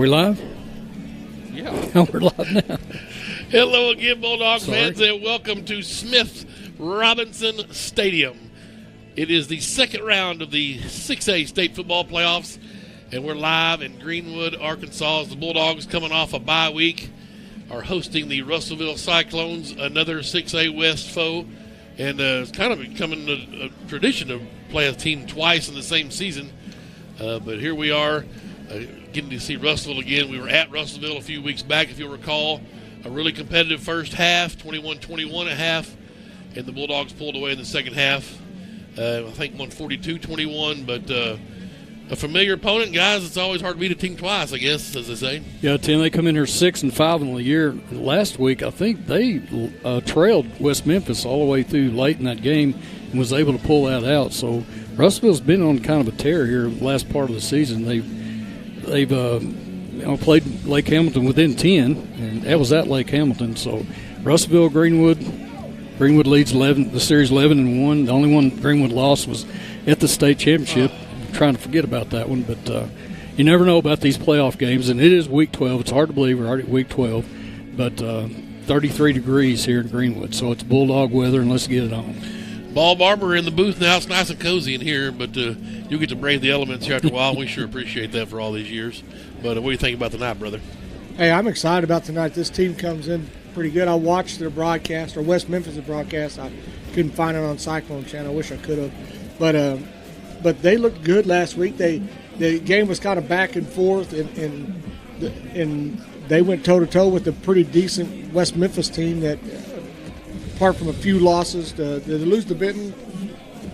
we live? Yeah. Oh, we're live now. Hello again, Bulldogs fans, and welcome to Smith Robinson Stadium. It is the second round of the 6A state football playoffs, and we're live in Greenwood, Arkansas. The Bulldogs, coming off a bye week, are hosting the Russellville Cyclones, another 6A West foe. And it's kind of becoming a tradition to play a team twice in the same season. But here we are, getting to see Russellville again. We were at Russellville a few weeks back, if you'll recall. A really competitive first half, 21-21 at half. And the Bulldogs pulled away in the second half. I think won 42-21. But a familiar opponent, guys. It's always hard to beat a team twice, I guess, as they say. Yeah, Tim, they come in here 6-5 in the year. Last week, I think they trailed West Memphis all the way through late in that game and was able to pull that out. So Russellville's been on kind of a tear here the last part of the season. They've played Lake Hamilton within 10, and that was at Lake Hamilton. So Russellville, Greenwood leads the series 11-1. The only one Greenwood lost was at the state championship. Trying to forget about that one, but you never know about these playoff games, and it is week 12. It's hard to believe we're already at week 12, but 33 degrees here in Greenwood, so it's Bulldog weather, and let's get it on. Ball Barber in the booth now. It's nice and cozy in here, but you'll get to brave the elements here after a while. We sure appreciate that for all these years. But what do you think about tonight, brother? Hey, I'm excited about tonight. This team comes in pretty good. I watched their broadcast, or West Memphis' broadcast. I couldn't find it on Cyclone Channel. I wish I could have, but they looked good last week. The game was kind of back and forth, and they went toe-to-toe with a pretty decent West Memphis team that, apart from a few losses, did they lose to Benton?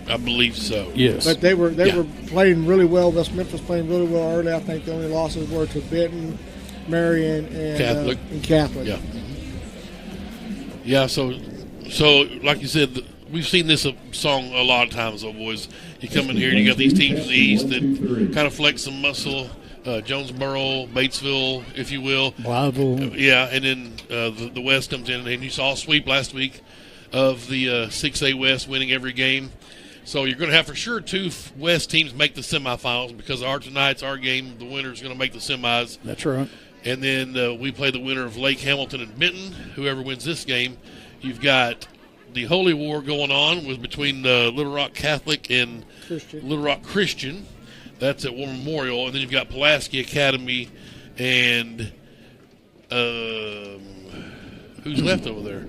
I believe so. Yes. But they were playing really well. West Memphis playing really well early. I think the only losses were to Benton, Marion, and Catholic. Yeah. Yeah, so like you said, we've seen this song a lot of times, though, boys. You come in here, you got these teams in the East that kind of flex some muscle, Jonesboro, Batesville, if you will. Blytheville. Yeah, and then the West comes in, and you saw a sweep last week of the 6A West winning every game. So you're going to have for sure two West teams make the semifinals because tonight's our game. The winner is going to make the semis. That's right. And then we play the winner of Lake Hamilton and Benton. Whoever wins this game, you've got the Holy War going on between Little Rock Catholic and Little Rock Christian. That's at War Memorial. And then you've got Pulaski Academy and who's left over there?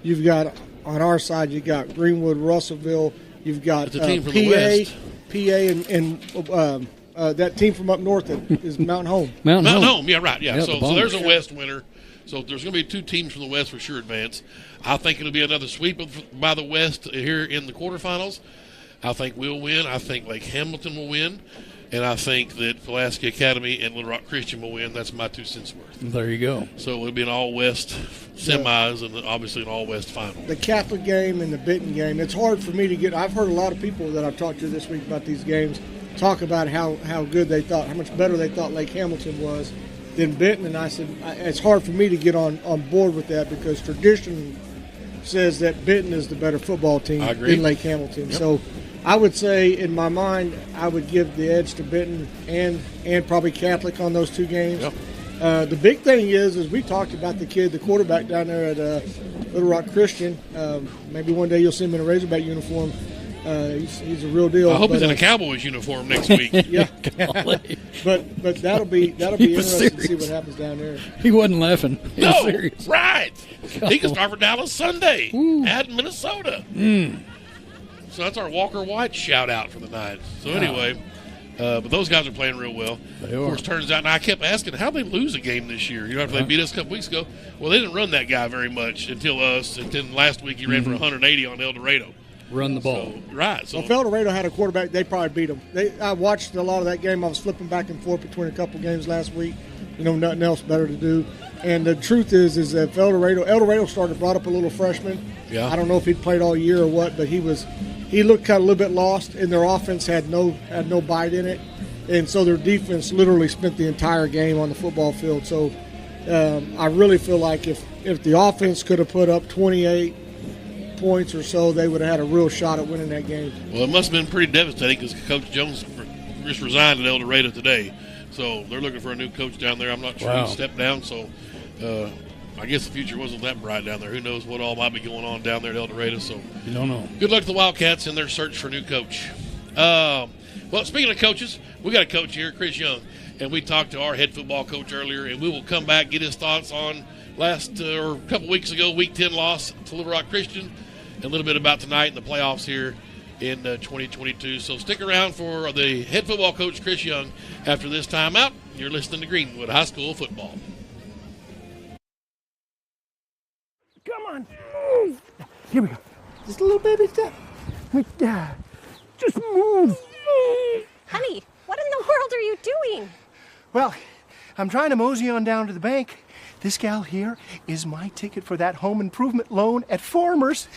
You've got, on our side, you've got Greenwood, Russellville. You've got the team from the West. PA, and that team from up north that is Mountain Home. Mountain Home. Yeah, right. Yeah. The So there's a West winner. So there's going to be two teams from the West for sure advance. I think it'll be another sweep by the West here in the quarterfinals. I think we'll win. I think Lake Hamilton will win. And I think that Pulaski Academy and Little Rock Christian will win. That's my 2 cents worth. There you go. So it'll be an all-West semis and obviously an all-West final. The Catholic game and the Benton game, it's hard for me to get – I've heard a lot of people that I've talked to this week about these games talk about how good they thought, how much better they thought Lake Hamilton was than Benton. And I said it's hard for me to get on board with that because tradition says that Benton is the better football team than Lake Hamilton. Yep. So I would say, in my mind, I would give the edge to Benton and probably Catholic on those two games. Yep. The big thing is we talked about the quarterback down there at Little Rock Christian. Maybe one day you'll see him in a Razorback uniform. He's a real deal. I hope he's in a Cowboys uniform next week. Yeah, but that'll be interesting to see what happens down there. He wasn't laughing. He was serious. Right. He can start for Dallas Sunday at Minnesota. So that's our Walker White shout out for the night. So anyway, but those guys are playing real well. Of course, turns out, and I kept asking how they lose a game this year. After they beat us a couple weeks ago. Well, they didn't run that guy very much until us. And then last week he ran for 180 on El Dorado. Run the ball. So if El Dorado had a quarterback, they probably beat them. I watched a lot of that game. I was flipping back and forth between a couple games last week. Nothing else better to do. And the truth is that if El Dorado brought up a little freshman. Yeah. I don't know if he'd played all year or what, but he looked kind of a little bit lost, and their offense had no bite in it. And so their defense literally spent the entire game on the football field. So I really feel like if the offense could have put up 28 points or so, they would have had a real shot at winning that game. Well, it must have been pretty devastating because Coach Jones just resigned at El Dorado today. So they're looking for a new coach down there. I'm not sure who stepped down, so I guess the future wasn't that bright down there. Who knows what all might be going on down there at El Dorado. So you don't know. Good luck to the Wildcats in their search for a new coach. Well, speaking of coaches, we got a coach here, Chris Young, and we talked to our head football coach earlier, and we will come back, get his thoughts on or a couple weeks ago, Week 10 loss to Little Rock Christian, and a little bit about tonight in the playoffs here in 2022. So stick around for the head football coach, Chris Young, after this timeout. You're listening to Greenwood High School football. Come on. Move. Here we go. Just a little baby step. Just move. Honey, what in the world are you doing? Well, I'm trying to mosey on down to the bank. This gal here is my ticket for that home improvement loan at Farmers.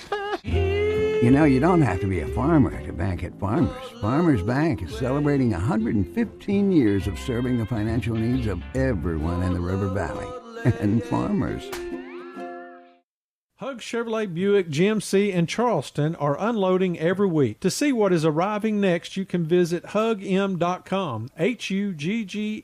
You know, you don't have to be a farmer to bank at Farmers. Farmers Bank is celebrating 115 years of serving the financial needs of everyone in the River Valley. And Farmers. Hug Chevrolet Buick GMC in Charleston are unloading every week. To see what is arriving next, you can visit hugm.com, HUGGM.com.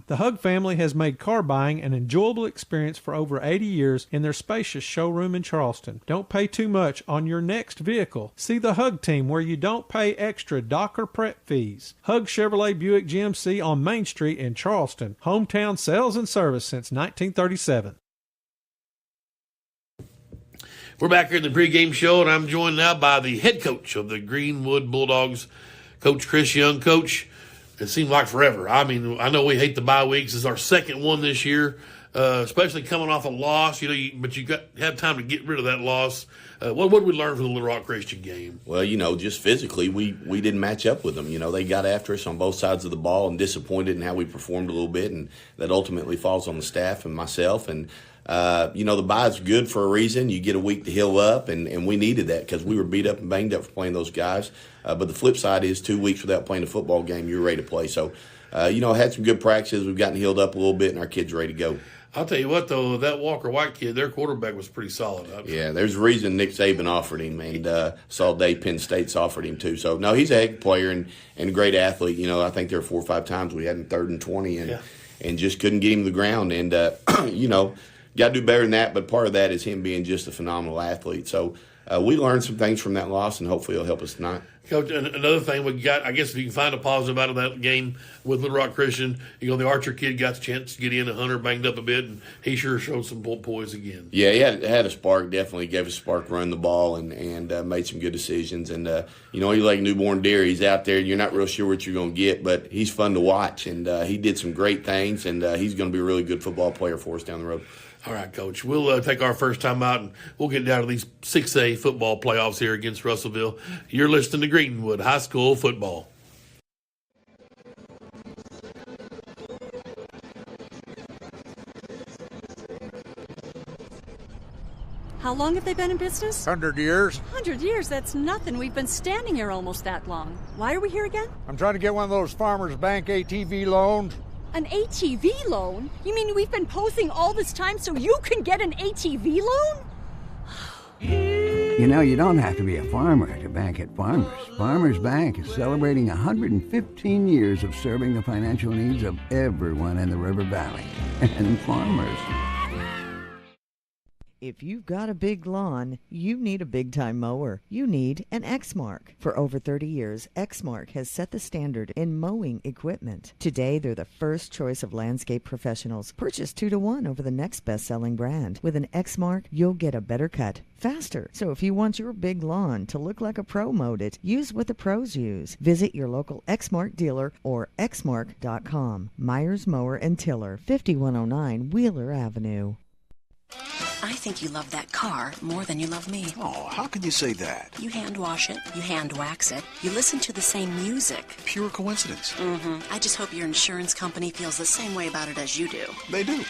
The Hug family has made car buying an enjoyable experience for over 80 years in their spacious showroom in Charleston. Don't pay too much on your next vehicle. See the Hug team where you don't pay extra dock or prep fees. Hug Chevrolet Buick GMC on Main Street in Charleston. Hometown sales and service since 1937. We're back here in the pregame show, and I'm joined now by the head coach of the Greenwood Bulldogs, Coach Chris Young. Coach, it seemed like forever. I mean, I know we hate the bye weeks. It's our second one this year, especially coming off a loss. But you have time to get rid of that loss. What did we learn from the Little Rock Christian game? Well, just physically, we didn't match up with them. They got after us on both sides of the ball and disappointed in how we performed a little bit, and that ultimately falls on the staff and myself. And the bye's good for a reason. You get a week to heal up, and we needed that because we were beat up and banged up for playing those guys. But the flip side is 2 weeks without playing a football game, you're ready to play. So, had some good practices. We've gotten healed up a little bit, and our kids are ready to go. I'll tell you what, though, that Walker White kid, their quarterback was pretty solid. Yeah, there's a reason Nick Saban offered him, and Saul Day, Penn State's offered him too. So, no, he's a heck player and a great athlete. I think there were 4 or 5 times we had him 3rd and 20 and just couldn't get him to the ground. And, got to do better than that, but part of that is him being just a phenomenal athlete. So we learned some things from that loss, and hopefully it'll help us tonight. Coach, another thing we got, I guess if you can find a positive out of that game with Little Rock Christian, the Archer kid got the chance to get in, and Hunter banged up a bit, and he sure showed some poise again. Yeah, he had a spark, definitely gave us a spark, run the ball, and made some good decisions. And, he's like a newborn deer. He's out there, and you're not real sure what you're going to get, but he's fun to watch, and he did some great things, and he's going to be a really good football player for us down the road. All right, Coach. We'll take our first time out, and we'll get down to these 6A football playoffs here against Russellville. You're listening to Greenwood High School football. How long have they been in business? 100 years. 100 years? That's nothing. We've been standing here almost that long. Why are we here again? I'm trying to get one of those Farmers Bank ATV loans. An ATV loan? You mean we've been posing all this time so you can get an ATV loan? You know, you don't have to be a farmer to bank at Farmers. Farmers Bank is celebrating 115 years of serving the financial needs of everyone in the River Valley. And Farmers. If you've got a big lawn, you need a big-time mower. You need an Exmark. For over 30 years, Exmark has set the standard in mowing equipment. Today, they're the first choice of landscape professionals. Purchase 2-to-1 over the next best-selling brand. With an Exmark, you'll get a better cut faster. So if you want your big lawn to look like a pro mowed it, use what the pros use. Visit your local Exmark dealer or exmark.com. Myers Mower and Tiller, 5109 Wheeler Avenue. I think you love that car more than you love me. Oh, how can you say that? You hand wash it, you hand wax it, you listen to the same music. Pure coincidence. I just hope your insurance company feels the same way about it as you do. They do.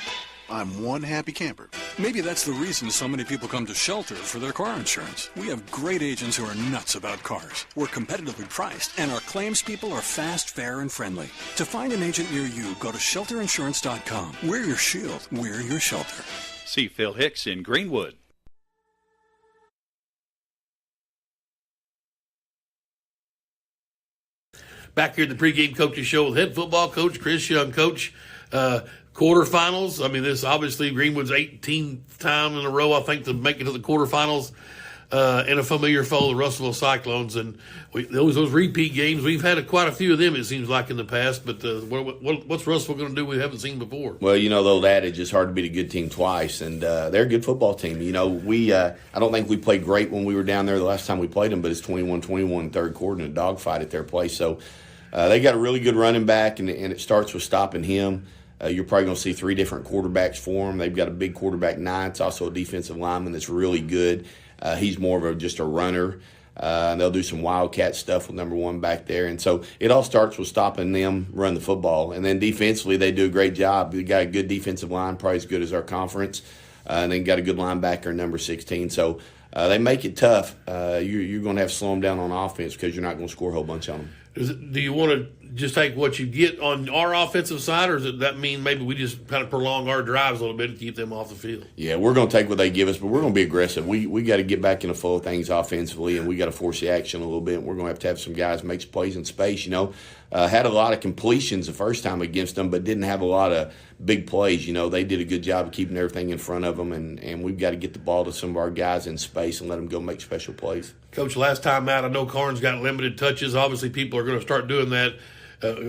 I'm one happy camper. Maybe that's the reason so many people come to Shelter for their car insurance. We have great agents who are nuts about cars. We're competitively priced, and our claims people are fast, fair, and friendly. To find an agent near you, go to shelterinsurance.com. We're your shield. We're your shelter. See Phil Hicks in Greenwood. Back here at the pregame coaches show with head football coach Chris Young. Coach, quarterfinals. I mean, this obviously Greenwood's 18th time in a row, I think, to make it to the quarterfinals. And a familiar foe, the Russellville Cyclones, and those repeat games. We've had quite a few of them, it seems like, in the past. But what's Russellville going to do we haven't seen before? Well, the old adage, it's hard to beat a good team twice, and they're a good football team. I don't think we played great when we were down there the last time we played them, but it's 21-21 third quarter in a dogfight at their place. So they got a really good running back, and it starts with stopping him. You're probably going to see 3 different quarterbacks for them. They've got a big quarterback, Knights, also a defensive lineman that's really good. He's more of just a runner. And they'll do some wildcat stuff with number 1 back there. And so it all starts with stopping them run the football. And then defensively, they do a great job. They got a good defensive line, probably as good as our conference. And then got a good linebacker, number 16. So they make it tough. You're going to have to slow them down on offense because you're not going to score a whole bunch on them. Do you want to just take what you get on our offensive side, or does that mean maybe we just kind of prolong our drives a little bit and keep them off the field? Yeah, we're going to take what they give us, but we're going to be aggressive. We got to get back in the flow of things offensively, and we got to force the action a little bit. We're going to have some guys make some plays in space. Had a lot of completions the first time against them, but didn't have a lot of big plays. They did a good job of keeping everything in front of them, and we've got to get the ball to some of our guys in space and let them go make special plays. Coach, last time out, I know Karn's got limited touches. Obviously, people are going to start doing that.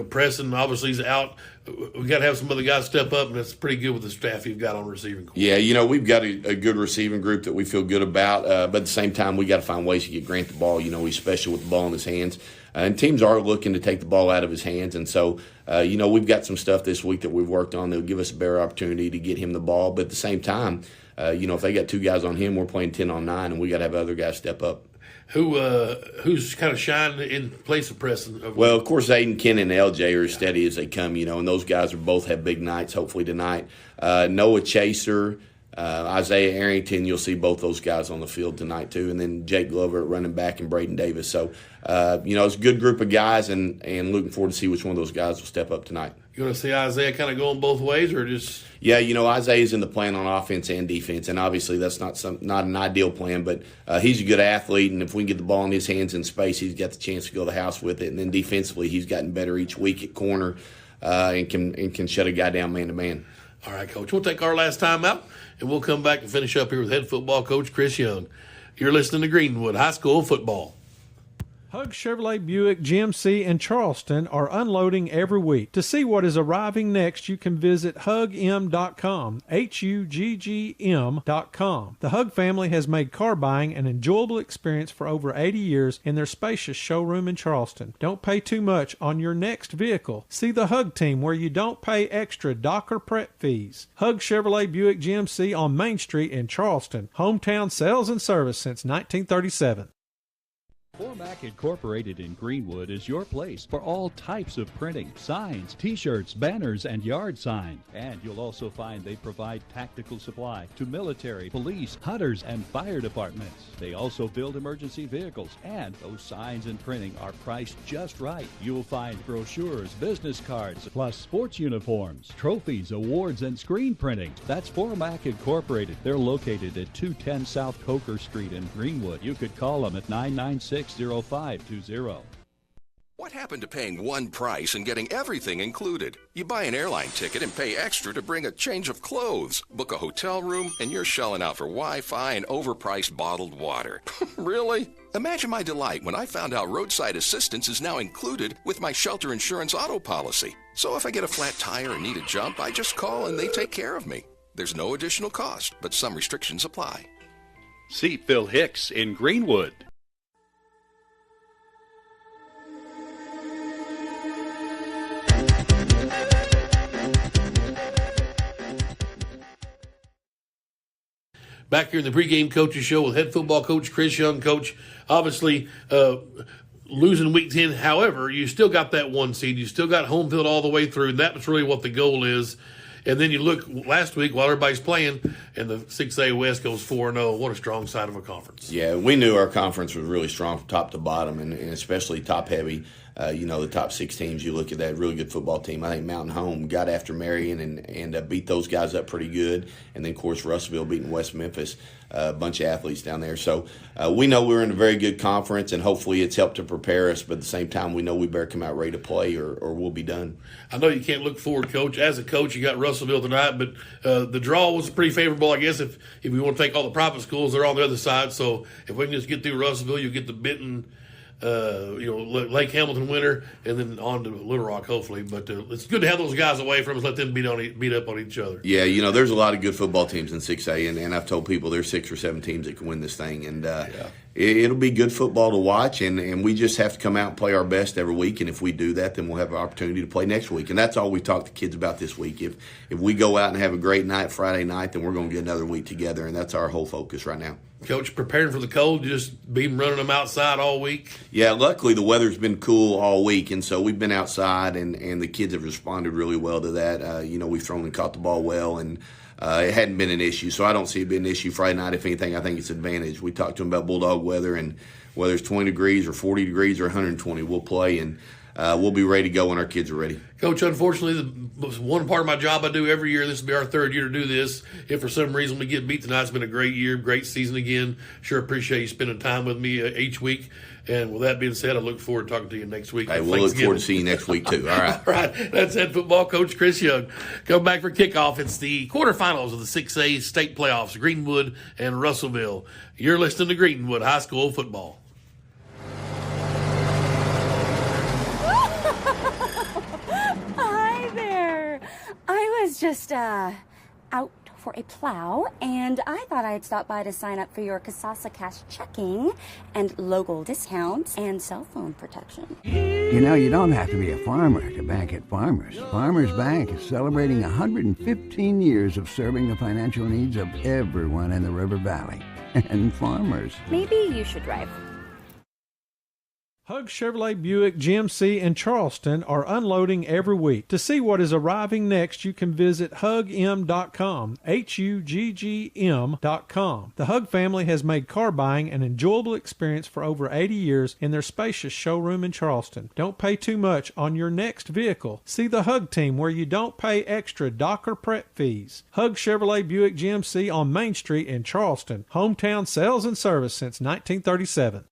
Preston obviously is out. We've got to have some other guys step up, and that's pretty good with the staff you've got on receiving court. Yeah, we've got a good receiving group that we feel good about, but at the same time, we got to find ways to get Grant the ball. He's special with the ball in his hands. And teams are looking to take the ball out of his hands. And so, we've got some stuff this week that we've worked on that will give us a better opportunity to get him the ball. But at the same time, if they got 2 guys on him, we're playing 10 on 9, and we got to have other guys step up. Who's kind of shined in place of Preston? Well, of course, Aiden, Ken, and LJ are as steady as they come, and those guys are both have big nights, hopefully tonight. Noah Chaser, Isaiah Arrington, you'll see both those guys on the field tonight too, and then Jake Glover at running back and Braden Davis. So, it's a good group of guys, and looking forward to see which one of those guys will step up tonight. You want to see Isaiah kind of going both ways, or just? Yeah, Isaiah's in the plan on offense and defense, and obviously that's not an ideal plan, but he's a good athlete, and if we can get the ball in his hands in space, he's got the chance to go to the house with it. And then defensively, he's gotten better each week at corner and can shut a guy down man to man. All right, Coach. We'll take our last time out, and we'll come back and finish up here with head football coach Chris Young. You're listening to Greenwood High School Football. Hug Chevrolet Buick GMC in Charleston are unloading every week. To see what is arriving next, you can visit hugm.com, HUGGM.com. The Hug family has made car buying an enjoyable experience for over 80 years in their spacious showroom in Charleston. Don't pay too much on your next vehicle. See the Hug team where you don't pay extra dock or prep fees. Hug Chevrolet Buick GMC on Main Street in Charleston. Hometown sales and service since 1937. Formac Incorporated in Greenwood is your place for all types of printing, signs, t-shirts, banners, and yard signs. And you'll also find they provide tactical supply to military, police, hunters, and fire departments. They also build emergency vehicles, and those signs and printing are priced just right. You'll find brochures, business cards, plus sports uniforms, trophies, awards, and screen printing. That's Formac Incorporated. They're located at 210 South Coker Street in Greenwood. You could call them at 996-0520. What happened to paying one price and getting everything included? You buy an airline ticket and pay extra to bring a change of clothes, book a hotel room, and you're shelling out for Wi-Fi and overpriced bottled water. Really? Imagine my delight when I found out roadside assistance is now included with my shelter insurance auto policy. So if I get a flat tire and need a jump, I just call and they take care of me. There's no additional cost, but some restrictions apply. See Phil Hicks in Greenwood. Back here in the pregame coaches show with head football coach Chris Young. Coach, obviously losing week 10. However, you still got that 1 seed. You still got home field all the way through. And that's really what the goal is. And then you look last week while everybody's playing, and the 6A West goes 4-0. What a strong side of a conference. Yeah, we knew our conference was really strong from top to bottom, and especially top-heavy. The top 6 teams, you look at that really good football team. I think Mountain Home got after Marion and beat those guys up pretty good. And then, of course, Russellville beating West Memphis, a bunch of athletes down there. So we know we're in a very good conference, and hopefully it's helped to prepare us. But at the same time, we know we better come out ready to play or we'll be done. I know you can't look forward, Coach. As a coach, you got Russellville tonight, but the draw was pretty favorable, I guess, if we want to take all the private schools, they're on the other side. So if we can just get through Russellville, you get the Benton, Lake Hamilton winner, and then on to Little Rock, hopefully. But it's good to have those guys away from us, let them beat up on each other. Yeah, there's a lot of good football teams in 6A, and I've told people there's 6 or 7 teams that can win this thing. And it'll be good football to watch, and we just have to come out and play our best every week. And if we do that, then we'll have an opportunity to play next week. And that's all we talk to kids about this week. If we go out and have a great night Friday night, then we're going to get another week together, and that's our whole focus right now. Coach, preparing for the cold, just been running them outside all week? Yeah, luckily the weather's been cool all week, and so we've been outside, and the kids have responded really well to that. We've thrown and caught the ball well, and it hadn't been an issue, so I don't see it being an issue Friday night. If anything, I think it's an advantage. We talked to them about Bulldog weather, and whether it's 20 degrees or 40 degrees or 120, we'll play, and we'll be ready to go when our kids are ready. Coach, unfortunately, one part of my job I do every year, this will be our 3rd year to do this. If for some reason we get beat tonight, it's been a great year, great season again. Sure appreciate you spending time with me each week. And with that being said, I look forward to talking to you next week. Hey, we'll look forward to seeing you next week, too. All right. All right. That's head football coach Chris Young. Come back for kickoff. It's the quarterfinals of the 6A state playoffs, Greenwood and Russellville. You're listening to Greenwood High School Football. Hi there. I was just out for a plow, and I thought I'd stop by to sign up for your Kasasa Cash checking and local discounts and cell phone protection. You don't have to be a farmer to bank at Farmers. Farmers Bank is celebrating 115 years of serving the financial needs of everyone in the River Valley. And farmers. Maybe you should drive. Hug Chevrolet Buick GMC in Charleston are unloading every week. To see what is arriving next, you can visit hugm.com, HUGGM.com. The Hug family has made car buying an enjoyable experience for over 80 years in their spacious showroom in Charleston. Don't pay too much on your next vehicle. See the Hug team where you don't pay extra Docker prep fees. Hug Chevrolet Buick GMC on Main Street in Charleston. Hometown sales and service since 1937.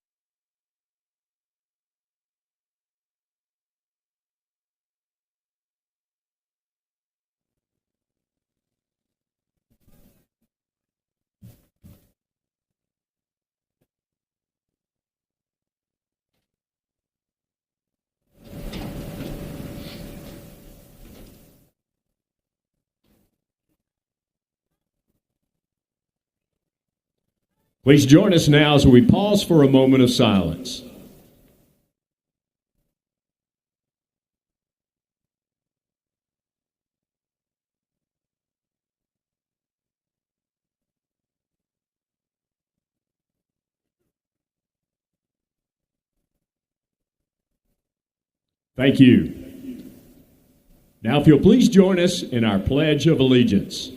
Please join us now as we pause for a moment of silence. Thank you. Now, if you'll please join us in our Pledge of Allegiance.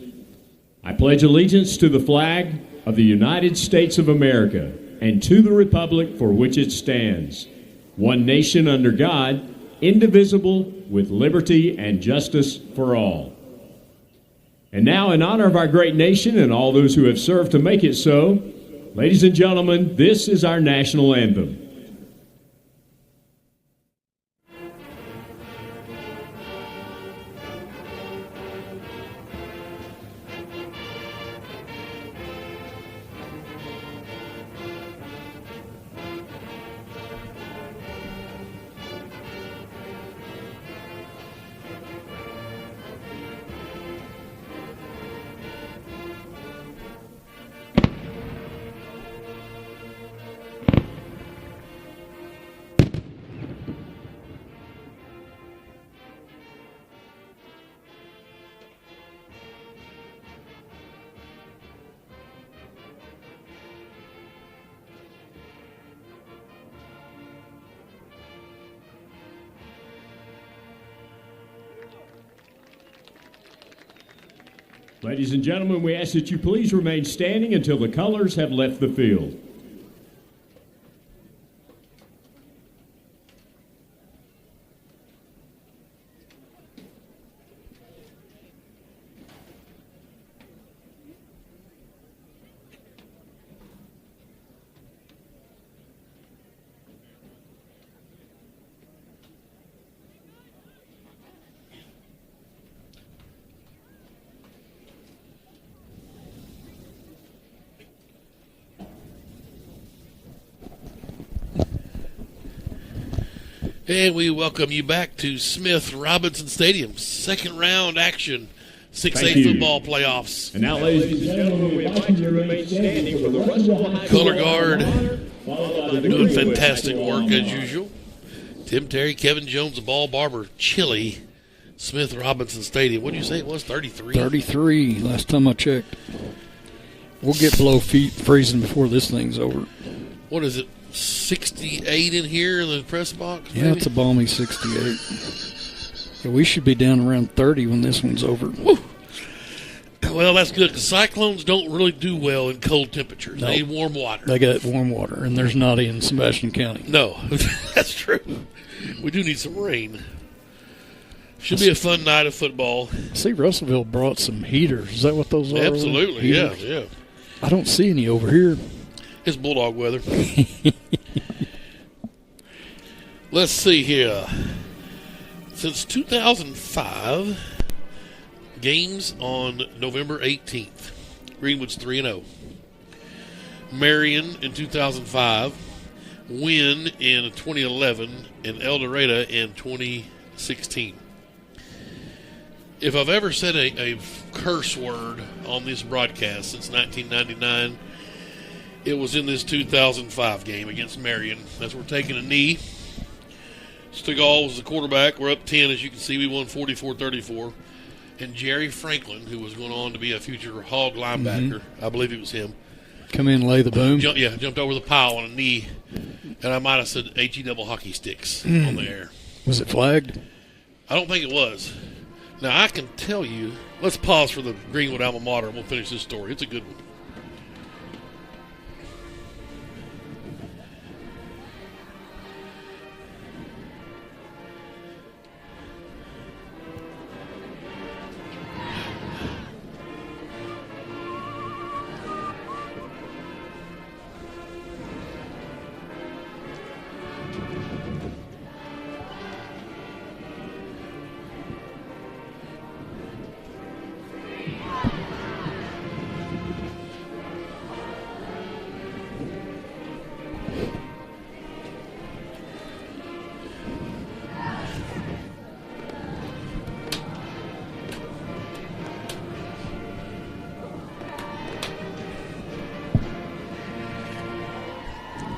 I pledge allegiance to the flag of the United States of America and to the republic for which it stands, one nation under God, indivisible, with liberty and justice for all. And now, in honor of our great nation and all those who have served to make it so, ladies and gentlemen, this is our national anthem. Ladies and gentlemen, we ask that you please remain standing until the colors have left the field. And we welcome you back to Smith Robinson Stadium. Second round action, 6A football playoffs. And now, ladies and gentlemen, we'd like you to remain standing for the Russellville High School Color guard doing fantastic work as usual. Tim Terry, Kevin Jones, the ball barber, chilly. Smith Robinson Stadium. What did you say it was? 33? 33 last time I checked. We'll get below freezing before this thing's over. What is it? 68 in here in the press box? Yeah, maybe? it's a balmy 68. Yeah, we should be down around 30 when this one's over. Woo. Well, that's good because cyclones don't really do well in cold temperatures. No. They need warm water. They got warm water, and there's not in Sebastian County. No, that's true. We do need some rain. Should be a fun night of football. See, Russellville brought some heaters. Is that what those are? Absolutely, yeah. I don't see any over here. It's Bulldog weather. Let's see here. Since 2005, games on November 18th. Greenwood's 3-0. Marion in 2005. Wynn in 2011. And El Dorado in 2016. If I've ever said a curse word on this broadcast since 1999, it was in this 2005 game against Marion. As we're taking a knee. Stegall was the quarterback. We're up 10, as you can see. We won 44-34. And Jerry Franklin, who was going on to be a future Hog linebacker, I believe it was him. Come in and lay the boom. Jumped over the pile on a knee. And I might have said HE double hockey sticks on the air. Was it flagged? I don't think it was. Now, I can tell you, let's pause for the Greenwood alma mater and we'll finish this story. It's a good one.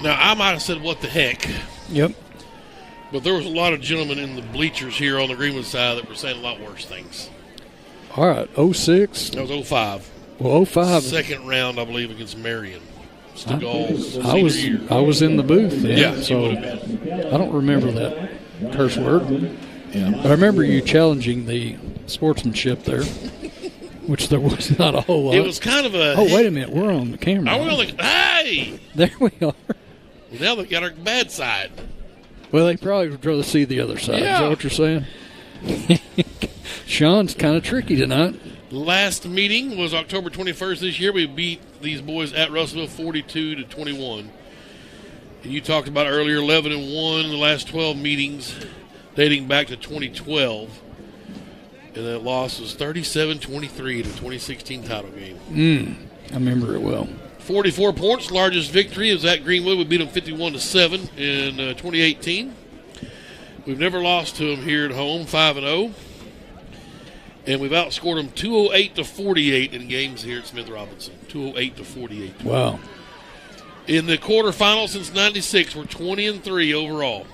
Now, I might have said, what the heck. Yep. But there was a lot of gentlemen in the bleachers here on the Greenwood side that were saying a lot worse things. All right, 06. That was 05. Well, 05. Second round, I believe, against Marion. I was in the booth then, yeah, so I don't remember that curse word. Yeah. But I remember you challenging the sportsmanship there, which there was not a whole lot. It was kind of a... Oh, wait a minute. We're on the camera. Are we on the... Hey! There we are. Well, now they've got our bad side. Well, they probably would rather see the other side. Yeah. Is that what you're saying? Sean's kind of tricky tonight. Last meeting was October 21st this year. We beat these boys at Russellville 42-21. And you talked about earlier 11-1 in the last 12 meetings dating back to 2012. And that loss was 37-23 to the 2016 title game. I remember it well. 44 points. Largest victory is at Greenwood. We beat them 51-7 in 2018. We've never lost to them here at home, 5-0. And we've outscored them 208-48 in games here at Smith Robinson. 208-48. Wow. In the quarterfinals since 96, we're 20-3 overall.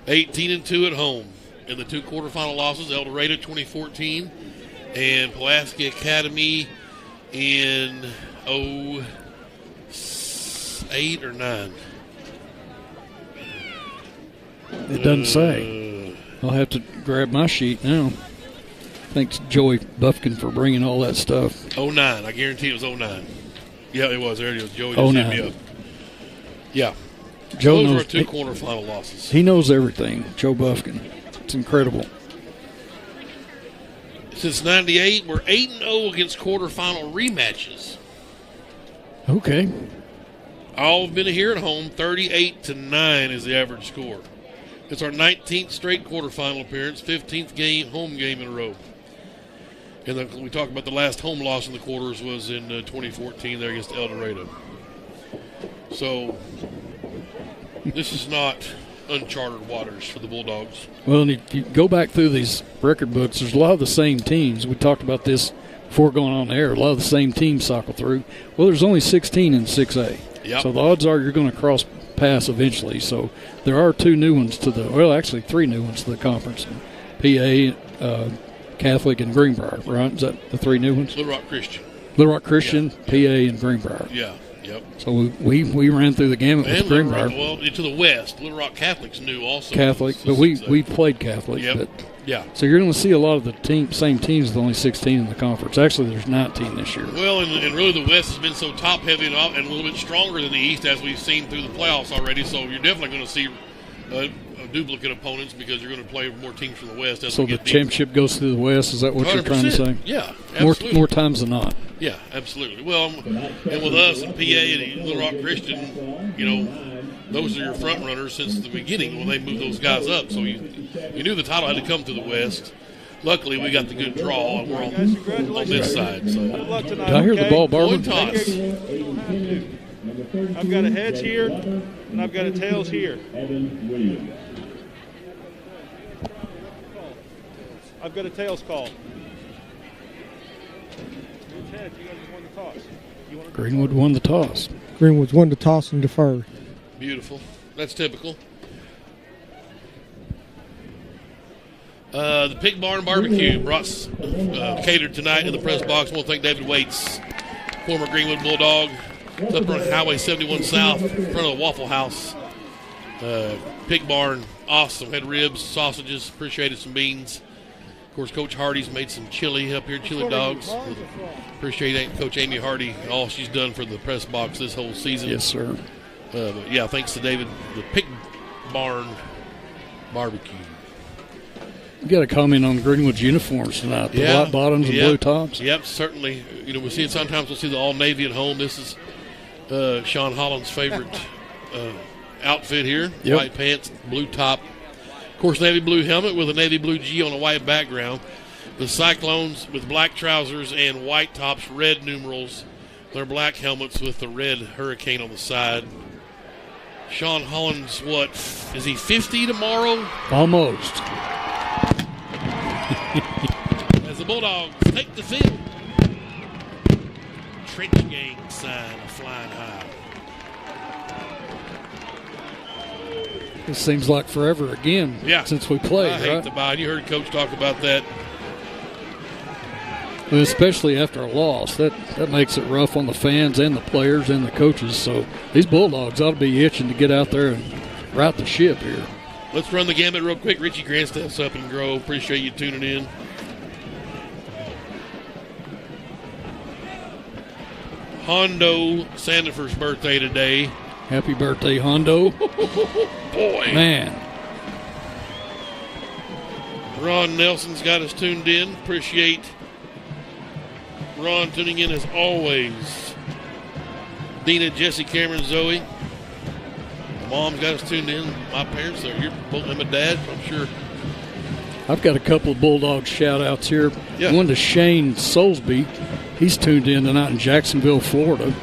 18-2 at home. In the two quarterfinal losses, El Dorado 2014 and Pulaski Academy in 08 or 9. It doesn't say. I'll have to grab my sheet now. Thanks, Joey Buffkin, for bringing all that stuff. 09. I guarantee it was 09. Yeah, it was. There it is. Joey just hit me up. Yeah. Joe Those knows, were two quarterfinal losses. He knows everything, Joe Buffkin. It's incredible. Since 98, we're 8-0 against quarterfinal rematches. Okay. All have been here at home. 38-9 is the average score. It's our 19th straight quarterfinal appearance, 15th home game in a row. And we talked about the last home loss in the quarters was in 2014 there against El Dorado. So this is not uncharted waters for the Bulldogs. Well, and if you go back through these record books, there's a lot of the same teams. We talked about this before going on the air. A lot of the same teams cycle through. Well, there's only 16 in 6A. Yep. So the odds are you're going to cross paths eventually. So there are 2 new ones to the – well, actually 3 new ones to the conference. PA, Catholic, and Greenbrier, right? Is that the 3 new ones? Little Rock Christian. Little Rock Christian, PA, and Greenbrier. Yeah, yep. So we ran through the gamut with Greenbrier. Well, to the west, Little Rock Catholic's new also. Catholic, but we played Catholic. Yep. But, yeah. So you're going to see a lot of the same teams with only 16 in the conference. Actually, there's 19 this year. Well, and really the West has been so top-heavy and a little bit stronger than the East, as we've seen through the playoffs already. So you're definitely going to see duplicate opponents because you're going to play more teams from the West. So the championship goes through the West. Is that what you're trying to say? Yeah, absolutely. More times than not. Yeah, absolutely. Well, and with us and PA and Little Rock Christian, those are your front runners since the beginning when they moved those guys up. So you knew the title had to come through the West. Luckily, we got the good draw, and we're on this side. So. Did I hear the ball, Barbara? Coin toss. I've got a heads here, and I've got a tails here. I've got a tails call. It's heads. You guys just won the toss. Greenwood won the toss. Greenwood's won the toss and deferred. Beautiful. That's typical. The Pig Barn Barbecue catered tonight in the press box. I want to thank David Waits, former Greenwood Bulldog. It's up on Highway 71 South in front of the Waffle House. Pig Barn, awesome. Had ribs, sausages, appreciated some beans. Of course, Coach Hardy's made some chili up here, chili dogs. Appreciate Coach Amy Hardy, all she's done for the press box this whole season. Yes, sir. But yeah, thanks to David, the Pig Barn Barbecue. You got to comment on Greenwood's uniforms tonight. The white bottoms and blue tops. Yep, certainly. We see it sometimes. We'll see the all navy at home. This is Sean Holland's favorite outfit here. Yep. White pants, blue top. Of course, navy blue helmet with a navy blue G on a white background. The Cyclones with black trousers and white tops, red numerals. Their black helmets with the red hurricane on the side. Sean Holland's what? Is he 50 tomorrow? Almost. As the Bulldogs take the field. Trench gang sign of flying high. It seems like forever again since we played, I hate the bye. You heard Coach talk about that. Well, especially after a loss. That makes it rough on the fans and the players and the coaches. So these Bulldogs ought to be itching to get out there and right the ship here. Let's run the gambit real quick. Richie Grandstaff's up and Grove. Appreciate you tuning in. Hondo Sandifer's birthday today. Happy birthday, Hondo. Boy. Man. Ron Nelson's got us tuned in. Appreciate Ron tuning in as always. Dina, Jesse, Cameron, Zoe. Mom's got us tuned in. My parents are here. Both them and Dad, I'm sure. I've got a couple of Bulldogs shout-outs here. Yeah. One to Shane Soulsby. He's tuned in tonight in Jacksonville, Florida.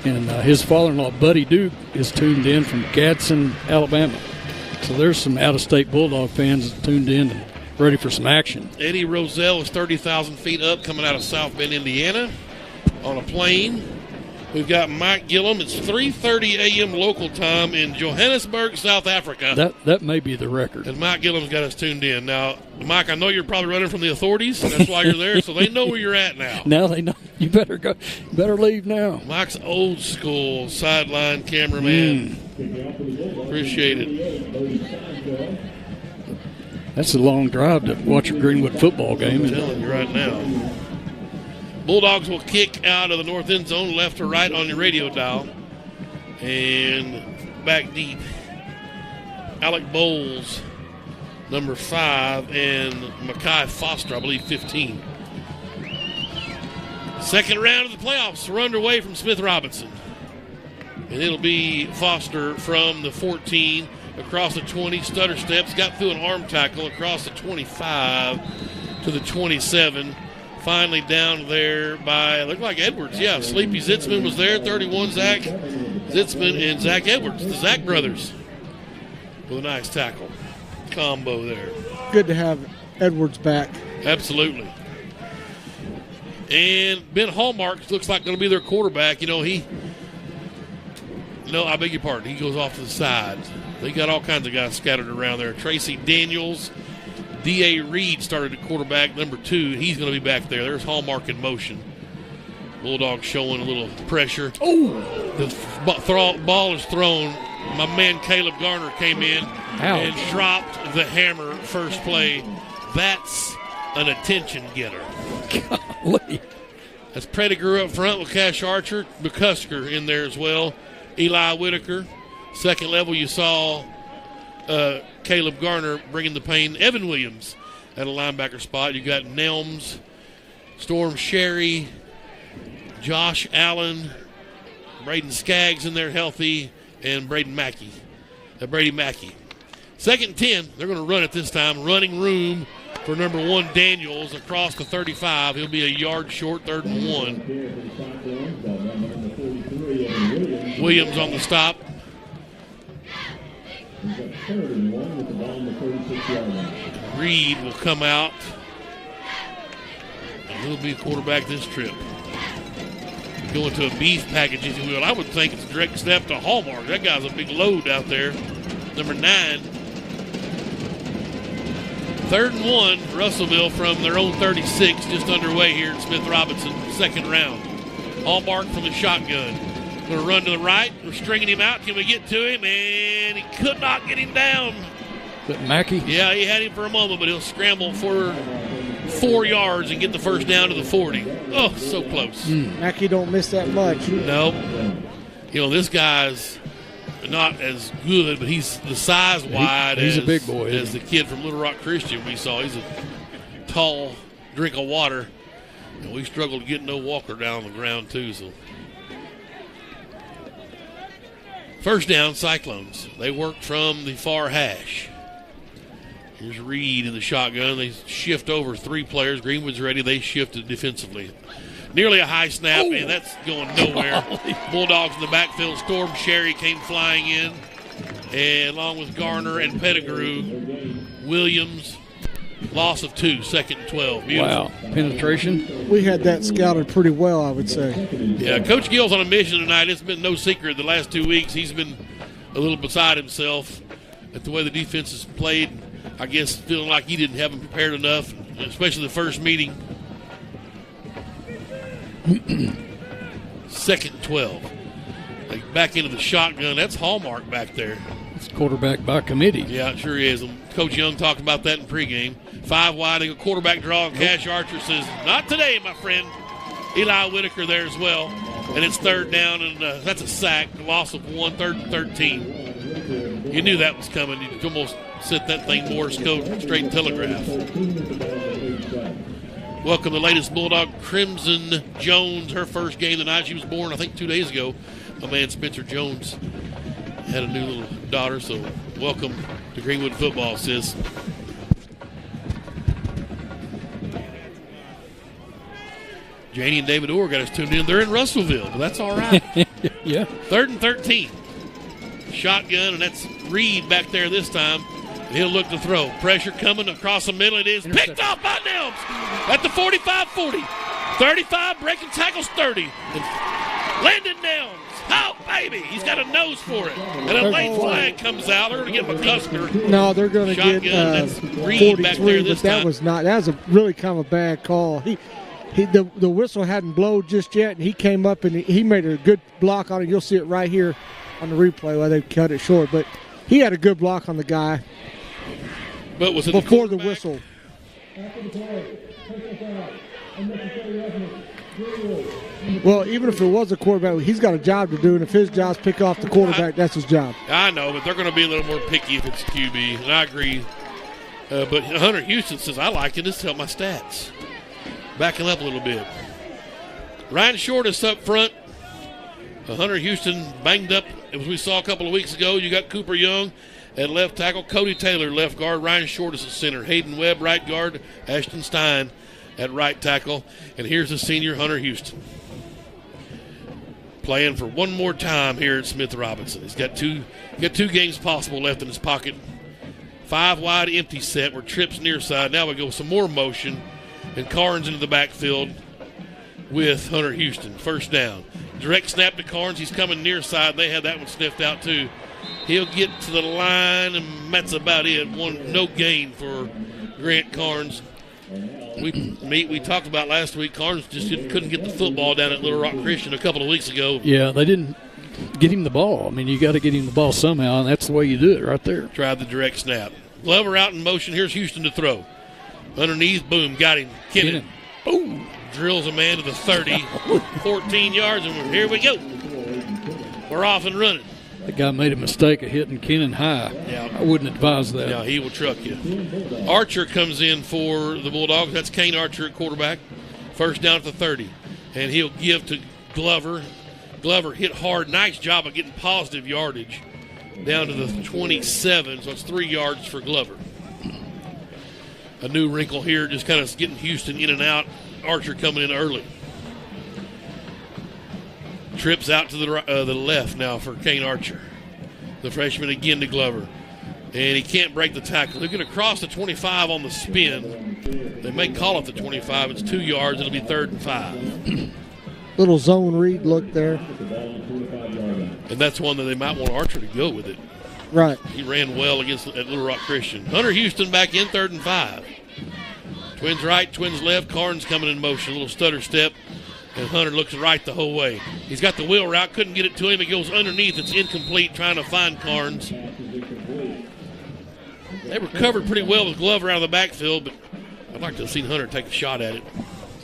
And his father-in-law, Buddy Duke, is tuned in from Gadsden, Alabama. So there's some out-of-state Bulldog fans tuned in and ready for some action. Eddie Roselle is 30,000 feet up coming out of South Bend, Indiana on a plane. We've got Mike Gillum. It's 3:30 a.m. local time in Johannesburg, South Africa. That may be the record. And Mike Gillum's got us tuned in. Now, Mike, I know you're probably running from the authorities. That's why you're there, so they know where you're at now. Now they know. You better go. You better leave now. Mike's old school sideline cameraman. Appreciate it. That's a long drive to watch a Greenwood football game. I'm telling you right now. Bulldogs will kick out of the north end zone, left or right on your radio dial. And back deep. Alec Bowles, number 5, and Makai Foster, I believe, 15. Second round of the playoffs. We're underway from Smith Robinson. And it'll be Foster from the 14 across the 20, stutter steps, got through an arm tackle across the 25 to the 27. Finally down there by, looked like Edwards. Yeah, Sleepy Zitzman was there, 31, Zach Zitzman and Zach Edwards, the Zach brothers. with a nice tackle combo there. Good to have Edwards back. Absolutely. And Ben Hallmark looks like going to be their quarterback. I beg your pardon. He goes off to the side. They got all kinds of guys scattered around there. Tracy Daniels, D.A. Reed started at quarterback, number 2. He's going to be back there. There's Hallmark in motion. Bulldogs showing a little pressure. Oh! The ball is thrown. My man Caleb Garner came in and dropped the hammer first play. That's an attention getter. Golly. That's Pettigrew up front with Cash Archer. McCusker in there as well. Eli Whitaker. Second level, you saw Caleb Garner bringing the pain. Evan Williams at a linebacker spot. You got Nelms, Storm Sherry, Josh Allen, Braden Skaggs in there healthy, and Brady Mackey. 2nd and 10. They're going to run it this time. Running room for number 1 Daniels across the 35. He'll be a yard short, 3rd and 1. Williams on the stop. Reed will come out. And he'll be quarterback this trip. Going to a beef package, if you will. I would think it's a direct step to Hallmark. That guy's a big load out there. Number 9. 3rd and 1, Russellville from their own 36, just underway here in Smith Robinson, 2nd round. Hallmark from the shotgun. Going to run to the right. We're stringing him out. Can we get to him? And he could not get him down. But Mackey? Yeah, he had him for a moment, but he'll scramble for 4 yards and get the first down to the 40. Oh, so close. Mackey don't miss that much. No. This guy's not as good, but he's the size wide he's a big boy as the kid from Little Rock Christian we saw. He's a tall drink of water. And we struggled to get no Walker down on the ground too. So first down, Cyclones. They work from the far hash. Here's Reed in the shotgun. They shift over 3 players. Greenwood's ready. They shifted defensively. Nearly a high snap, and that's going nowhere. Bulldogs in the backfield. Storm Sherry came flying in, and along with Garner and Pettigrew. Williams, loss of 2, 2nd and 12. Beautiful. Wow, penetration. We had that scouted pretty well, I would say. Yeah, Coach Gill's on a mission tonight. It's been no secret the last 2 weeks. He's been a little beside himself at the way the defense has played. I guess feeling like he didn't have them prepared enough, especially the first meeting. 2nd and 12. They back into the shotgun. That's Hallmark back there. It's quarterback by committee. Yeah, it sure is. And Coach Young talked about that in pregame. 5 wide, they go quarterback draw, and Cash Archer says, not today, my friend. Eli Whitaker there as well. And it's 3rd down, and that's a sack. Loss of 1, 3rd and 13. You knew that was coming. You almost set that thing Morse code straight in telegraph. Welcome the latest Bulldog, Crimson Jones. Her first game the night she was born, I think 2 days ago. My man Spencer Jones had a new little daughter, so welcome to Greenwood football, sis. Janie and David Orr got us tuned in. They're in Russellville, but that's all right. Yeah. 3rd and 13. Shotgun, and that's Reed back there this time. He'll look to throw. Pressure coming across the middle. It is picked off by Nelms at the 45-40. 35, breaking tackles 30. And Landon Nelms. Oh, baby. He's got a nose for it. And a late flag comes out. They're going to get McCusker. No, they're going to get that's Reed back there this but that time. was a really kind of a bad call. The whistle hadn't blown just yet, and he came up and he made a good block on it. You'll see it right here on the replay where they cut it short. But he had a good block on the guy. But was it before the whistle? Well, even if it was a quarterback, he's got a job to do, and if his job's pick off the quarterback, that's his job. I know, but they're going to be a little more picky if it's QB, and I agree. But Hunter Houston says, I like it. This help my stats. Backing up a little bit. Ryan Shortest up front. Hunter Houston banged up, as we saw a couple of weeks ago. You got Cooper Young at left tackle, Cody Taylor left guard, Ryan Shortest at center, Hayden Webb right guard, Ashton Stein at right tackle. And here's the senior Hunter Houston. playing for one more time here at Smith Robinson. He's got two games possible left in his pocket. 5 wide empty set where Tripp's near side. Now we go with some more motion, and Carnes into the backfield with Hunter Houston. First down. Direct snap to Carnes. He's coming near side. They had that one sniffed out too. He'll get to the line, and that's about it. No gain for Grant Carnes. We talked about last week, Carnes just couldn't get the football down at Little Rock Christian a couple of weeks ago. Yeah, they didn't get him the ball. I mean, you got to get him the ball somehow, and that's the way you do it right there. Tried the direct snap. Glover out in motion. Here's Houston to throw. Underneath, boom, got him. Kennan. Boom. Drills a man to the 30, 14 yards, and here we go. We're off and running. The guy made a mistake of hitting Kennan high. Yeah. I wouldn't advise that. Yeah, he will truck you. Archer comes in for the Bulldogs. That's Kane Archer at quarterback. First down at the 30. And he'll give to Glover. Glover hit hard. Nice job of getting positive yardage down to the 27. So it's 3 yards for Glover. A new wrinkle here, just kind of getting Houston in and out. Archer coming in early. Trips out to the left now for Kane Archer. The freshman again to Glover. And he can't break the tackle. They're going to cross the 25 on the spin. They may call it the 25. It's 2 yards. It'll be 3rd and 5. Little zone read look there. And that's one that they might want Archer to go with it. Right. He ran well at Little Rock Christian. Hunter Houston back in 3rd and 5. Twins right, twins left. Carnes coming in motion. A little stutter step. And Hunter looks right the whole way. He's got the wheel route. Couldn't get it to him. It goes underneath. It's incomplete. Trying to find Carnes. They recovered pretty well with Glover out of the backfield, but I'd like to have seen Hunter take a shot at it.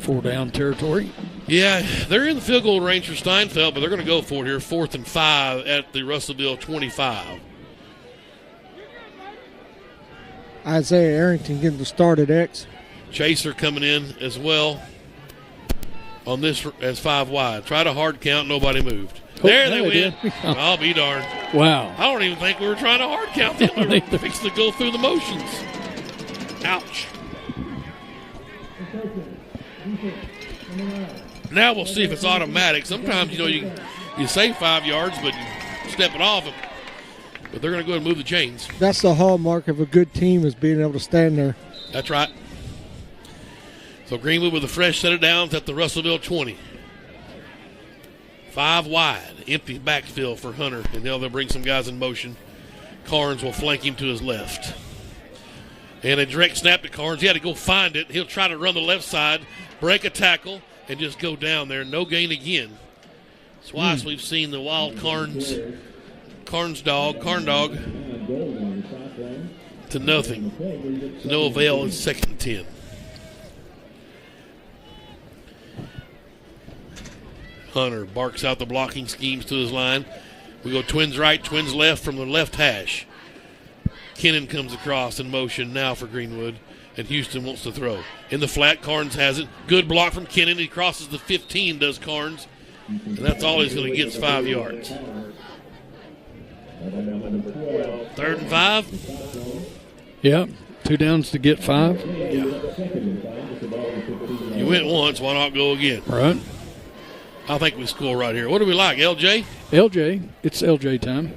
4 down territory. Yeah, they're in the field goal range for Steinfeld, but they're going to go for it here. 4th and 5 at the Russellville 25. Isaiah Arrington getting the start at X. Chaser coming in as well on this as 5 wide. Tried a hard count, nobody moved. There they went. I'll be darned. Wow. I don't even think we were trying to hard count them. We were fixing to go through the motions. Ouch. Now we'll see if it's automatic. Sometimes, you say 5 yards, but you step it off. But they're going to go ahead and move the chains. That's the hallmark of a good team, is being able to stand there. That's right. So Greenwood with a fresh set of downs at the Russellville 20. 5 wide, empty backfield for Hunter, and now they'll bring some guys in motion. Carnes will flank him to his left. And a direct snap to Carnes. He had to go find it. He'll try to run the left side, break a tackle, and just go down there. No gain again. Twice we've seen the wild Carn dog to nothing. To no avail in 2nd and 10. Hunter barks out the blocking schemes to his line. We go twins right, twins left from the left hash. Kennan comes across in motion now for Greenwood, and Houston wants to throw. In the flat, Carnes has it. Good block from Kennan. He crosses the 15, does Carnes. And that's all he's going to get is 5 yards. 3rd and 5. Yeah, 2 downs to get 5. Yeah. You went once, why not go again? Right. I think we score right here. What do we like, LJ? LJ. It's LJ time.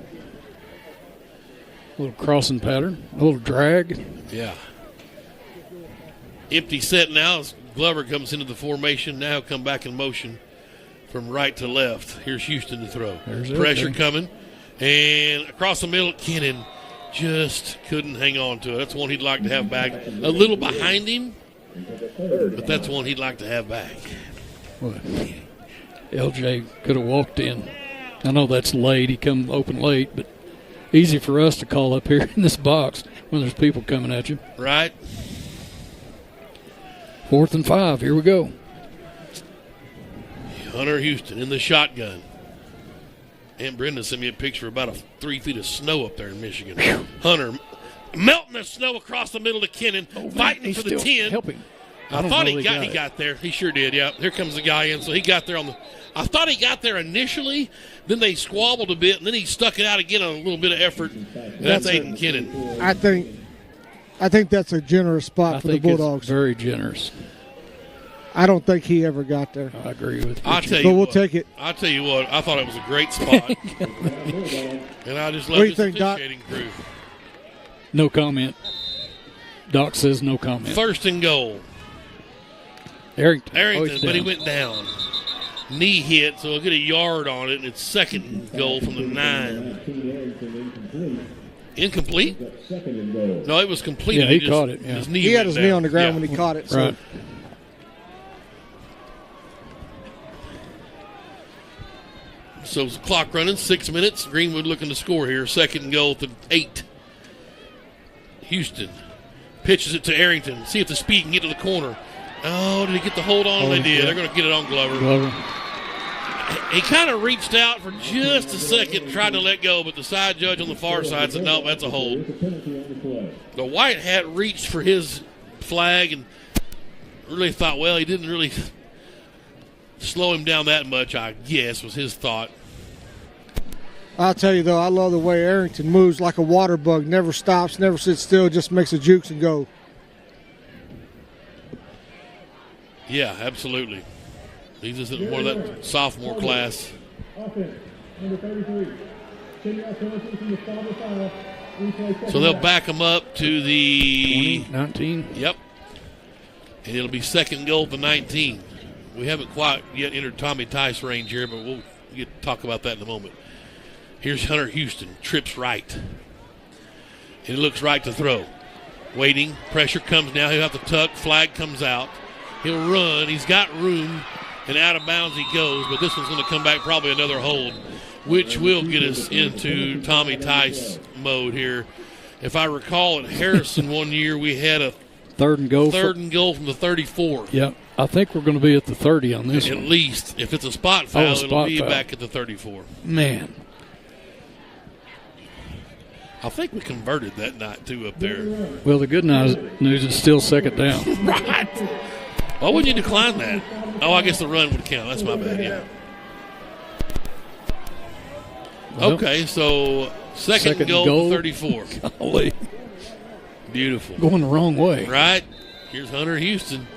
A little crossing pattern. A little drag. Yeah. Empty set now as Glover comes into the formation. Now come back in motion from right to left. Here's Houston to throw. There's pressure LJ. coming. And across the middle, Kennan just couldn't hang on to it. That's one he'd like to have back. A little behind him, but that's one he'd like to have back. Well, LJ could have walked in. I know that's late. He come open late, but easy for us to call up here in this box when there's people coming at you. Right. 4th and 5. Here we go. Hunter Houston in the shotgun. Aunt Brenda sent me a picture of about 3 feet of snow up there in Michigan. Hunter melting the snow across the middle of Kennan, fighting for the 10. Helping. I thought he got there. He sure did, yeah. Here comes the guy in. So he got there I thought he got there initially, then they squabbled a bit, and then he stuck it out again on a little bit of effort. And that's Aiden Kennan. I think that's a generous spot for the Bulldogs. It's very generous. I don't think he ever got there. I agree with you. But we'll take it. I'll tell you what. I thought it was a great spot. And I just love What do you this think, Doc? officiating crew. No comment. Doc says no comment. First and goal. Arrington, but he went down. Knee hit, so he'll get a yard on it, and it's second and goal from the 9. Incomplete? No, it was complete. Yeah, he caught it. Yeah. His knee He had went his down. knee on the ground Yeah. when he caught it. So. Right. So the clock running, 6 minutes. Greenwood looking to score here. Second and goal to 8. Houston pitches it to Arrington. See if the speed can get to the corner. Oh, did he get the hold on? They did. Yeah. They're going to get it on Glover. He kind of reached out for just a second, tried to let go, but the side judge on the far side said, no, that's a hold. The white hat reached for his flag and really thought, well, he didn't really slow him down that much, I guess, was his thought. I'll tell you, though, I love the way Arrington moves like a water bug. Never stops, never sits still, just makes a jukes and go. Yeah, absolutely. He's just in more of that sophomore class. So they'll back him up to the 19. Yep. And it'll be second goal to 19. We haven't quite yet entered Tommy Tice range here, but we'll get to talk about that in a moment. Here's Hunter Houston, trips right. And he looks right to throw. Waiting, pressure comes now, he'll have to tuck, flag comes out. He'll run, he's got room, and out of bounds he goes, but this one's going to come back probably another hold, which will get us into Tommy Tice mode here. If I recall, at Harrison one year we had a third and goal from the 34. Yep. I think we're going to be at the 30 on this At one. least. If it's a spot foul, it'll spot be foul. back at the 34. Man. I think we converted that night, too, up there. Well, the good news is still second down. Right. Why wouldn't you decline that? Oh, I guess the run would count. That's my bad, yeah. Okay, so second goal to 34. Golly. Beautiful. Going the wrong way. Right. Here's Hunter Houston.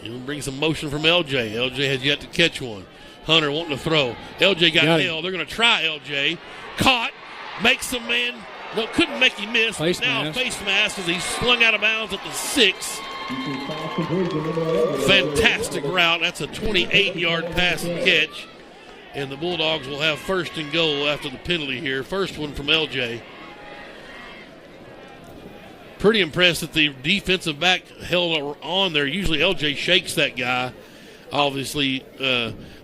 He'll bring some motion from LJ. LJ has yet to catch one. Hunter wanting to throw. LJ got held. They're going to try LJ. Caught. Makes the man. No, couldn't make him miss. Face now mask. face mask as he's slung out of bounds at the 6. Fantastic route. That's a 28-yard pass and catch. And the Bulldogs will have first and goal after the penalty here. First one from LJ. Pretty impressed that the defensive back held on there. Usually LJ shakes that guy. Obviously,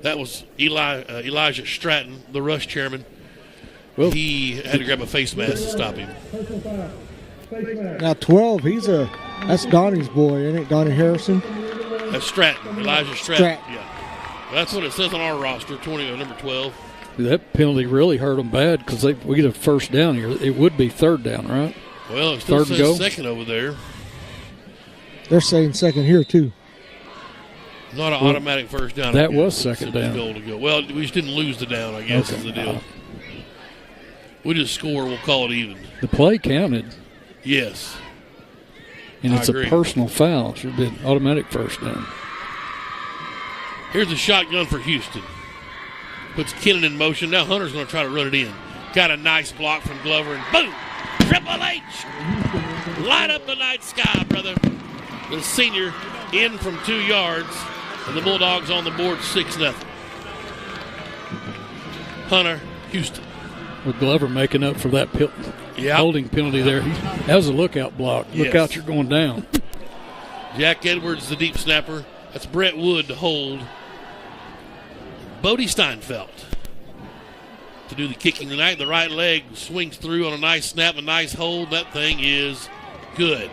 that was Elijah Stratton, the rush chairman. Well, he had to grab a face mask to stop him. Now 12, that's Donnie's boy, ain't it? Donnie Harrison. That's Stratton, Elijah Stratton. Yeah, that's what it says on our roster. Number 12. That penalty really hurt them bad because we get a first down here. It would be third down, right? Well, it still Third and says goal? second over there. They're saying second here, too. Not an automatic first down. That I guess. was second It's a down. goal to go. Well, we just didn't lose the down, I guess, is the deal. We just score, we'll call it even. The play counted. Yes. And I it's agree. a personal foul. It should have been automatic first down. Here's a shotgun for Houston. Puts Kennan in motion. Now Hunter's going to try to run it in. Got a nice block from Glover, and boom! Triple H! Light up the night sky, brother. The senior in from 2 yards, and the Bulldogs on the board 6-0. Hunter, Houston. With Glover making up for that holding penalty there. That was a lookout block. Look Yes. out, you're going down. Jack Edwards, the deep snapper. That's Brett Wood to hold. Bodie Steinfeld to do the kicking tonight. The right leg swings through on a nice snap, a nice hold. That thing is good.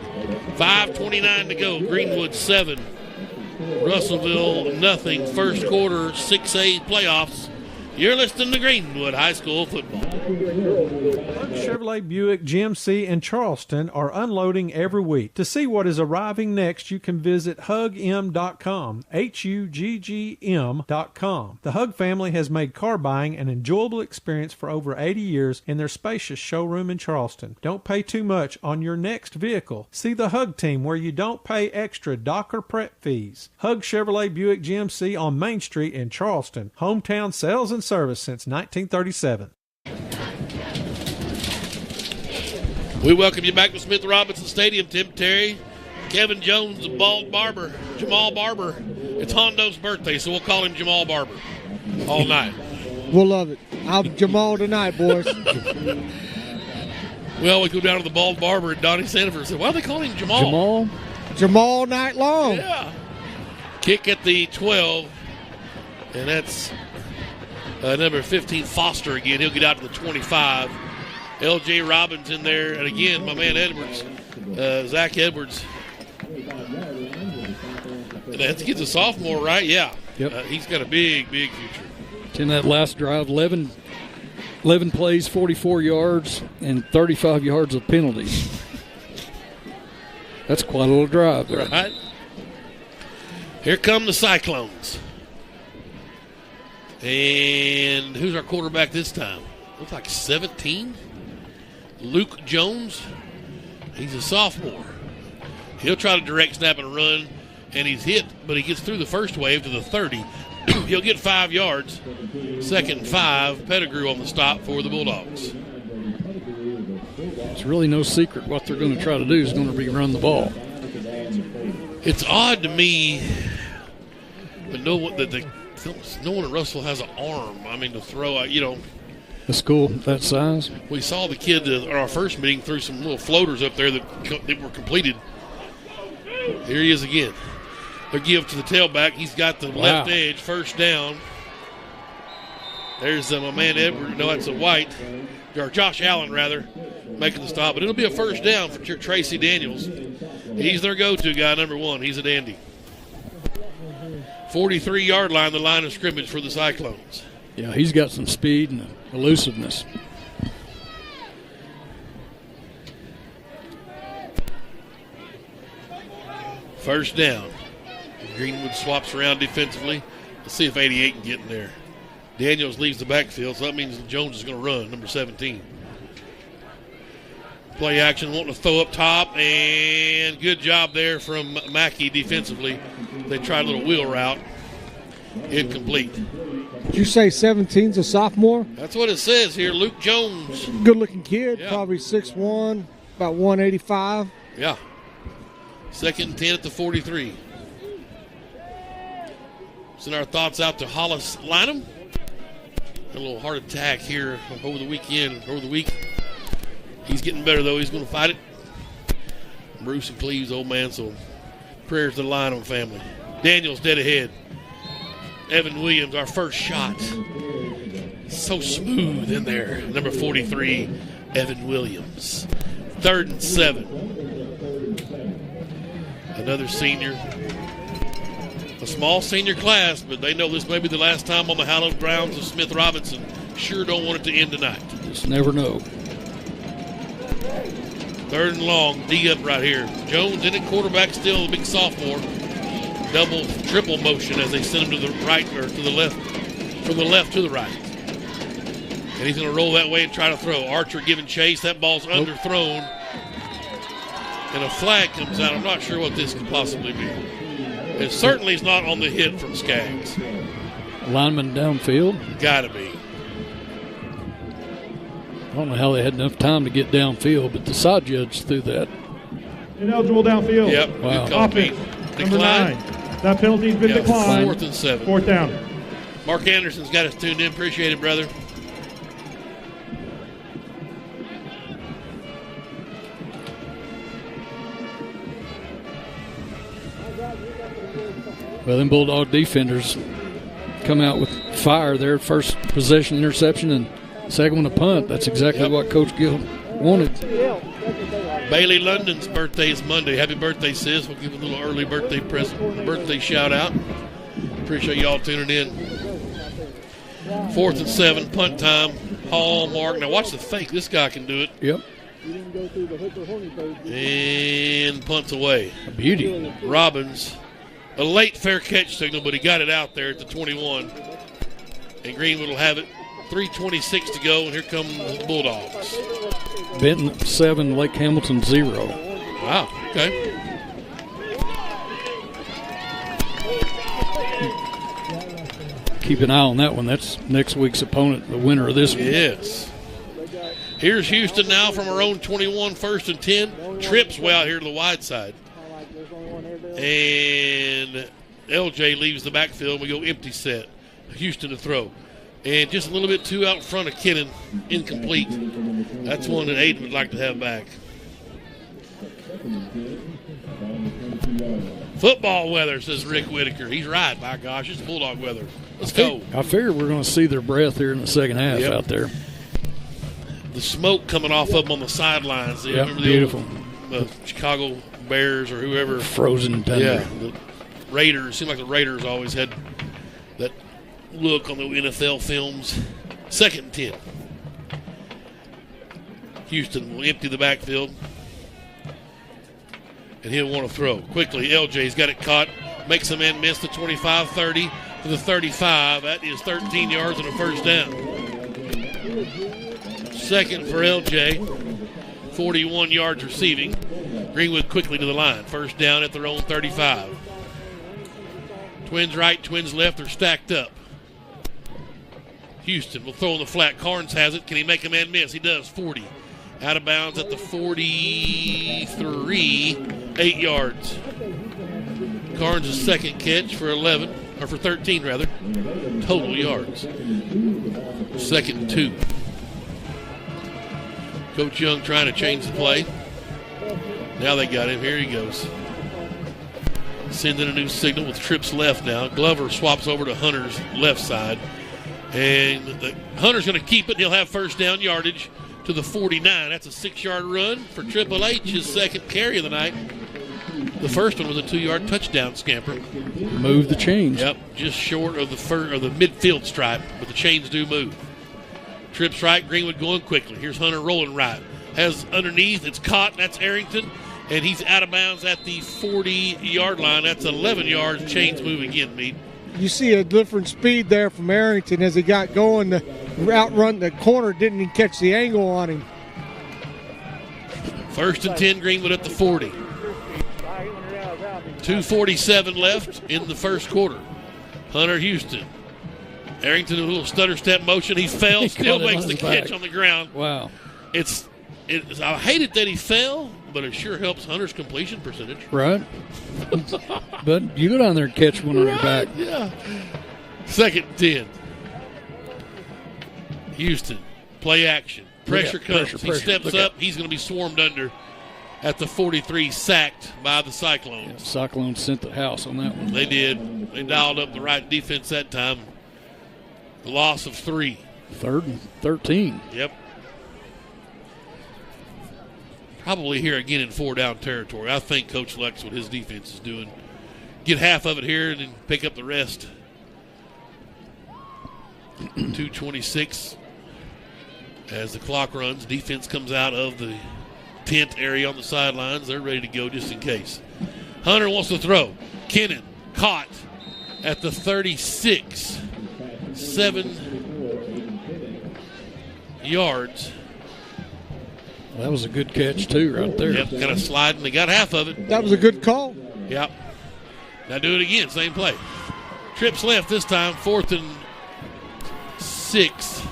5:29 to go. Greenwood 7. Russellville nothing. First quarter 6A playoffs. You're listening to Greenwood High School football. Chevrolet Buick GMC in Charleston are unloading every week. To see what is arriving next, you can visit hugm.com, HUGGM.com. The Hug family has made car buying an enjoyable experience for over 80 years in their spacious showroom in Charleston. Don't pay too much on your next vehicle. See the Hug team where you don't pay extra Docker prep fees. Hug Chevrolet Buick GMC on Main Street in Charleston. Hometown sales and service since 1937. We welcome you back to Smith Robinson Stadium. Tim Terry, Kevin Jones, Bald Barber, Jamal Barber. It's Hondo's birthday, so we'll call him Jamal Barber all night. We'll love it. I'm Jamal tonight, boys. Well, we go down to the Bald Barber and Donnie Sanford said, why are they calling him Jamal? Jamal night long. Yeah. Kick at the 12, and that's number 15, Foster again. He'll get out to the 25. L.J. Robbins in there. And again, my man Edwards, Zach Edwards. And that's a sophomore, right? Yeah. Yep. He's got a big future. In that last drive, 11 plays, 44 yards, and 35 yards of penalties. That's quite a little drive there. Right. Here come the Cyclones. And who's our quarterback this time? Looks like 17. Luke Jones. He's a sophomore. He'll try to direct snap and run, and he's hit, but he gets through the first wave to the 30. He'll get 5 yards. Second and 5. Pettigrew on the stop for the Bulldogs. It's really no secret what they're going to try to do is going to be run the ball. It's odd to me, but no one in Russellville has an arm. I mean, to throw out, A school that size. We saw the kid at our first meeting threw some little floaters up there that were completed. Here he is again. They give to the tailback. He's got the left edge, first down. There's my man Edward. No, that's a White. Or Josh Allen, rather, making the stop. But it'll be a first down for Tracy Daniels. He's their go-to guy, number 1. He's a dandy. 43-yard line, the line of scrimmage for the Cyclones. Yeah, he's got some speed and elusiveness. First down. Greenwood swaps around defensively. Let's see if 88 can get in there. Daniels leaves the backfield, so that means Jones is going to run, number 17. Play action, wanting to throw up top, and good job there from Mackey defensively. They tried a little wheel route. Incomplete. Did you say 17's a sophomore? That's what it says here. Luke Jones. Good-looking kid, Yeah. probably 6'1", about 185. Yeah. Second and 10 at the 43. Send our thoughts out to Hollis Lynham. A little heart attack here over the week. He's getting better, though. He's going to fight it. Bruce and Cleves, old man, so prayers to the Lynham family. Daniels dead ahead. Evan Williams, our first shot. So smooth in there. Number 43, Evan Williams. 3rd and 7. Another senior. A small senior class, but they know this may be the last time on the hallowed grounds of Smith Robinson. Sure don't want it to end tonight. Just never know. 3rd and long, D up right here. Jones in at quarterback still, the big sophomore. Double, triple motion as they send him to the right or to the left, from the left to the right. And he's going to roll that way and try to throw. Archer giving chase. That ball's underthrown. And a flag comes out. I'm not sure what this could possibly be. It certainly is not on the hit from Skaggs. Lineman downfield. Gotta be. I don't know how they had enough time to get downfield, but the side judge threw that. Ineligible downfield. Yep. Wow. Offense, number 9. That penalty's been declined. 4th and 7. 4th down. Mark Anderson's got us tuned in. Appreciate it, brother. Well, them Bulldog defenders come out with fire there. First possession interception and second one a punt. That's exactly what Coach Gill wanted. Bailey London's birthday is Monday. Happy birthday, sis. We'll give a little early birthday present, birthday shout out. Appreciate y'all tuning in. 4th and 7, punt time. Hallmark. Now watch the fake. This guy can do it. Yep. And punts away. A beauty. Robbins. A late fair catch signal, but he got it out there at the 21. And Greenwood will have it. 3:26 to go, and here come the Bulldogs. Benton 7, Lake Hamilton 0. Wow, okay. Keep an eye on that one. That's next week's opponent, the winner of this one. Yes. Here's Houston now from our own 21, 1st and 10. Trips way out here to the wide side. And LJ leaves the backfield. We go empty set. Houston to throw. And just a little bit too out in front of Kennan. Incomplete. That's one that Aiden would like to have back. Football weather, says Rick Whitaker. He's right, by gosh. It's Bulldog weather. Let's go. I figure we're going to see their breath here in the second half out there. The smoke coming off of them on the sidelines. Yep, Remember beautiful. The Chicago Bears or whoever. Frozen tender. Yeah, the Raiders. Seemed like the Raiders always had that look on the NFL films. 2nd and 10. Houston will empty the backfield. And he'll want to throw. Quickly, LJ's got it caught. Makes a man miss the 25-30 to the 35. That is 13 yards and a first down. 2nd for LJ. 41 yards receiving. Greenwood quickly to the line. First down at their own 35. Twins right, twins left. They're stacked up. Houston will throw in the flat. Carnes has it. Can he make a man miss? He does. 40. Out of bounds at the 43. 8 yards. Carnes' second catch for 11, or for 13 rather. Total yards. 2nd and 2. Coach Young trying to change the play. Now they got him. Here he goes. Sending a new signal with trips left now. Glover swaps over to Hunter's left side. And Hunter's going to keep it. He'll have first down yardage to the 49. That's a 6-yard run for Triple H, his second carry of the night. The first one was a 2-yard touchdown scamper. Move the chains. Yep, just short of the midfield stripe, but the chains do move. Trips right, Greenwood going quickly. Here's Hunter rolling right. Has underneath, it's caught, that's Arrington, and he's out of bounds at the 40-yard line. That's 11 yards, chains move again, Meade. You see a different speed there from Arrington as he got going. The route run, the corner didn't even catch the angle on him. 1st and 10, Greenwood at the 40. 2:47 left in the first quarter. Hunter Houston. Arrington a little stutter step motion. He fell, still makes the catch on the ground. Wow. I hated that he fell, but it sure helps Hunter's completion percentage. Right. But you go down there and catch one on your back. Yeah. 2nd and 10. Houston, play action. Pressure comes. He steps up. He's going to be swarmed under at the 43, sacked by the Cyclones. Yeah, Cyclones sent the house on that one. They did. They dialed up the right defense that time. The loss of 3. 3rd and 13. Yep. Probably here again in 4-down territory. I think Coach Lex, what his defense is doing, get half of it here and then pick up the rest. 2:26 as the clock runs. Defense comes out of the tent area on the sidelines. They're ready to go just in case. Hunter wants to throw. Kennan caught at the 36. 7 yards. Well, that was a good catch, too, right there. Yep, kind of sliding. They got half of it. That was a good call. Yep. Now do it again, same play. Trips left this time, 4th and 6.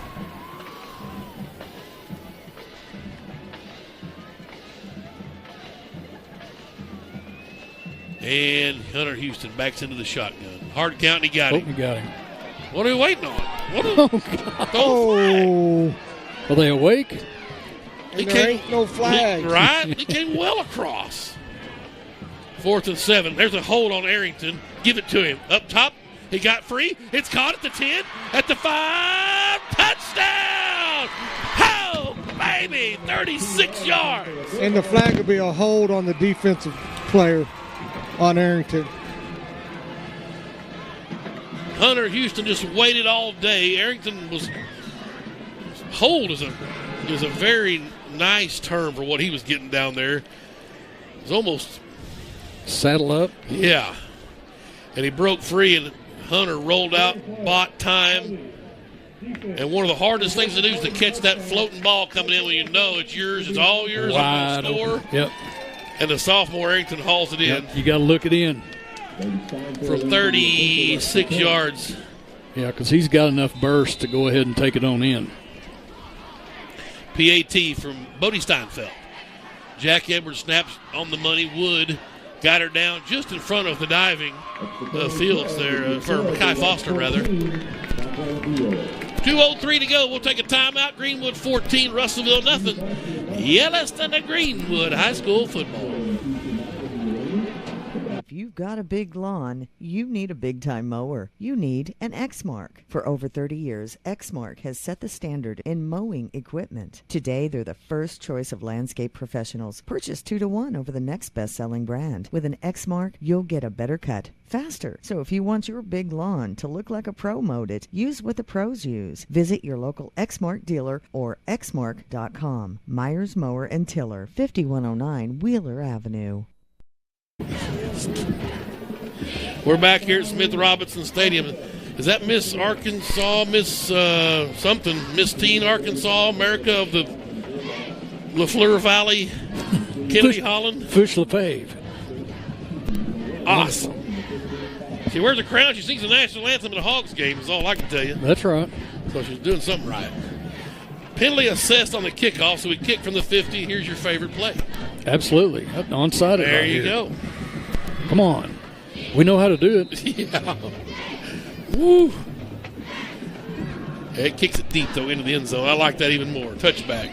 And Hunter Houston backs into the shotgun. Hard count, and he got him. He got him. What are we waiting on? Are they awake? There ain't no flag. Right? He came well across. 4th and 7. There's a hold on Arrington. Give it to him. Up top. He got free. It's caught at the 10. At the 5. Touchdown! Oh, baby. 36 yards. And the flag will be a hold on the defensive player on Arrington. Hunter Houston just waited all day. Arrington was hold is a very nice term for what he was getting down there. It was almost saddle up. Yeah. And he broke free, and Hunter rolled out, bought time. And one of the hardest things to do is to catch that floating ball coming in when you know it's yours. It's all yours. Wide on the score. open. Yep. And the sophomore Arrington hauls it in. Yep. You got to look it in. From 36 yards. Yeah, because he's got enough burst to go ahead and take it on in. PAT from Bodie Steinfeld. Jack Edwards snaps on the money. Wood got her down just in front of the diving fields there, for Kai Foster, rather. 2:03 to go. We'll take a timeout. Greenwood 14, Russellville nothing. Yellowstone to Greenwood High School football. If you've got a big lawn, you need a big-time mower. You need an Exmark. For over 30 years, Exmark has set the standard in mowing equipment. Today, they're the first choice of landscape professionals. Purchase 2-to-1 over the next best-selling brand. With an Exmark, you'll get a better cut faster. So if you want your big lawn to look like a pro mowed it, use what the pros use. Visit your local Exmark dealer or exmark.com. Myers Mower and Tiller, 5109 Wheeler Avenue. We're back here at Smith Robinson Stadium. Is that Miss Arkansas, Miss Teen Arkansas, America of the LaFleur Valley, Kennedy Holland? Fush LaFave. Awesome. She wears a crown. She sings the national anthem at a Hogs game is all I can tell you. That's right. So she's doing something right. Penalty assessed on the kickoff, so we kick from the 50. Here's your favorite play. Absolutely. Onside. There you go. Come on. We know how to do it. Yeah. Woo. It kicks it deep, though, into the end zone. I like that even more. Touchback.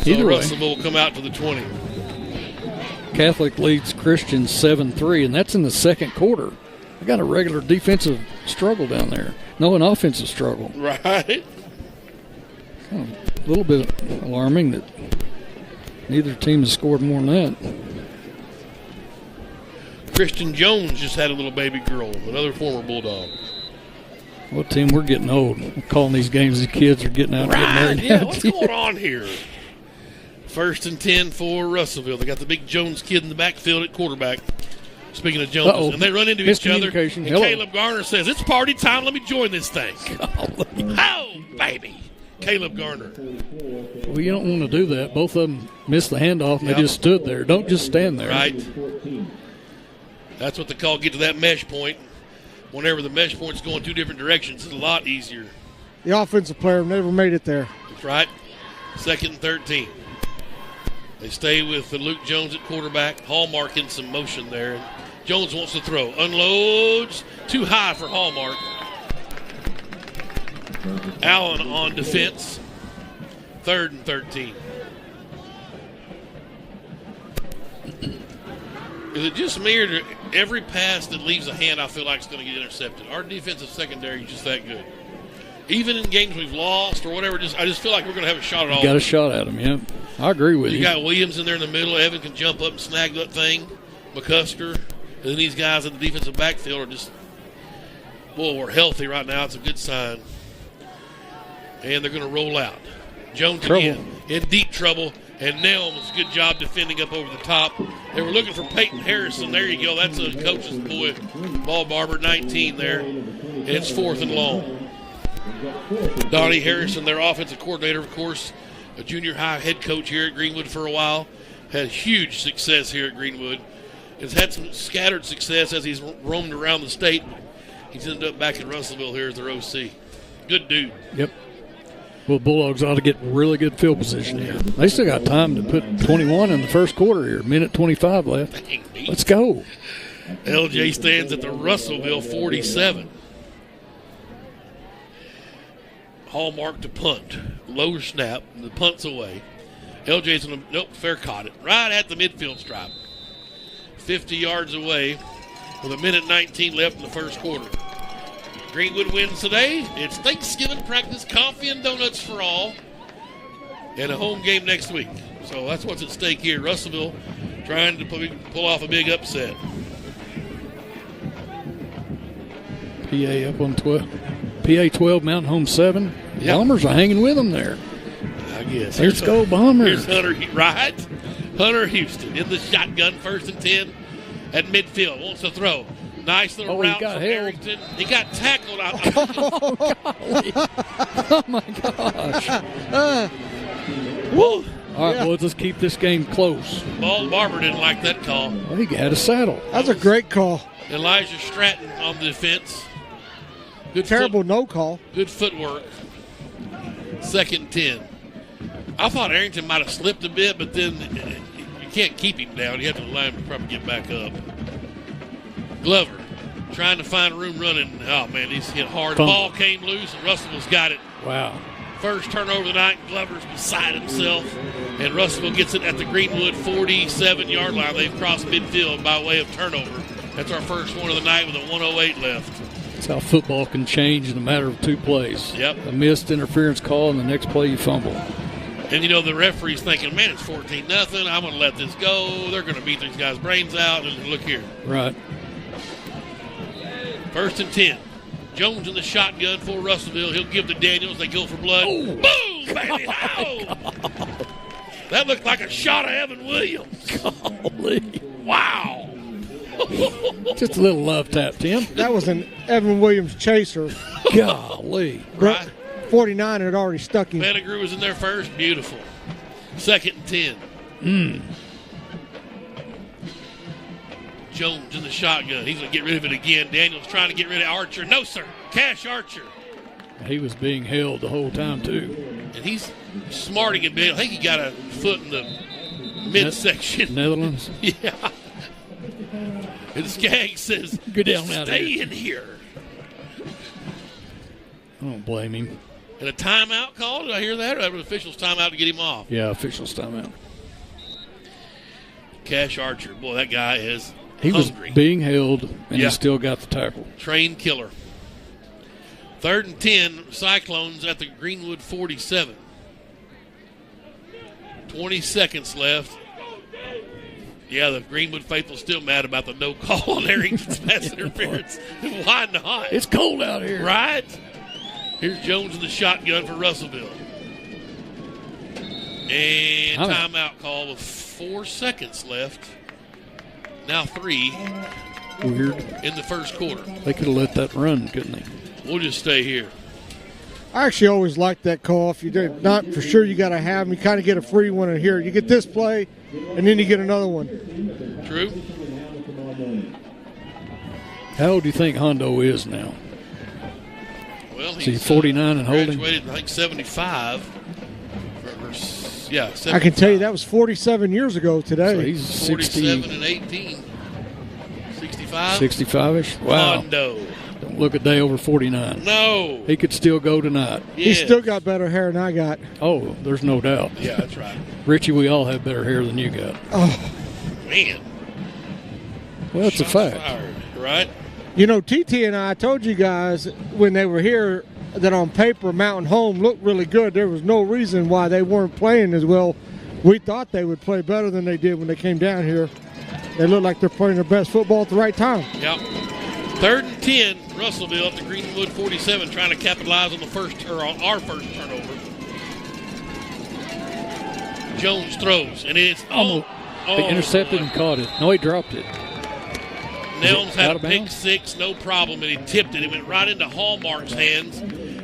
So Russellville will come out to the 20. Catholic leads Christian 7-3, and that's in the second quarter. They got a regular defensive struggle down there. No, an offensive struggle. Right. Kind of a little bit alarming that neither team has scored more than that. Christian Jones just had a little baby girl, another former Bulldog. What team? We're getting old. We're calling these games, these kids are getting out and getting married. Yeah, what's going on here? 1st and 10 for Russellville. They got the big Jones kid in the backfield at quarterback. Speaking of Jones, and they run into each other. And Caleb Garner says, "It's party time. Let me join this thing." Oh, baby. Caleb Garner. Well, you don't want to do that. Both of them missed the handoff, and they just stood there. Don't just stand there. Right. That's what they call get to that mesh point. Whenever the mesh point's going two different directions, it's a lot easier. The offensive player never made it there. That's right. 2nd and 13. They stay with Luke Jones at quarterback. Hallmark in some motion there. Jones wants to throw. Unloads. Too high for Hallmark. Allen on defense. 3rd and 13. Is it just me, or every pass that leaves a hand I feel like is going to get intercepted? Our defensive secondary is just that good. Even in games we've lost or whatever, I just feel like we're going to have a shot at all. Got a shot at them, yeah. I agree with you. You got Williams in there in the middle. Evan can jump up and snag that thing. McCusker. And then these guys in the defensive backfield are just, boy, we're healthy right now. It's a good sign. And they're going to roll out. Jones again in deep trouble. And Nelms, good job defending up over the top. They were looking for Peyton Harrison. There you go. That's a coach's boy. Ball Barber, 19 there. And it's 4th and long. Donnie Harrison, their offensive coordinator, of course, a junior high head coach here at Greenwood for a while. Had huge success here at Greenwood. Has had some scattered success as he's roamed around the state. He's ended up back in Russellville here as their OC. Good dude. Yep. Well, Bulldogs ought to get really good field position here. They still got time to put 21 in the first quarter here. Minute 25 left. Let's go. LJ stands at the Russellville 47. Hallmark to punt. Low snap. The punt's away. LJ's going to, nope, fair caught it. Right at the midfield stripe. 50 yards away with a minute 19 left in the first quarter. Greenwood wins today. It's Thanksgiving practice, coffee and donuts for all, and a home game next week. So that's what's at stake here. Russellville trying to pull off a big upset. PA up on 12. PA 12, Mountain Home 7. Yeah. Bombers are hanging with them there. I guess. Let's go, Bombers. Here's Hunter, right? Hunter Houston in the shotgun, 1st and 10 at midfield. Wants to throw. Nice little route from Arrington. He got tackled. Oh, my gosh. Well, all right, well, let's keep this game close. Ball Barber didn't like that call. Well, he had a saddle. That's a great call. Elijah Stratton on the defense. Good Terrible no call. Good footwork. 2nd and 10. I thought Arrington might have slipped a bit, but then you can't keep him down. You have to allow him to probably get back up. Glover trying to find room running. Oh, man, he's hit hard. The ball came loose, and Russellville's got it. Wow. First turnover of the night. Glover's beside himself, and Russellville gets it at the Greenwood 47-yard line. They've crossed midfield by way of turnover. That's our first one of the night with a 1:08 left. That's how football can change in a matter of 2 plays. Yep. A missed interference call, and the next play you fumble. And, you know, the referee's thinking, man, it's 14-0. I'm going to let this go. They're going to beat these guys' brains out. And look here. Right. 1st and 10. Jones in the shotgun for Russellville. He'll give to Daniels. They go for blood. Oh. Boom, baby. Oh. That looked like a shot of Evan Williams. Golly. Wow. Just a little love tap, Tim. That was an Evan Williams chaser. Golly. Right. 49 had already stuck him. Pettigrew was in there first. Beautiful. 2nd and 10. Jones in the shotgun. He's going to get rid of it again. Daniels trying to get rid of Archer. No, sir. Cash Archer. He was being held the whole time, too. And he's smarting a bit. I think he got a foot in the midsection. Netherlands? Yeah. And Skaggs says, "Get down out stay here. in here." I don't blame him. And a timeout call? Did I hear that? Or that was official's timeout to get him off? Yeah, official's timeout. Cash Archer. Boy, that guy is He hungry. was being held, and he still got the tackle. Trained killer. 3rd and 10, Cyclones at the Greenwood 47. 20 seconds left. Yeah, the Greenwood faithful still mad about the no call on Arrington's pass interference. Why not? It's cold out here. Right? Here's Jones in the shotgun for Russellville. And timeout call with 4 seconds left. Now 3. Weird. In the first quarter. They could have let that run, couldn't they? We'll just stay here. I actually always liked that call. If you did not for sure, you got to have them. You kind of get a free one in here. You get this play, and then you get another one. True. How old do you think Hondo is now? Well, he's 49 and holding. Graduated, I think, 75. Yeah, 75. I can tell you that was 47 years ago today. So he's 47 and 18. 65? 65-ish? Wow. Hondo. Don't look a day over 49. No. He could still go tonight. He's still got better hair than I got. Oh, there's no doubt. Yeah, that's right. Richie, we all have better hair than you got. Oh. Man. Well, it's a fact. Fired, right? You know, TT and I told you guys when they were here that on paper Mountain Home looked really good. There was no reason why they weren't playing as well. We thought they would play better than they did when they came down here. They look like they're playing their best football at the right time. Yep. 3rd and 10, Russellville at the Greenwood 47, trying to capitalize on on our first turnover. Jones throws, and it's They intercepted and caught it. No, he dropped it. Nelms had a pick six, no problem, and he tipped it. It went right into Hallmark's hands.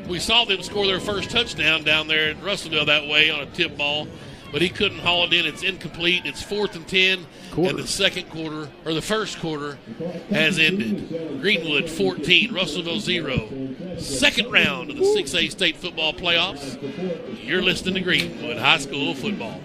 We saw them score their first touchdown down there at Russellville that way on a tip ball, but he couldn't haul it in. It's incomplete. It's 4th and 10, and the first quarter has ended. Greenwood 14, Russellville 0. Second round of the 6A state football playoffs. You're listening to Greenwood High School football.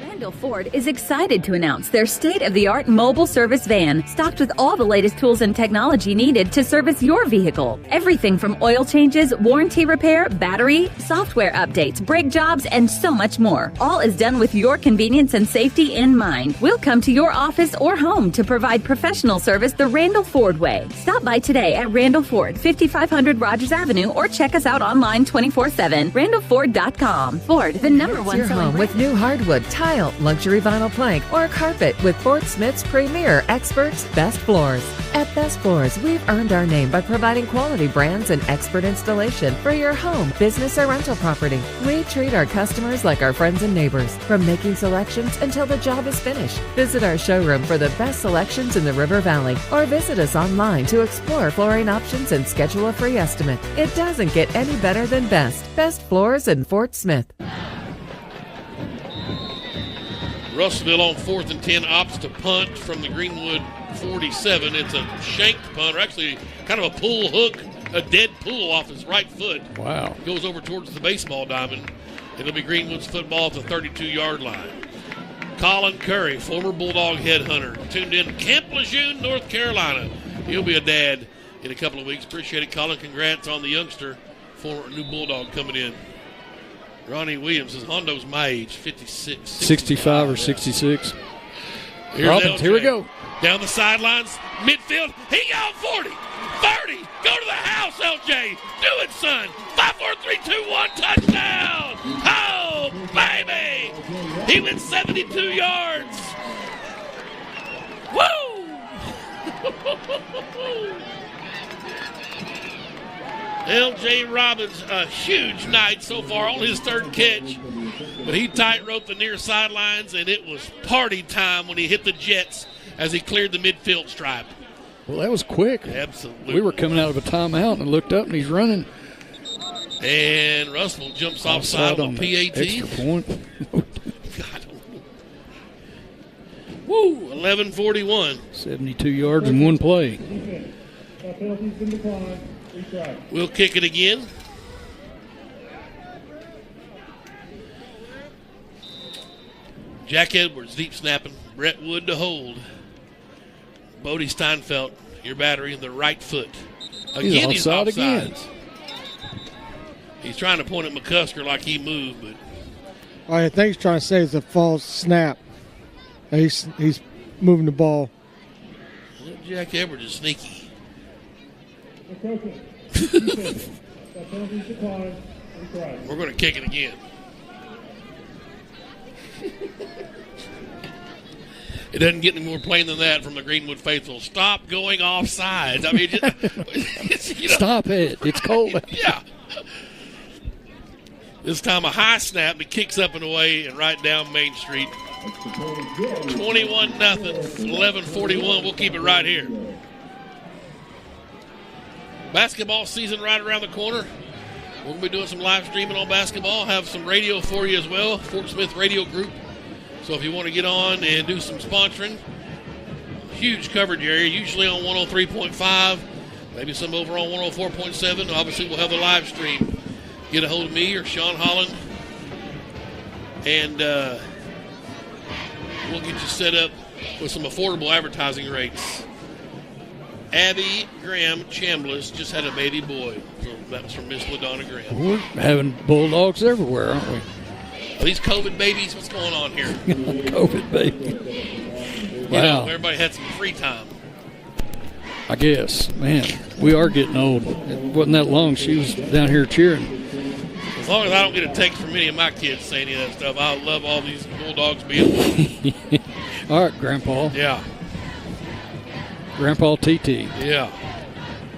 Randall Ford is excited to announce their state-of-the-art mobile service van, stocked with all the latest tools and technology needed to service your vehicle. Everything from oil changes, warranty repair, battery, software updates, brake jobs, and so much more. All is done with your convenience and safety in mind. We'll come to your office or home to provide professional service the Randall Ford way. Stop by today at Randall Ford, 5500 Rogers Avenue, or check us out online 24/7. RandallFord.com. Ford, the number one Your selling home with new hardwood, tile, tile, luxury vinyl plank, or carpet with Fort Smith's premier experts, Best Floors. At Best Floors, we've earned our name by providing quality brands and expert installation for your home, business, or rental property. We treat our customers like our friends and neighbors, from making selections until the job is finished. Visit our showroom for the best selections in the River Valley, or visit us online to explore flooring options and schedule a free estimate. It doesn't get any better than Best Floors in Fort Smith. Russellville on 4th and 10 opts to punt from the Greenwood 47. It's a shanked punt, or actually kind of a pull hook, a dead pull off his right foot. Wow. Goes over towards the baseball diamond. It'll be Greenwood's football at the 32-yard line. Colin Curry, former Bulldog headhunter, tuned in Camp Lejeune, North Carolina. He'll be a dad in a couple of weeks. Appreciate it, Colin. Congrats on the youngster, former new Bulldog coming in. Ronnie Williams says Hondo's my age, 56. 65 or 66. Here's Robbins, LJ. here we go. Down the sidelines, midfield. He got 40, 30. Go to the house, LJ. Do it, son. 5, 4, 3, 2, 1. Touchdown. Oh, baby. He went 72 yards. Woo! LJ Robbins, a huge night so far on his third catch. But he tight-roped the near sidelines, and it was party time when he hit the Jets as he cleared the midfield stripe. Well, that was quick. Absolutely. We were coming out of a timeout and looked up, and he's running. And Russell jumps offside on a PAT. Extra point. God. Woo, 11:41. 72 yards in one play. We'll kick it again. Jack Edwards, deep snapping. Brett Wood to hold. Bodie Steinfeld, your battery in the right foot. Again, he's offside again. He's trying to point at McCusker like he moved, but I think he's trying to say it's a false snap. He's moving the ball. Jack Edwards is sneaky. We're going to kick it again. It doesn't get any more plain than that from the Greenwood faithful. Stop going offsides. I mean, Stop it. It's cold. Yeah. This time a high snap that kicks up and away and right down Main Street. 21-0, 11:41. We'll keep it right here. Basketball season right around the corner. We're going to be doing some live streaming on basketball. Have some radio for you as well. Fort Smith Radio Group. So if you want to get on and do some sponsoring, huge coverage area, usually on 103.5, maybe some over on 104.7. Obviously, we'll have the live stream. Get a hold of me or Sean Holland, and we'll get you set up with some affordable advertising rates. Abby Graham Chambliss just had a baby boy. So that was from Miss LaDonna Graham. We're having Bulldogs everywhere, aren't we? Are these COVID babies? What's going on here? COVID baby. Wow. You know, everybody had some free time. I guess. Man, we are getting old. It wasn't that long. She was down here cheering. As long as I don't get a text from any of my kids saying any of that stuff, I love all these Bulldogs being All right, Grandpa. Yeah. Grandpa TT. Yeah.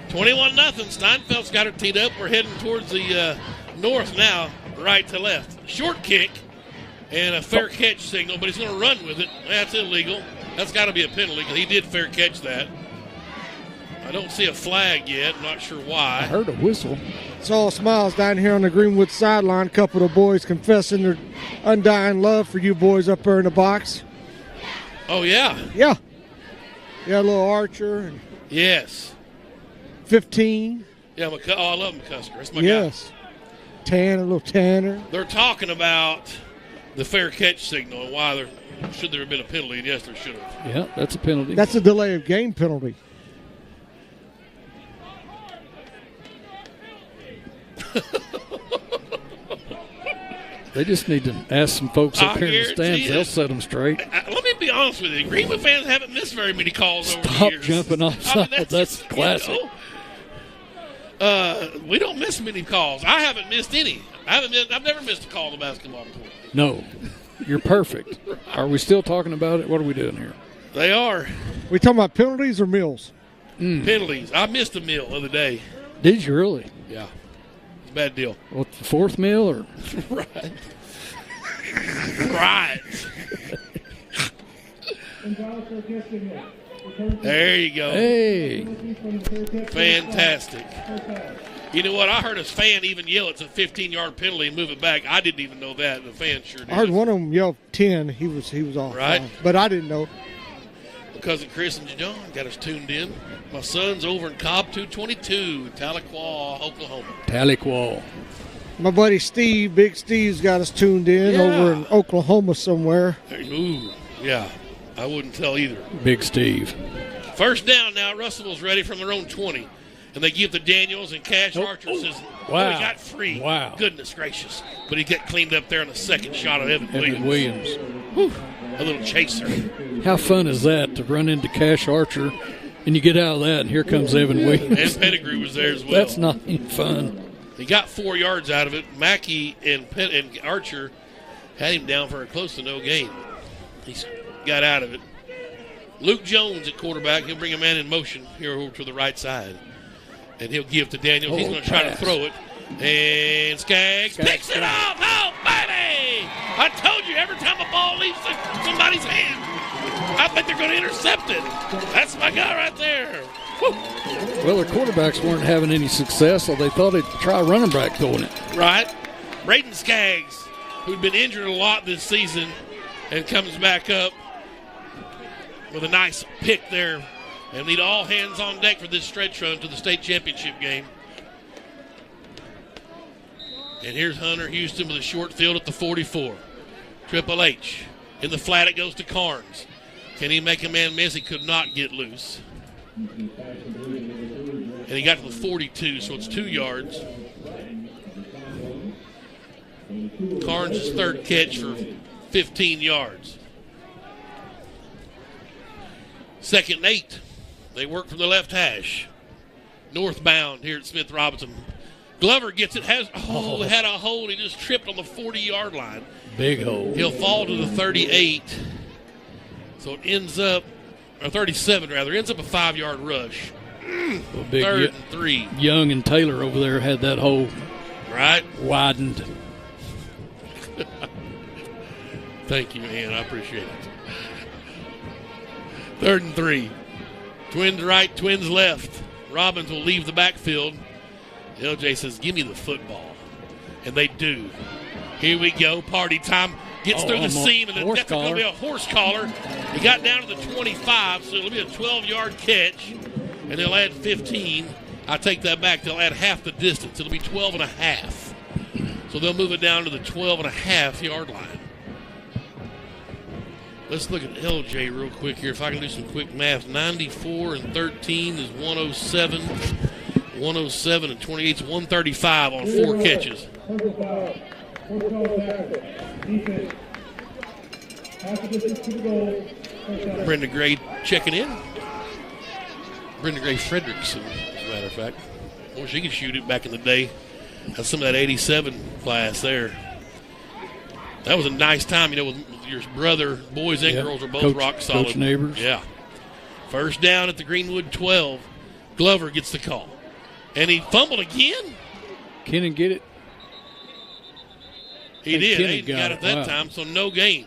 21-0. Steinfeld's got her teed up. We're heading towards the north now, right to left. Short kick and a fair catch signal, but he's going to run with it. That's illegal. That's got to be a penalty because he did fair catch that. I don't see a flag yet. I'm not sure why. I heard a whistle. It's all smiles down here on the Greenwood sideline. A couple of boys confessing their undying love for you boys up there in the box. Oh, yeah. Yeah. Yeah, a little Archer. And yes. 15. Yeah, I love McCusker. That's my yes. guy. A little Tanner. They're talking about the fair catch signal and why should there have been a penalty. And yes, there should have. Yeah, that's a penalty. That's a delay of game penalty. They just need to ask some folks up here in the stands. They'll set them straight. Let me be honest with you. Greenwood fans haven't missed very many calls over the Stop years. jumping offside. I mean, that's classic. You know, we don't miss many calls. I haven't missed any. I've never missed a call in the basketball court. No. You're perfect. Are we still talking about it? What are we doing here? They are. We talking about penalties or meals? Penalties. I missed a meal the other day. Did you really? Yeah. It's a bad deal. What, the fourth meal or? Right. Right. There you go. Hey. Fantastic. You know what? I heard a fan even yell it's a 15-yard penalty and move it back. I didn't even know that. The fan sure did. I heard one of them yell 10. He was off. Right. But I didn't know. Because of Chris and John got us tuned in. My son's over in Cobb 222, Tahlequah, Oklahoma. Tahlequah. My buddy Steve, Big Steve's got us tuned in over in Oklahoma somewhere. Ooh, yeah. I wouldn't tell either. Big Steve. First down now. Russellville's ready from their own 20. And they give to Daniels, and Cash Archer says, wow. he got free. Wow. Goodness gracious. But he got cleaned up there on the second shot of Evan Williams. Whew. A little chaser. How fun is that to run into Cash Archer, and you get out of that, and here comes Evan Williams. And Pettigrew was there as well. That's not even fun. He got 4 yards out of it. Mackey and Archer had him down for a close to no gain. He got out of it. Luke Jones at quarterback. He'll bring a man in motion here over to the right side. And he'll give to Daniels. He's going to try to throw it. And Skaggs picks it off. Oh, baby! I told you, every time a ball leaves somebody's hand, I think they're going to intercept it. That's my guy right there. Woo. Well, their quarterbacks weren't having any success, so they thought they'd try running back throwing it. Right. Braden Skaggs, who'd been injured a lot this season and comes back up with a nice pick there. And need all hands on deck for this stretch run to the state championship game. And here's Hunter Houston with a short field at the 44. Triple H. In the flat, it goes to Carnes. Can he make a man miss? He could not get loose. And he got to the 42, so it's 2 yards. Carnes' third catch for 15 yards. 2nd and 8. They work from the left hash. Northbound here at Smith Robinson. Glover gets it. Had a hold. He just tripped on the 40-yard line. Big hole. He'll fall to the 38. So it ends up, or 37 rather, ends up a 5-yard rush. Well, big 3rd and 3. Young and Taylor over there had that hole right widened. Thank you, man. I appreciate it. 3rd and 3. Twins right, twins left. Robbins will leave the backfield. LJ says, give me the football. And they do. Here we go. Party time. Gets through the seam, and that's going to be a horse collar. He got down to the 25, so it'll be a 12-yard catch. And they'll add 15. I take that back. They'll add half the distance. It'll be 12 and a half. So they'll move it down to the 12 and a half yard line. Let's look at LJ real quick here. If I can do some quick math. 94 and 13 is 107. 107 and 28 is 135 on 4 catches. Brenda Gray checking in. Brenda Gray Fredrickson, as a matter of fact. I wish she could shoot it back in the day. That's some of that 87 class there. That was a nice time, with your brother. Boys and girls are both rock solid. Coach Neighbors. Yeah. First down at the Greenwood 12. Glover gets the call. And he fumbled again. Kennan get it? He did. Aiden got it that time, so no gain.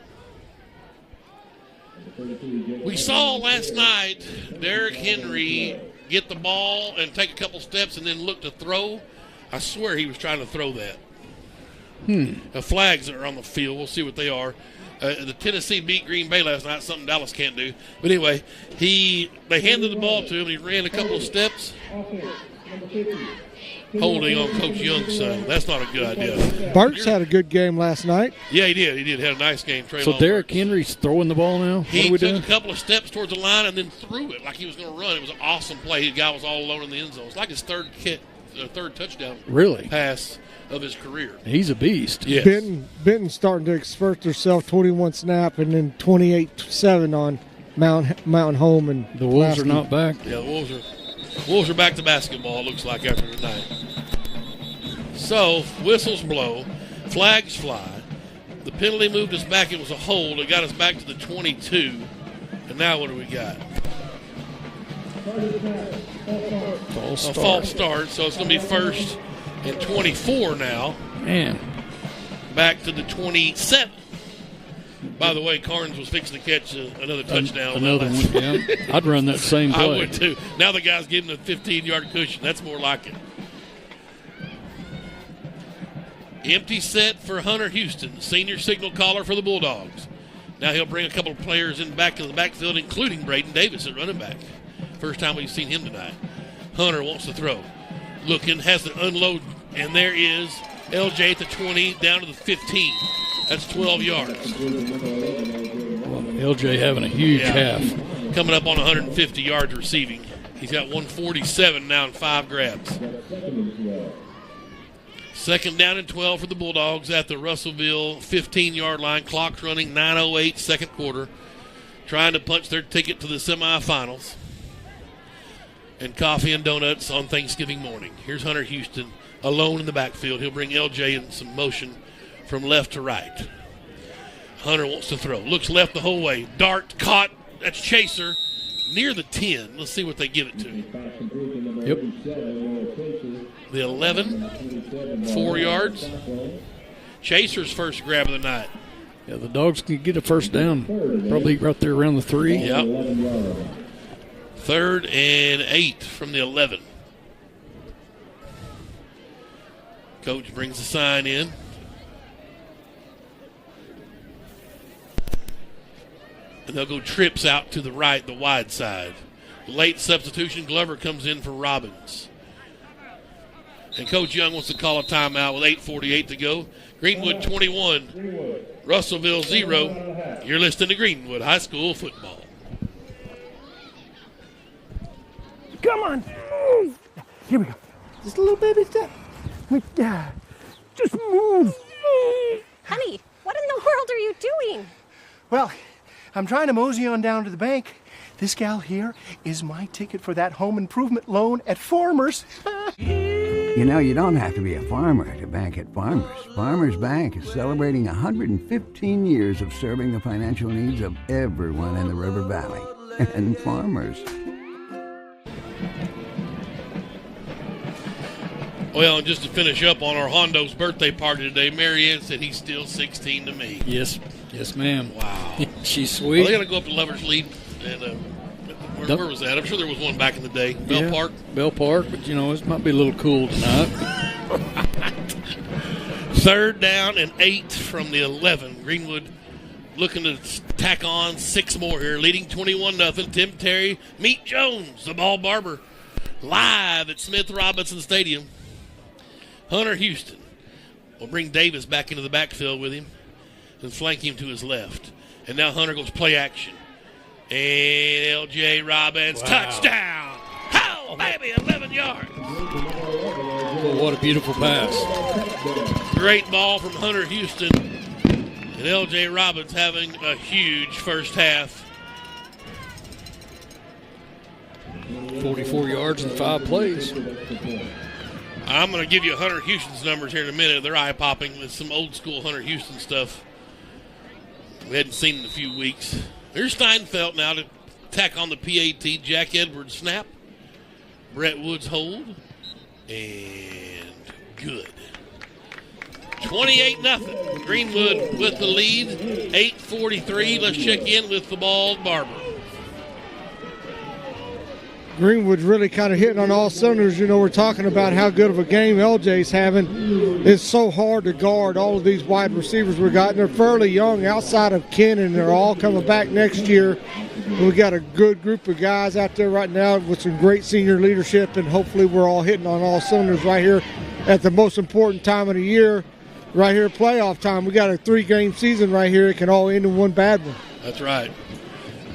We saw last night Derrick Henry get the ball and take a couple steps and then look to throw. I swear he was trying to throw that. The flags that are on the field, we'll see what they are. The Tennessee beat Green Bay last night, something Dallas can't do. But anyway, they handed the ball to him, and he ran a couple of steps. Holding on Coach Young's son. That's not a good idea. Burks had a good game last night. Yeah, he did. He did. Had a nice game. So Derrick Henry's throwing the ball now? He took a couple of steps towards the line and then threw it like he was going to run. It was an awesome play. The guy was all alone in the end zone. It's like his third touchdown pass of his career. He's a beast. Yes. Benton's starting to exert herself. 21 snap and then 28-7 on Mountain Home. And the Wolves are not back. Yeah, the Wolves are back to basketball, it looks like, after tonight. So, whistles blow, flags fly. The penalty moved us back. It was a hold. It got us back to the 22. And now what do we got? A false start. So it's going to be first and 24 now. Man. Back to the 27. By the way, Carnes was fixing to catch another touchdown. Another one, yeah. I'd run that same play. I would too. Now the guy's giving a 15-yard cushion. That's more like it. Empty set for Hunter Houston, senior signal caller for the Bulldogs. Now he'll bring a couple of players in back to the backfield, including Braden Davis at running back. First time we've seen him tonight. Hunter wants to throw. Looking, has to unload, and there is LJ at the 20, down to the 15. That's 12 yards. Well, LJ having a huge half. Coming up on 150 yards receiving. He's got 147 now in 5 grabs. Second down and 12 for the Bulldogs at the Russellville 15-yard line. Clock's running, 9:08, second quarter. Trying to punch their ticket to the semifinals. And coffee and donuts on Thanksgiving morning. Here's Hunter Houston alone in the backfield. He'll bring LJ in some motion from left to right. Hunter wants to throw. Looks left the whole way. Dart caught. That's Chaser near the 10. Let's see what they give it to him. Yep. The 11, 4 yards. Chaser's first grab of the night. Yeah, the Dogs can get a first down. Probably right there around the 3. Yep. 3rd and 8 from the 11. Coach brings the sign in. And they'll go trips out to the right, the wide side. Late substitution, Glover comes in for Robbins. And Coach Young wants to call a timeout with 8:48 to go. Greenwood 21, Russellville 0. You're listening to Greenwood High School football. Come on. Move. Here we go. Just a little baby step. Just move. Honey, what in the world are you doing? Well, I'm trying to mosey on down to the bank. This gal here is my ticket for that home improvement loan at Farmers. You know, you don't have to be a farmer to bank at Farmers. Farmers Bank is celebrating 115 years of serving the financial needs of everyone in the River Valley. And Farmers. Well, and just to finish up on our Hondo's birthday party today, Mary Ann said he's still 16 to me. Yes, ma'am. Wow. She's sweet. Well, they got to go up to Lover's Leap. And where was that? I'm sure there was one back in the day. Bell Park? Bell Park, but, it might be a little cool tonight. 3rd down and 8 from the 11. Greenwood looking to tack on 6 more here, leading 21-0. Tim Terry, meet Jones, the ball barber, live at Smith Robinson Stadium. Hunter Houston will bring Davis back into the backfield with him and flank him to his left. And now Hunter goes play action. And L.J. Robbins, touchdown. Oh, baby, 11 yards. Oh, what a beautiful pass. Great ball from Hunter Houston. And L.J. Robbins having a huge first half. 44 yards in 5 plays. I'm going to give you Hunter Houston's numbers here in a minute. They're eye-popping with some old-school Hunter Houston stuff we hadn't seen in a few weeks. Here's Steinfeld now to tack on the PAT. Jack Edwards snap. Brett Woods hold. And good. 28-0. Greenwood with the lead. 8:43. Let's check in with the bald barber. Greenwood's really kind of hitting on all cylinders. We're talking about how good of a game LJ's having. It's so hard to guard all of these wide receivers we got. And they're fairly young outside of Ken, and they're all coming back next year. We got a good group of guys out there right now with some great senior leadership, and hopefully we're all hitting on all cylinders right here at the most important time of the year, right here playoff time. We got a 3-game season right here. It can all end in one bad one. That's right.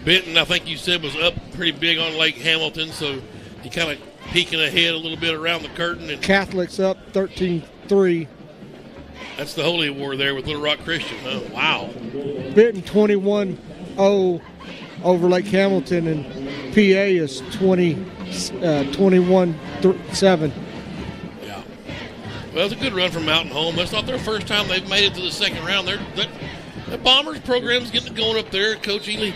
Benton, I think you said, was up pretty big on Lake Hamilton, so he kind of peeking ahead a little bit around the curtain. And Catholics up 13-3. That's the Holy War there with Little Rock Christian. Oh, wow. Benton 21-0 over Lake Hamilton, and PA is 21-7. Yeah. Well, it's a good run from Mountain Home. That's not their first time they've made it to the second round. The Bombers program's getting it going up there. Coach Ely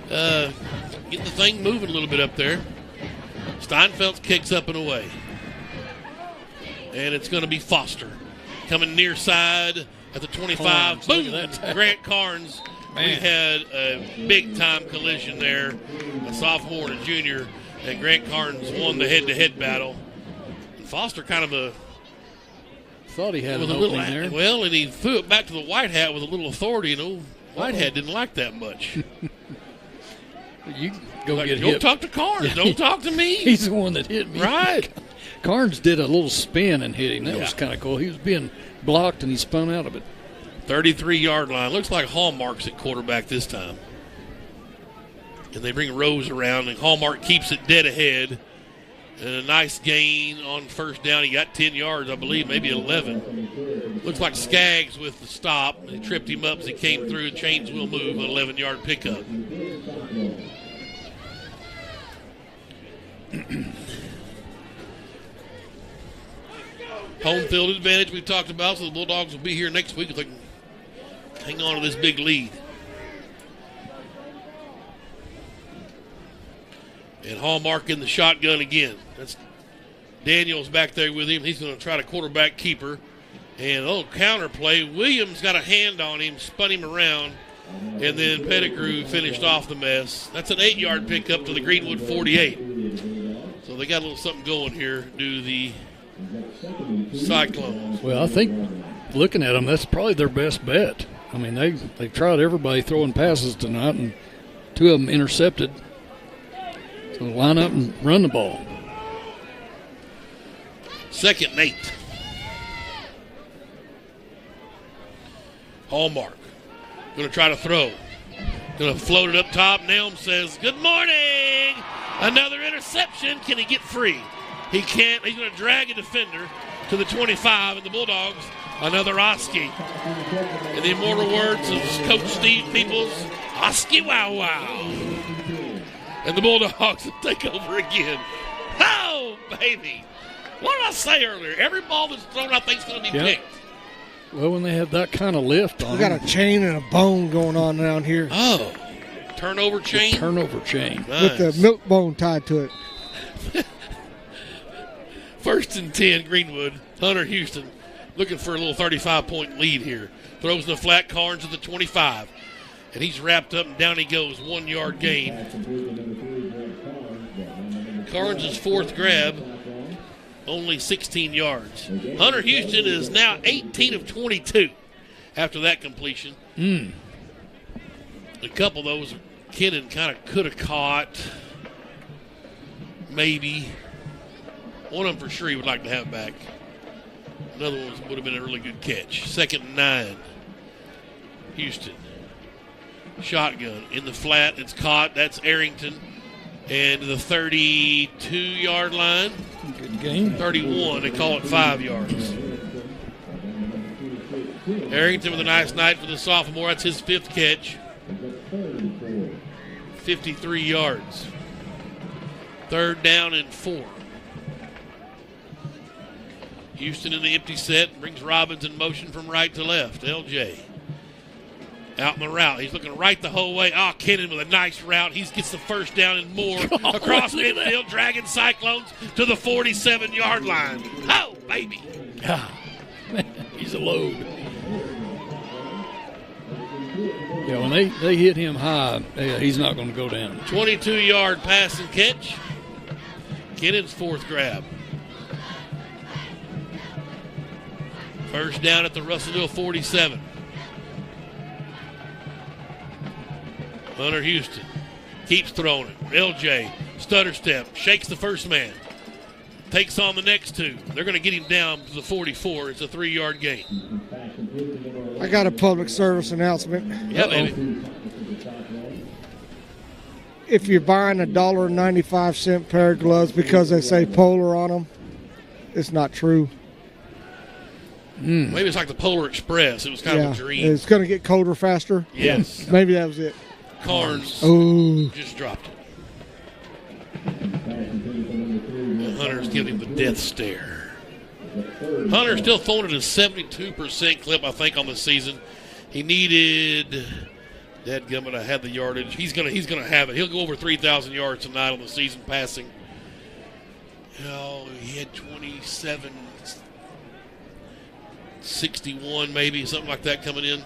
getting the thing moving a little bit up there. Steinfeld's kicks up and away. And it's going to be Foster coming near side at the 25. Boom! Grant Carnes. Man. We had a big-time collision there, a sophomore and a junior, and Grant Carnes won the head-to-head battle. And Foster kind of thought he had an opening there. Well, and he threw it back to the White Hat with a little authority, and old White Hat didn't like that much. You go get hit. Don't talk to Carnes. Yeah. Don't talk to me. He's the one that hit me. Right. Carnes did a little spin and hit him. That was kind of cool. He was being blocked, and he spun out of it. 33-yard line. Looks like Hallmark's at quarterback this time. And they bring Rose around, and Hallmark keeps it dead ahead. And a nice gain on first down. He got 10 yards, I believe, maybe 11. Looks like Skaggs with the stop. He tripped him up as he came through. Chains will move, an 11-yard pickup. Home field advantage we've talked about, so the Bulldogs will be here next week if they can hang on to this big lead. And Hallmark in the shotgun again. That's Daniels back there with him. He's going to try to quarterback keeper. And a little counter play. Williams got a hand on him, spun him around, and then Pettigrew finished off the mess. That's an 8-yard pickup to the Greenwood 48. So they got a little something going here due to the Cyclones. Well, I think looking at them, that's probably their best bet. I mean, they tried everybody throwing passes tonight, and 2 of them intercepted. So line up and run the ball. 2nd and 8. Hallmark going to try to throw. Going to float it up top. Nelm says, good morning. Another interception. Can he get free? He can't. He's going to drag a defender to the 25, and the Bulldogs, another Oski. In the immortal words of Coach Steve Peoples, Oski wow wow. And the Bulldogs will take over again. Oh, baby. What did I say earlier? Every ball that's thrown, I think, is going to be picked. Well, when they have that kind of lift on we got a chain and a bone going on down here. Oh, turnover chain? The turnover chain. Nice. With the milk bone tied to it. 1st and 10, Greenwood. Hunter Houston looking for a little 35-point lead here. Throws in the flat, Carnes at the 25. And he's wrapped up, and down he goes, 1-yard gain. Carnes' 4th grab, only 16 yards. Hunter Houston is now 18 of 22 after that completion. A couple of those Kennan kind of could have caught. Maybe. One of them for sure he would like to have back. Another one would have been a really good catch. 2nd and 9. Houston. Shotgun in the flat. It's caught. That's Arrington. And the 32-yard line. Good game. 31. They call it 5 yards. Arrington with a nice night for the sophomore. That's his 5th catch. 53 yards. 3rd down and 4. Houston in the empty set. Brings Robbins in motion from right to left. LJ. Out in the route. He's looking right the whole way. Oh, Kennan with a nice route. He gets the 1st down and more. Across midfield, dragging Cyclones to the 47-yard line. Oh, baby. Man, he's a load. Yeah, when they hit him high, he's not going to go down. 22-yard pass and catch. Kennan's 4th grab. 1st down at the Russellville 47. Hunter Houston keeps throwing it. LJ, stutter step, shakes the first man. Takes on the next 2. They're going to get him down to the 44. It's a 3-yard gain. I got a public service announcement. Yeah, baby. If you're buying a $1.95 pair of gloves because they say Polar on them, it's not true. Maybe it's like the Polar Express. It was kind of a dream. It's going to get colder faster. Yes. Maybe that was it. Carnes Ooh. just dropped it. The Hunter's giving him the death stare. Hunter's still throwing at a 72% clip, I think, on the season. He needed. Dadgummit, I had the yardage. He's gonna have it. He'll go over 3,000 yards tonight on the season passing. He had 27-61 maybe, something like that coming in.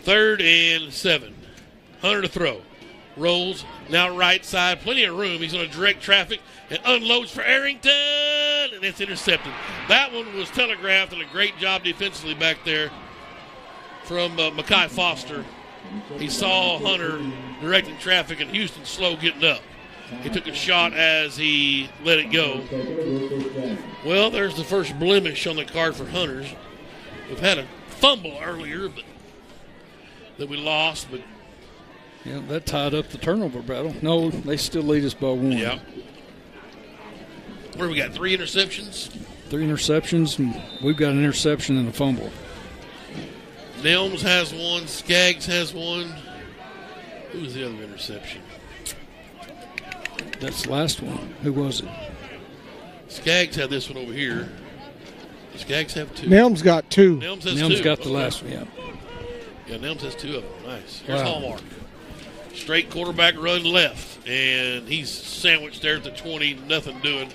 3rd and 7. Hunter to throw. Rolls, now right side, plenty of room. He's going to direct traffic and unloads for Arrington, and it's intercepted. That one was telegraphed, and a great job defensively back there from Mekhi Foster. He saw Hunter directing traffic and Houston slow getting up. He took a shot as he let it go. Well, there's the first blemish on the card for Hunters. We've had a fumble earlier that we lost, but yeah, that tied up the turnover battle. No, they still lead us by 1. Yeah. Where we got 3 interceptions? 3 interceptions, and we've got an interception and a fumble. Nelms has 1. Skaggs has 1. Who was the other interception? That's the last one. Who was it? Skaggs had this one over here. Does Skaggs have 2? Nelms got 2. Nelms has Nelms 2. got the last one, yeah. Yeah, Nelms has 2 of them. Nice. Here's Wow. Hallmark. Straight quarterback run left, and he's sandwiched there at the 20, nothing doing.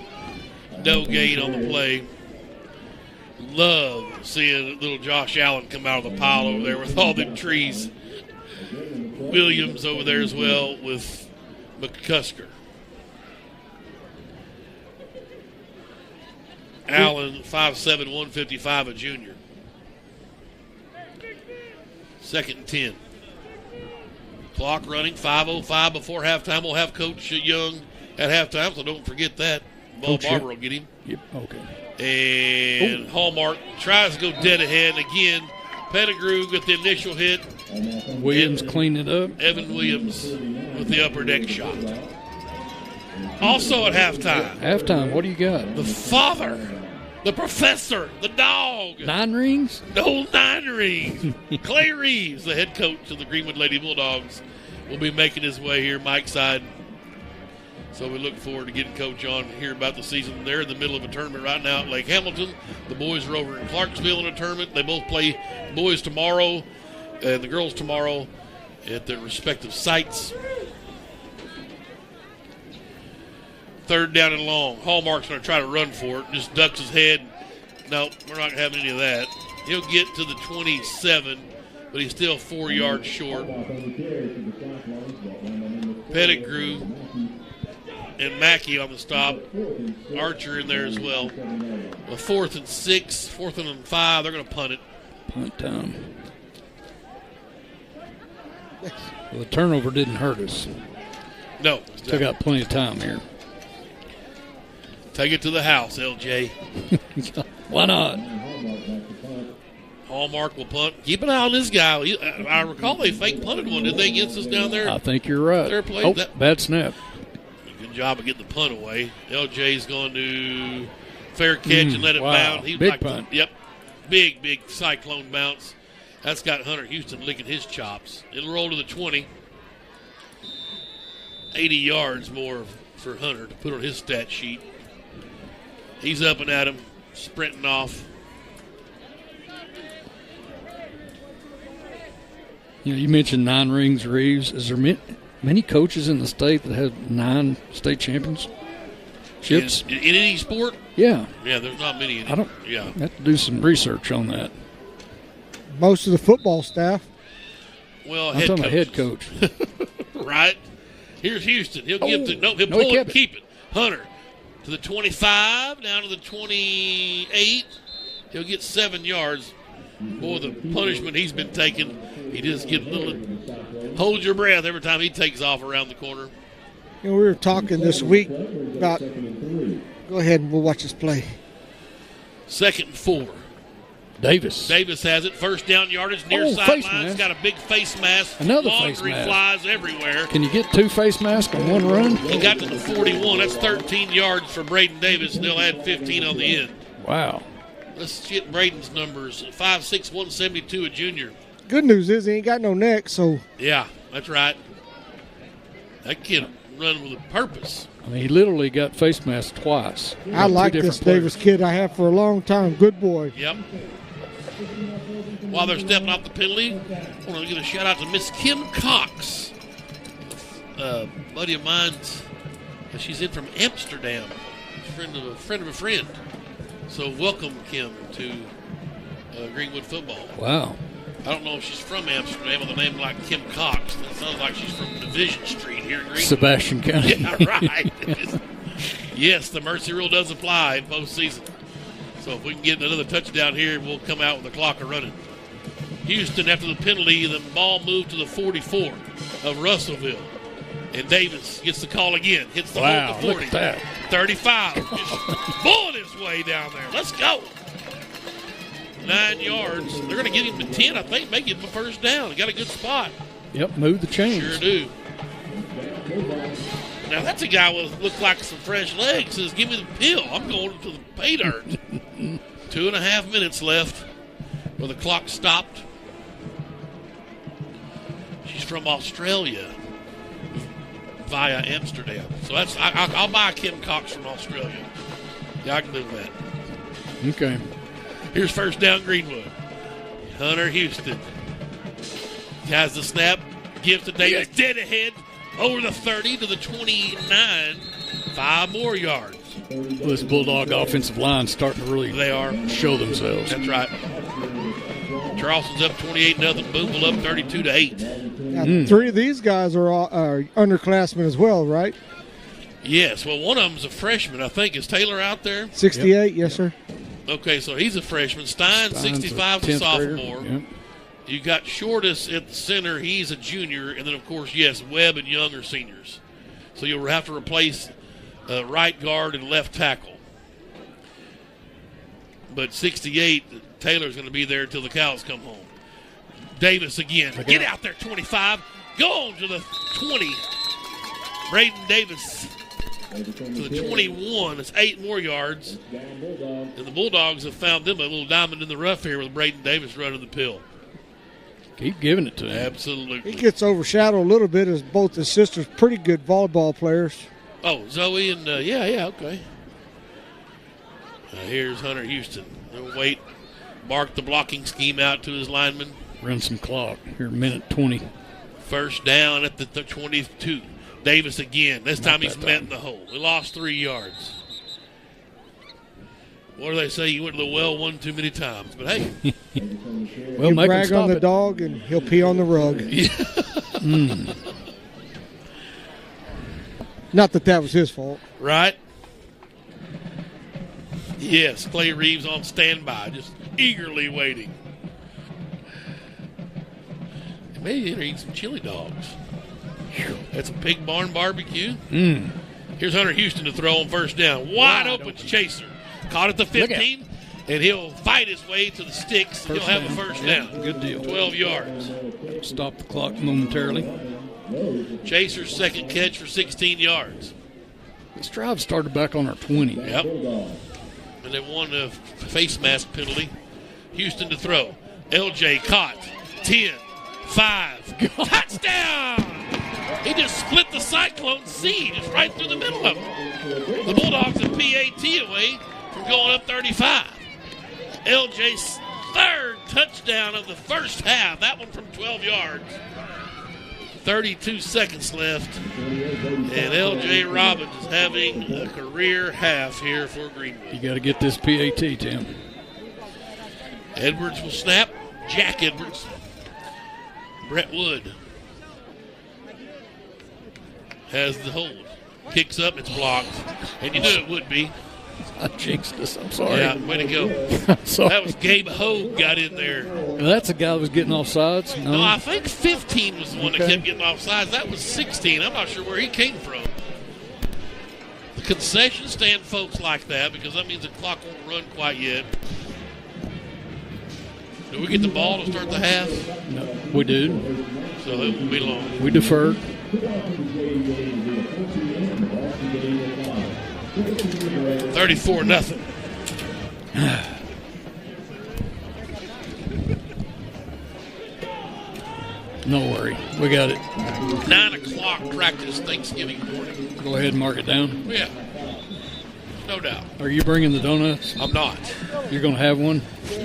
No gain on the play. Love seeing little Josh Allen come out of the pile over there with all them trees. Williams over there as well with McCusker. Allen, 5'7", 155, a junior. 2nd and 10. Clock running, 5:05 before halftime. We'll have Coach Young at halftime, so don't forget that. Ball Barber will get him. Yep, okay. And Hallmark tries to go dead ahead. Again, Pettigrew with the initial hit. Williams cleaned it up. Evan Williams with the upper deck shot. Also at halftime. Halftime, what do you got? The father, the professor, the dog. 9 rings? No 9 rings. Clay Reeves, the head coach of the Greenwood Lady Bulldogs, will be making his way here, Mike's side. So we look forward to getting Coach on to hear about the season. They're in the middle of a tournament right now at Lake Hamilton. The boys are over in Clarksville in a tournament. They both play boys tomorrow and the girls tomorrow at their respective sites. 3rd down and long. Hallmark's going to try to run for it. Just ducks his head. No, we're not going to have any of that. He'll get to the 27, but he's still 4 yards short. Pettigrew and Mackey on the stop. Archer in there as well. A 4th and 6, 4th and 5. They're going to punt it. Punt down. Well, the turnover didn't hurt us. No. Still got plenty of time here. Take it to the house, LJ. Why not? Hallmark will punt. Keep an eye on this guy. I recall they fake punted one, didn't they, against us down there? I think you're right. Fair play. Oh, bad snap. Good job of getting the punt away. LJ's going to fair catch and let it wow. bounce. He Big punt. Yep. Big cyclone bounce. That's got Hunter Houston licking his chops. It'll roll to the 20. 80 yards more for Hunter to put on his stat sheet. He's up and at him, sprinting off. You mentioned 9 rings, Reeves. Is there many coaches in the state that have 9 state championships? In any sport? Yeah. Yeah, there's not many. I have to do some research on that. Most of the football staff. Well, I'm talking about head coach. Right. Here's Houston. He'll pull it and keep it. Hunter to the 25, down to the 28. He'll get 7 yards. Boy, the punishment he's been taking, he just gets a little, hold your breath every time he takes off around the corner. We were talking this week about, go ahead and we'll watch this play. 2nd and 4. Davis has it. 1st down yardage near sideline. He's got a big face mask. Another Laundry face mask. Flies everywhere. Can you get 2 face masks on one run? He got to the 41. That's 13 yards for Braden Davis, and they'll add 15 on the end. Wow. Let's get Braden's numbers. 5'6", 172, a junior. Good news is he ain't got no neck, so. Yeah, that's right. That kid run with a purpose. I mean, he literally got face masked twice. I like this Davis kid. I have for a long time. Good boy. Yep. While they're stepping off the penalty, I want to give a shout out to Miss Kim Cox, a buddy of mine's. She's in from Amsterdam, a friend of a friend. So welcome, Kim, to Greenwood football. Wow. I don't know if she's from Amsterdam with a name like Kim Cox. That sounds like she's from Division Street here in Greenwood. Sebastian County. Yeah, right. Yes, the mercy rule does apply in postseason. So if we can get another touchdown here, we'll come out with the clock running. Houston, after the penalty, the ball moved to the 44 of Russellville. And Davis gets the call again. Hits the hole at the 40. Look at that. 35. Just bullet his way down there. Let's go. 9 yards. They're going to get him to 10, I think, make him a first down. Got a good spot. Yep, move the chains. Sure do. Now, that's a guy with looks like some fresh legs. Says, give me the pill. I'm going to the pay dirt. 2.5 minutes left where the clock stopped. She's from Australia via Amsterdam. So that's I'll buy Kim Cox from Australia. Yeah, I can do that. Okay. Here's first down, Greenwood. Hunter Houston has the snap, gives to Davis, dead ahead, over the 30 to the 29, 5 more yards. Well, this Bulldog offensive line starting to really show themselves. That's right. Charleston's up 28-0. Boonville up 32-8. Now, 3 of these guys are underclassmen as well, right? Yes. Well, one of them's a freshman, I think. Is Taylor out there? 68, yes, sir. Okay, so he's a freshman. Stein's 65 a sophomore. Yep. You got Shortus at the center. He's a junior. And then, of course, yes, Webb and Young are seniors. So you'll have to replace right guard and left tackle. But 68, Taylor's going to be there until the cows come home. Davis again. Get out there, 25. Go on to the 20. Braden Davis to the 21. It's 8 more yards. And the Bulldogs have found them a little diamond in the rough here with Braden Davis running the pill. Keep giving it to him. Absolutely. He gets overshadowed a little bit as both his sisters pretty good volleyball players. Oh, Zoe and, okay. Here's Hunter Houston. He'll wait. Mark the blocking scheme out to his lineman. Run some clock here, minute 20. First down at the 22. Davis again. This time he's met in the hole. He lost 3 yards. What do they say? You went to the well one too many times. But, hey. Well, he'll brag on the dog and he'll pee on the rug. Not that was his fault. Right? Yes, Clay Reeves on standby, just eagerly waiting. Maybe they're eating some chili dogs. That's a pig barn barbecue. Here's Hunter Houston to throw on first down. Wide open Chaser. Caught at the 15, and he'll fight his way to the sticks. He'll have a first down. Good deal. 12 yards. Stop the clock momentarily. Chaser's second catch for 16 yards. This drive started back on our 20. Yep. And they won a face mask penalty. Houston to throw. LJ caught. 10, 5. Touchdown! He just split the Cyclone C just right through the middle of them. The Bulldogs have PAT away from going up 35. LJ's third touchdown of the first half. That one from 12 yards. 32 seconds left. And L.J. Robbins is having a career half here for Greenwood. You got to get this PAT, Tim. Edwards will snap. Jack Edwards. Brett Wood has the hold. Kicks up. It's blocked. And you knew it would be. I jinxed this. I'm sorry. Yeah, way to go. That was Gabe Hogue got in there. Well, that's a guy that was getting offsides. No, I think 15 was the one that kept getting offsides. That was 16. I'm not sure where he came from. The concession stand folks like that because that means the clock won't run quite yet. Do we get the ball to start the half? No, we do. So it won't be long. We deferred. 34-0. No worry. We got it. 9 o'clock practice Thanksgiving morning. Go ahead and mark it down. Yeah. No doubt. Are you bringing the donuts? I'm not. You're going to have one?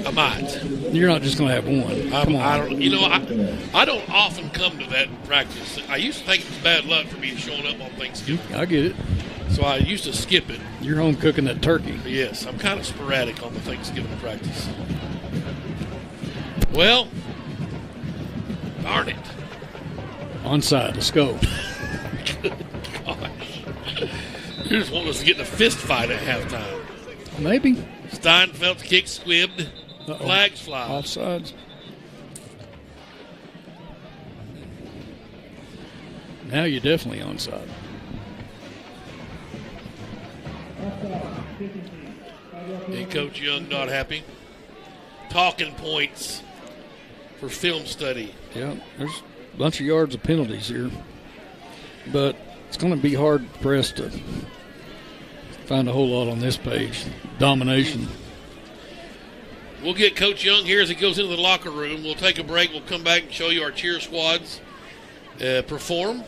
I might. You're not just going to have one. Come on. I don't often come to that practice. I used to think it was bad luck for me showing up on Thanksgiving. I get it. So I used to skip it. You're home cooking that turkey. Yes, I'm kind of sporadic on the Thanksgiving practice. Well, darn it. Onside, let's go. Good gosh. You just want us to get in a fist fight at halftime. Maybe. Steinfeld's kick squibbed. Flags fly. Offsides. Now you're definitely onside. And Coach Young not happy. Talking points for film study. Yeah, there's a bunch of yards of penalties here. But it's going to be hard pressed to find a whole lot on this page. Domination. We'll get Coach Young here as he goes into the locker room. We'll take a break. We'll come back and show you our cheer squads perform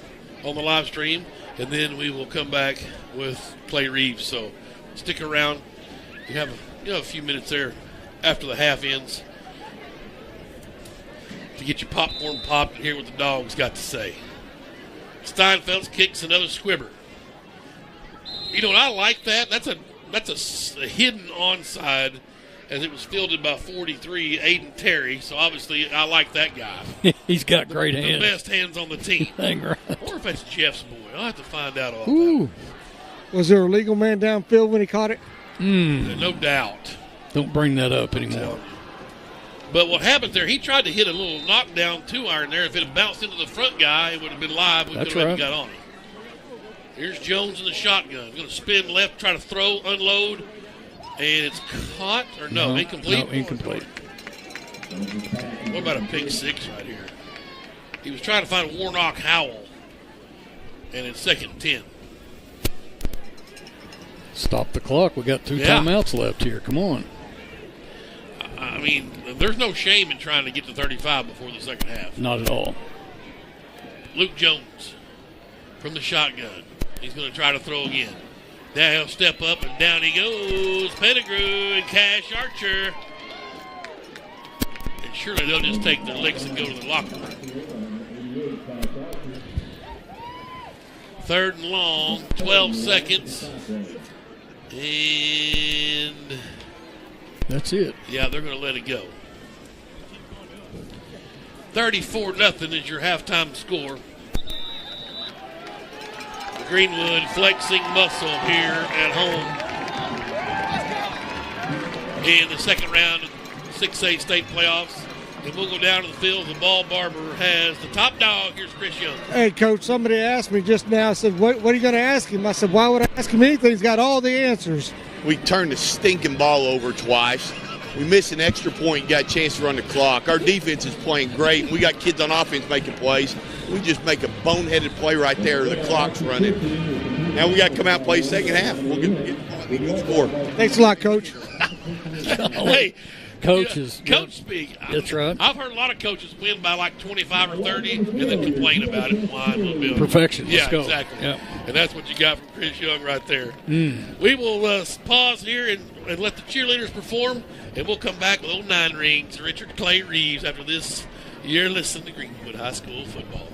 on the live stream. And then we will come back with Clay Reeves. So stick around. You have a few minutes there after the half ends to get your popcorn popped and hear what the Dogs got to say. Steinfeld's kicks another squibber. You know what? I like that. That's a hidden onside as it was fielded by 43, Aiden Terry. So obviously I like that guy. He's got great hands. The best hands on the team. Dang right. Or if that's Jeff's boy. I'll have to find out all about Ooh. Was there a legal man downfield when he caught it? No doubt. Don't bring that up anymore. But what happened there, he tried to hit a little knockdown 2-iron there. If it had bounced into the front guy, it would have been live. We could have got on him. Here's Jones in the shotgun. Going to spin left, try to throw, unload. And it's caught, or no, incomplete? No, incomplete. What about a pick six right here? He was trying to find Warnock Howell. And it's 2nd and 10. Stop the clock. We got 2 timeouts left here. Come on. I mean, there's no shame in trying to get to 35 before the second half. Not at all. Luke Jones from the shotgun. He's going to try to throw again. Now he'll step up, and down he goes. Pettigrew and Cash Archer. And surely they'll just take their licks and go to the locker room. 3rd and long, 12 seconds. And that's it. Yeah, they're going to let it go. 34-0 is your halftime score. Greenwood flexing muscle here at home in the second round of the 6A state playoffs. And we'll go down to the field. The ball barber has the top dog. Here's Chris Young. Hey, Coach, somebody asked me just now, said, what are you going to ask him? I said, why would I ask him anything? He's got all the answers. We turned the stinking ball over twice. We missed an extra point, got a chance to run the clock. Our defense is playing great. We got kids on offense making plays. We just make a boneheaded play right there. The clock's running. Now we got to come out and play second half. We'll get score. Thanks a lot, Coach. Hey, coaches. Coach speak. That's right. I've heard a lot of coaches win by like 25 or 30 and then complain about it and whine a little bit. Perfection. Yeah, Let's go. exactly. Yep. And that's what you got from Chris Young right there. We will pause here and let the cheerleaders perform, and we'll come back with 09 rings. Richard Clay Reeves after this. You're listening to Greenwood High School football.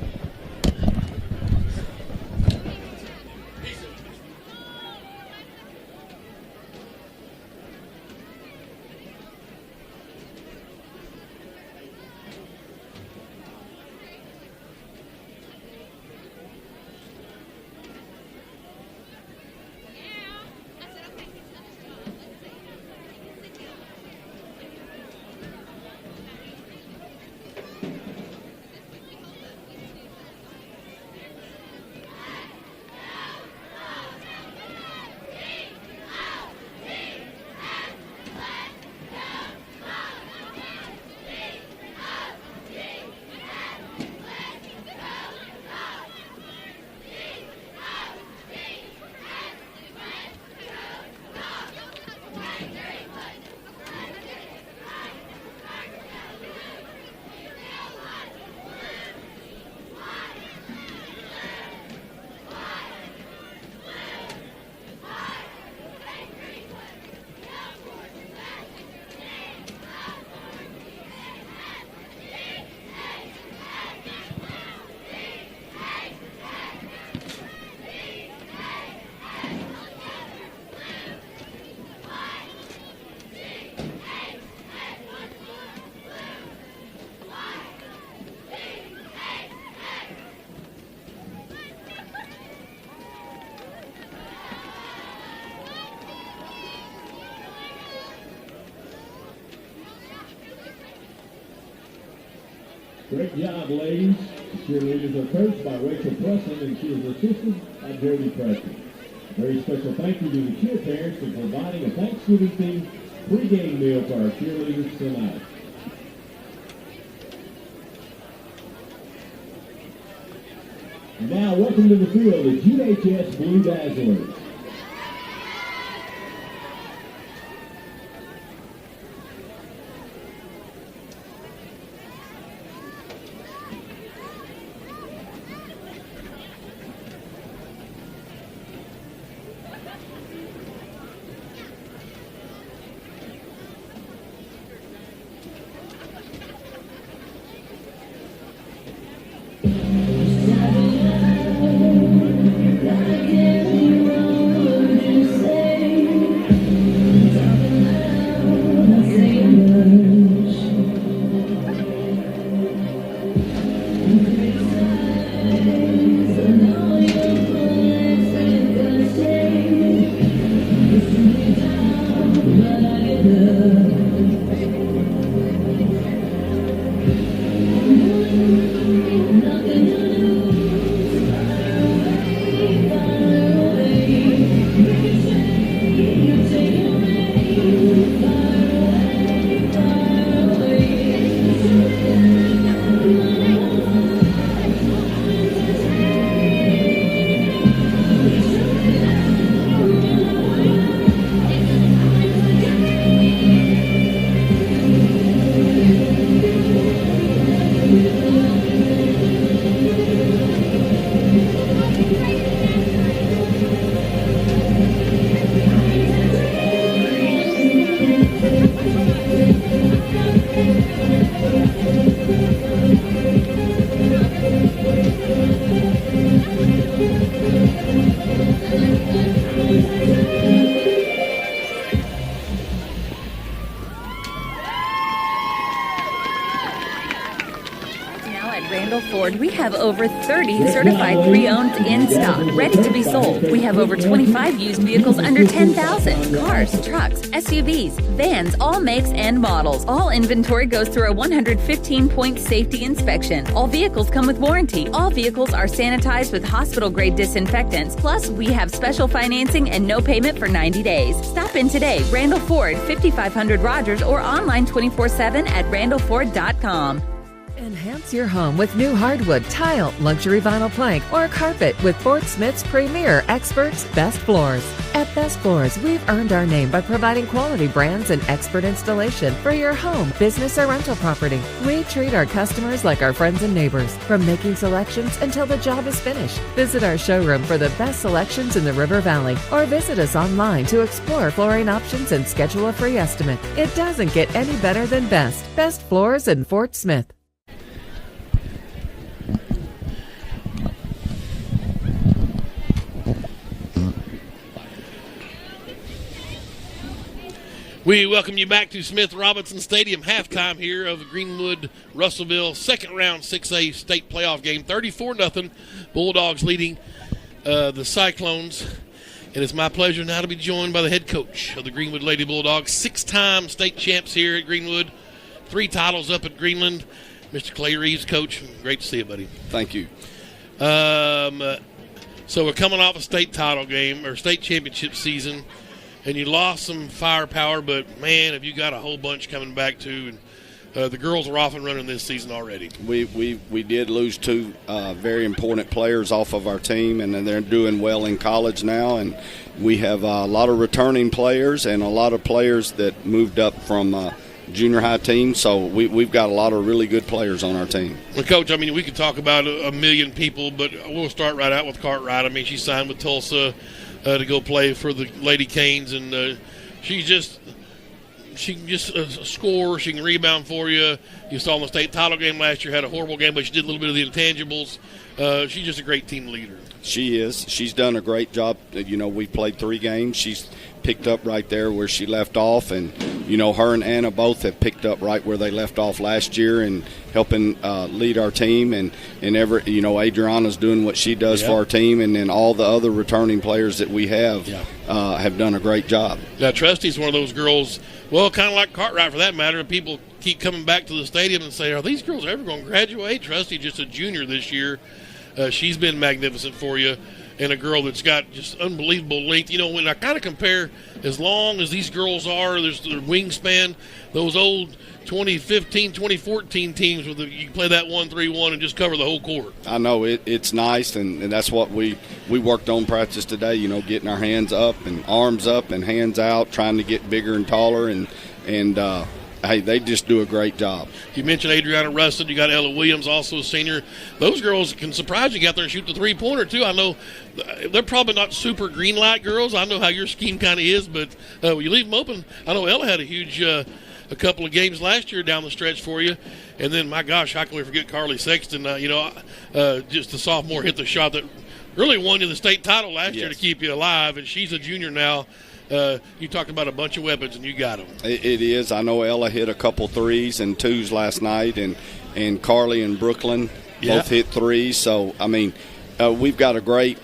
Great job, ladies. The cheerleaders are coached by Rachel Preston, and she is assisted by Jody Preston. A very special thank you to the cheer parents for providing a Thanksgiving-themed pregame meal for our cheerleaders tonight. And now, welcome to the field, the GHS Blue Dazzlers. We have over 30 certified pre-owned in stock, ready to be sold. We have over 25 used vehicles under 10,000. Cars, trucks, SUVs, vans, all makes and models. All inventory goes through a 115-point safety inspection. All vehicles come with warranty. All vehicles are sanitized with hospital-grade disinfectants. Plus, we have special financing and no payment for 90 days. Stop in today, Randall Ford, 5500 Rogers, or online 24/7 at randallford.com. Enhance your home with new hardwood, tile, luxury vinyl plank, or carpet with Fort Smith's premier experts, Best Floors. At Best Floors, we've earned our name by providing quality brands and expert installation for your home, business, or rental property. We treat our customers like our friends and neighbors, from making selections until the job is finished. Visit our showroom for the best selections in the River Valley, or visit us online to explore flooring options and schedule a free estimate. It doesn't get any better than Best. Best Floors in Fort Smith. We welcome you back to Smith Robinson Stadium, halftime here of the Greenwood Russellville second round 6A state playoff game. 34-0, Bulldogs leading the Cyclones. And it's my pleasure now to be joined by the head coach of the Greenwood Lady Bulldogs, 6-time state champs here at Greenwood, 3 titles up at Greenland. Mr. Clay Reeves, Coach, great to see you, buddy. Thank you. So we're coming off a state title game or state championship season. And you lost some firepower, but, man, have you got a whole bunch coming back, too. And the girls are off and running this season already. We did lose 2 very important players off of our team, and they're doing well in college now. And we have a lot of returning players and a lot of players that moved up from junior high team. So we've got a lot of really good players on our team. Well, Coach, I mean, we could talk about a million people, but we'll start right out with Cartwright. I mean, she signed with Tulsa to go play for the Lady Canes, and she can just score. She can rebound for you. You saw in the state title game last year, had a horrible game, but she did a little bit of the intangibles. She's just a great team leader. She is. She's done a great job. You know, we played 3 games. She's picked up right there where she left off, and you know, her and Anna both have picked up right where they left off last year and helping lead our team. And Adriana's doing what she does for our team, and then all the other returning players that we have done a great job. Now, Trusty's one of those girls. Well, kind of like Cartwright for that matter. People keep coming back to the stadium and say, are these girls ever going to graduate? Trusty, just a junior this year. She's been magnificent for you, and a girl that's got just unbelievable length. You know, when I kind of compare as long as these girls are, there's their wingspan, those old 2015, 2014 teams where you play that 1-3-1 and just cover the whole court. I know it's nice, and that's what we worked on practice today, you know, getting our hands up and arms up and hands out, trying to get bigger and taller, and hey, they just do a great job. You mentioned Adriana Rustin. You got Ella Williams, also a senior. Those girls can surprise you. Get out there and shoot the three-pointer, too. I know they're probably not super green light girls. I know how your scheme kind of is, but when you leave them open, I know Ella had a huge a couple of games last year down the stretch for you. And then, my gosh, how can we forget Carly Sexton? Just the sophomore hit the shot that really won you the state title last year to keep you alive, and she's a junior now. You talked about a bunch of weapons, and you got them. It is. I know Ella hit a couple threes and twos last night, and Carly and Brooklyn both hit threes. So, I mean, we've got a great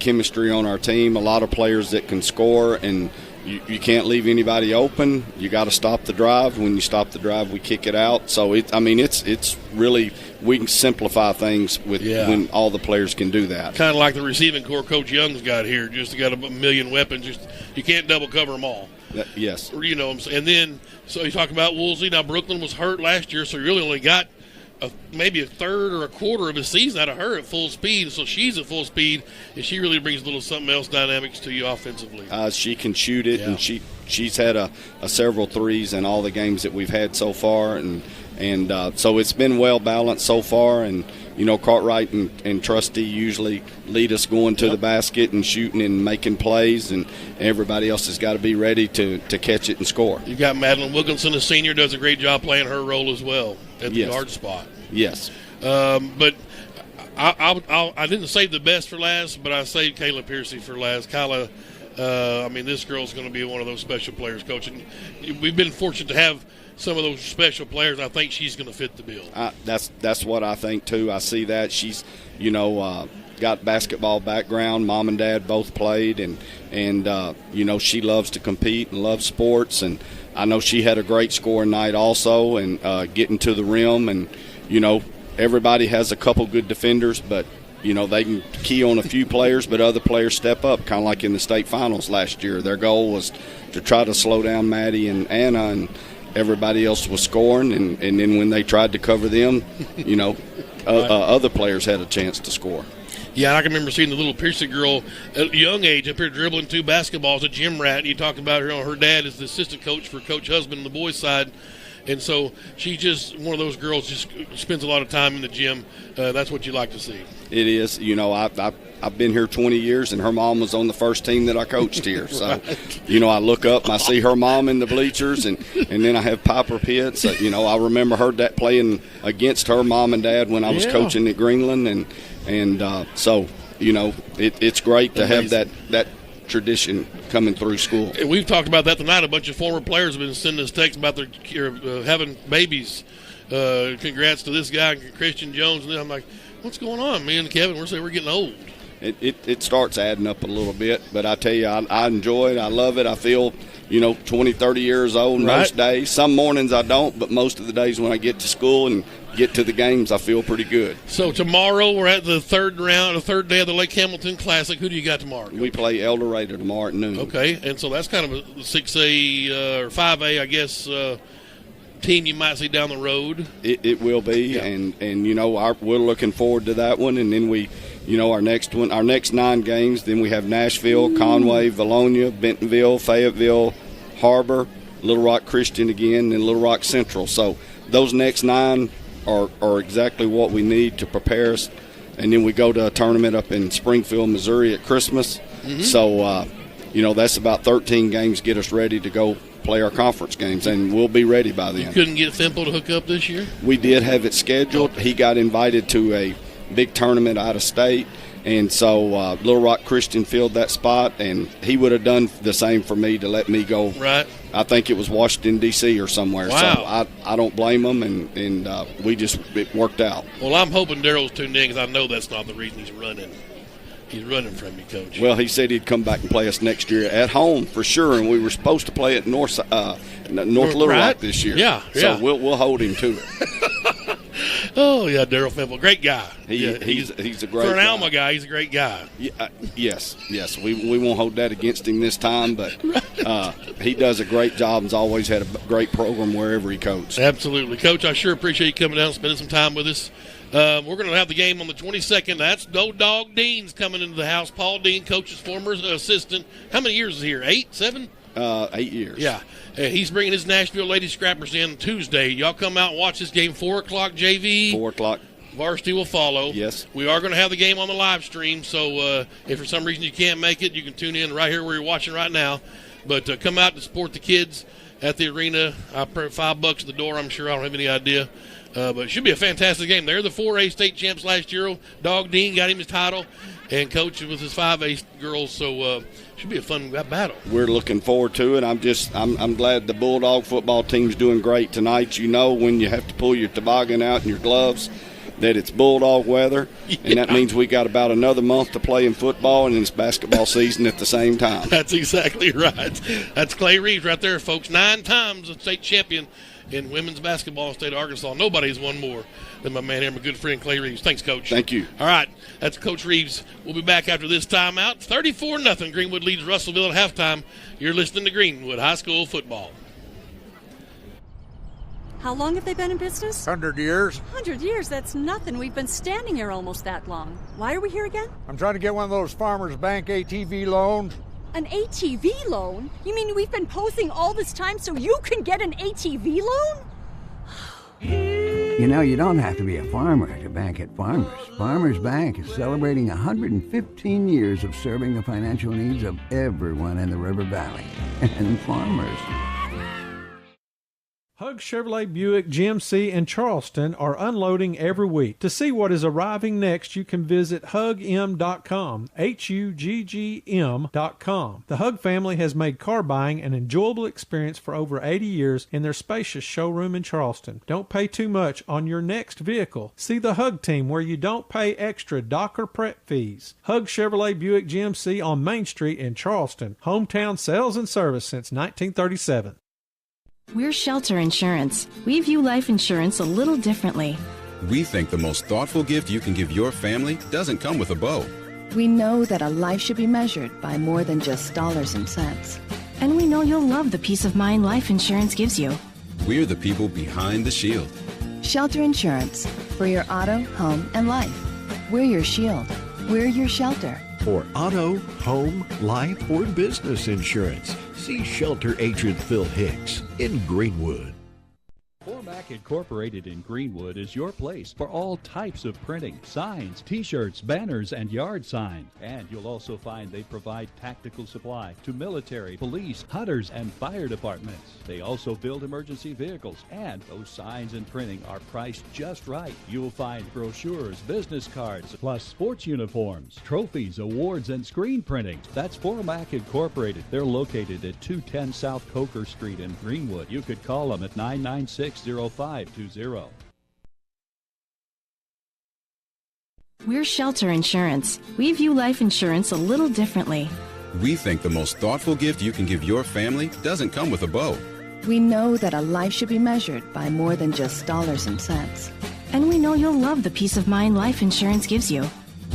chemistry on our team, a lot of players that can score, and you can't leave anybody open. You got to stop the drive. When you stop the drive, we kick it out. So, it's really – we can simplify things when all the players can do that. Kind of like the receiving core Coach Young's got here. Just got a million weapons. You can't double cover them all. Yes. You know what I'm saying? And then, so you talk about Woolsey. Now, Brooklyn was hurt last year, so you really only got maybe a third or a quarter of a season out of her at full speed. So she's at full speed, and she really brings a little something else dynamics to you offensively. She can shoot it, and she's had a several threes in all the games that we've had so far, and so it's been well balanced so far. And you know, Cartwright and Trusty usually lead us going to the basket and shooting and making plays, and everybody else has got to be ready to catch it and score. You got Madeline Wilkinson, a senior, does a great job playing her role as well at the guard spot. Yes. But I didn't save the best for last, but I saved Kayla Piercy for last. Kyla, this girl's going to be one of those special players, Coach. And we've been fortunate to have some of those special players. I think she's going to fit the bill. That's what I think, too. I see that. She's, got basketball background. Mom and Dad both played, and she loves to compete and loves sports. And I know she had a great scoring night also, and getting to the rim. And, everybody has a couple good defenders, but, they can key on a few players, but other players step up, kind of like in the state finals last year. Their goal was to try to slow down Maddie and Anna, and everybody else was scoring, and then when they tried to cover them, other players had a chance to score. Yeah, I can remember seeing the little Piercy girl at a young age up here dribbling two basketballs, a gym rat. And you talked about her. Her dad is the assistant coach for Coach Husband on the boys' side. And so she's just one of those girls just spends a lot of time in the gym. That's what you like to see. It is. I've been here 20 years, and her mom was on the first team that I coached here. So, I look up and I see her mom in the bleachers, and then I have Piper Pitts. I remember her playing against her mom and dad when I was coaching at Greenland, and so it's great to have that tradition coming through school. And we've talked about that tonight. A bunch of former players have been sending us texts about their having babies. Congrats to this guy, Christian Jones. And I'm like, what's going on? Me and Kevin, we're getting old. It starts adding up a little bit, but I tell you, I enjoy it. I love it. I feel, 20, 30 years old most days. Some mornings I don't, but most of the days when I get to school and get to the games, I feel pretty good. So tomorrow we're at the third day of the Lake Hamilton Classic. Who do you got tomorrow? We play El Dorado tomorrow at noon. Okay, and so that's kind of a 6A or 5A, I guess, team you might see down the road. It will be, and we're looking forward to that one, and then we – our next 9 games, then we have Nashville, Conway, Valonia, Bentonville, Fayetteville, Harbor, Little Rock Christian again, and Little Rock Central. So those next 9 are exactly what we need to prepare us. And then we go to a tournament up in Springfield, Missouri at Christmas. Mm-hmm. So, that's about 13 games get us ready to go play our conference games, and we'll be ready by then. You couldn't get Thimple to hook up this year? We did have it scheduled. He got invited to a big tournament out of state, and so Little Rock Christian filled that spot, and he would have done the same for me to let me go. Right. I think it was Washington, D.C. or somewhere. Wow. So I don't blame him, and it worked out. Well, I'm hoping Daryl's tuned in because I know that's not the reason he's running. He's running from you, Coach. Well, he said he'd come back and play us next year at home for sure, and we were supposed to play at North Little Rock this year. Yeah. So we'll hold him to it. Oh, yeah, Daryl Fimple. Great guy. He's a great guy. For an Alma guy, he's a great guy. Yes. We won't hold that against him this time, but he does a great job and has always had a great program wherever he coaches. Absolutely. Coach, I sure appreciate you coming down and spending some time with us. We're going to have the game on the 22nd. That's No Dog Dean's coming into the house. Paul Dean, Coach's former assistant. How many years is he here? 8, 7? 8 years. Yeah. He's bringing his Nashville Lady Scrappers in Tuesday. Y'all come out and watch this game, 4 o'clock JV. 4 o'clock. Varsity will follow. Yes. We are going to have the game on the live stream, so if for some reason you can't make it, you can tune in right here where you're watching right now. But come out to support the kids at the arena. I pay $5 at the door. I'm sure I don't have any idea. But it should be a fantastic game. They're the 4A state champs last year. Dog Dean got him his title, and Coach with his 5A girls. So should be a fun battle. We're looking forward to it. I'm glad the Bulldog football team's doing great tonight. You know, when you have to pull your toboggan out and your gloves, that it's Bulldog weather, and that means we got about another month to play in football, and it's basketball season at the same time. That's exactly right. That's Clay Reeves right there, folks. 9 times a state champion in women's basketball in the state of Arkansas. Nobody's won more than my man here, my good friend Clay Reeves. Thanks, Coach. Thank you. All right, that's Coach Reeves. We'll be back after this timeout. 34-0. Greenwood leads Russellville at halftime. You're listening to Greenwood High School football. How long have they been in business? 100 years. 100 years? That's nothing. We've been standing here almost that long. Why are we here again? I'm trying to get one of those Farmers Bank ATV loans. An ATV loan? You mean we've been posing all this time so you can get an ATV loan? You know, you don't have to be a farmer to bank at Farmers. Farmers Bank is celebrating 115 years of serving the financial needs of everyone in the River Valley. And Farmers. Hug Chevrolet Buick GMC in Charleston are unloading every week. To see what is arriving next, you can visit hugm.com, HUGGM.com. The Hug family has made car buying an enjoyable experience for over 80 years in their spacious showroom in Charleston. Don't pay too much on your next vehicle. See the Hug team where you don't pay extra docker prep fees. Hug Chevrolet Buick GMC on Main Street in Charleston. Hometown sales and service since 1937. We're Shelter Insurance. We view life insurance a little differently. We think the most thoughtful gift you can give your family doesn't come with a bow. We know that a life should be measured by more than just dollars and cents. And we know you'll love the peace of mind life insurance gives you. We're the people behind the shield. Shelter Insurance. For your auto, home, and life. We're your shield. We're your shelter. For auto, home, life, or business insurance, see Shelter Agent Phil Hicks in Greenwood. Formac Incorporated in Greenwood is your place for all types of printing, signs, t-shirts, banners, and yard signs. And you'll also find they provide tactical supply to military, police, hunters, and fire departments. They also build emergency vehicles, and those signs and printing are priced just right. You'll find brochures, business cards, plus sports uniforms, trophies, awards, and screen printing. That's Formac Incorporated. They're located at 210 South Coker Street in Greenwood. You could call them at 996-0520. We're Shelter Insurance. We view life insurance a little differently. We think the most thoughtful gift you can give your family doesn't come with a bow. We know that a life should be measured by more than just dollars and cents. And we know you'll love the peace of mind life insurance gives you.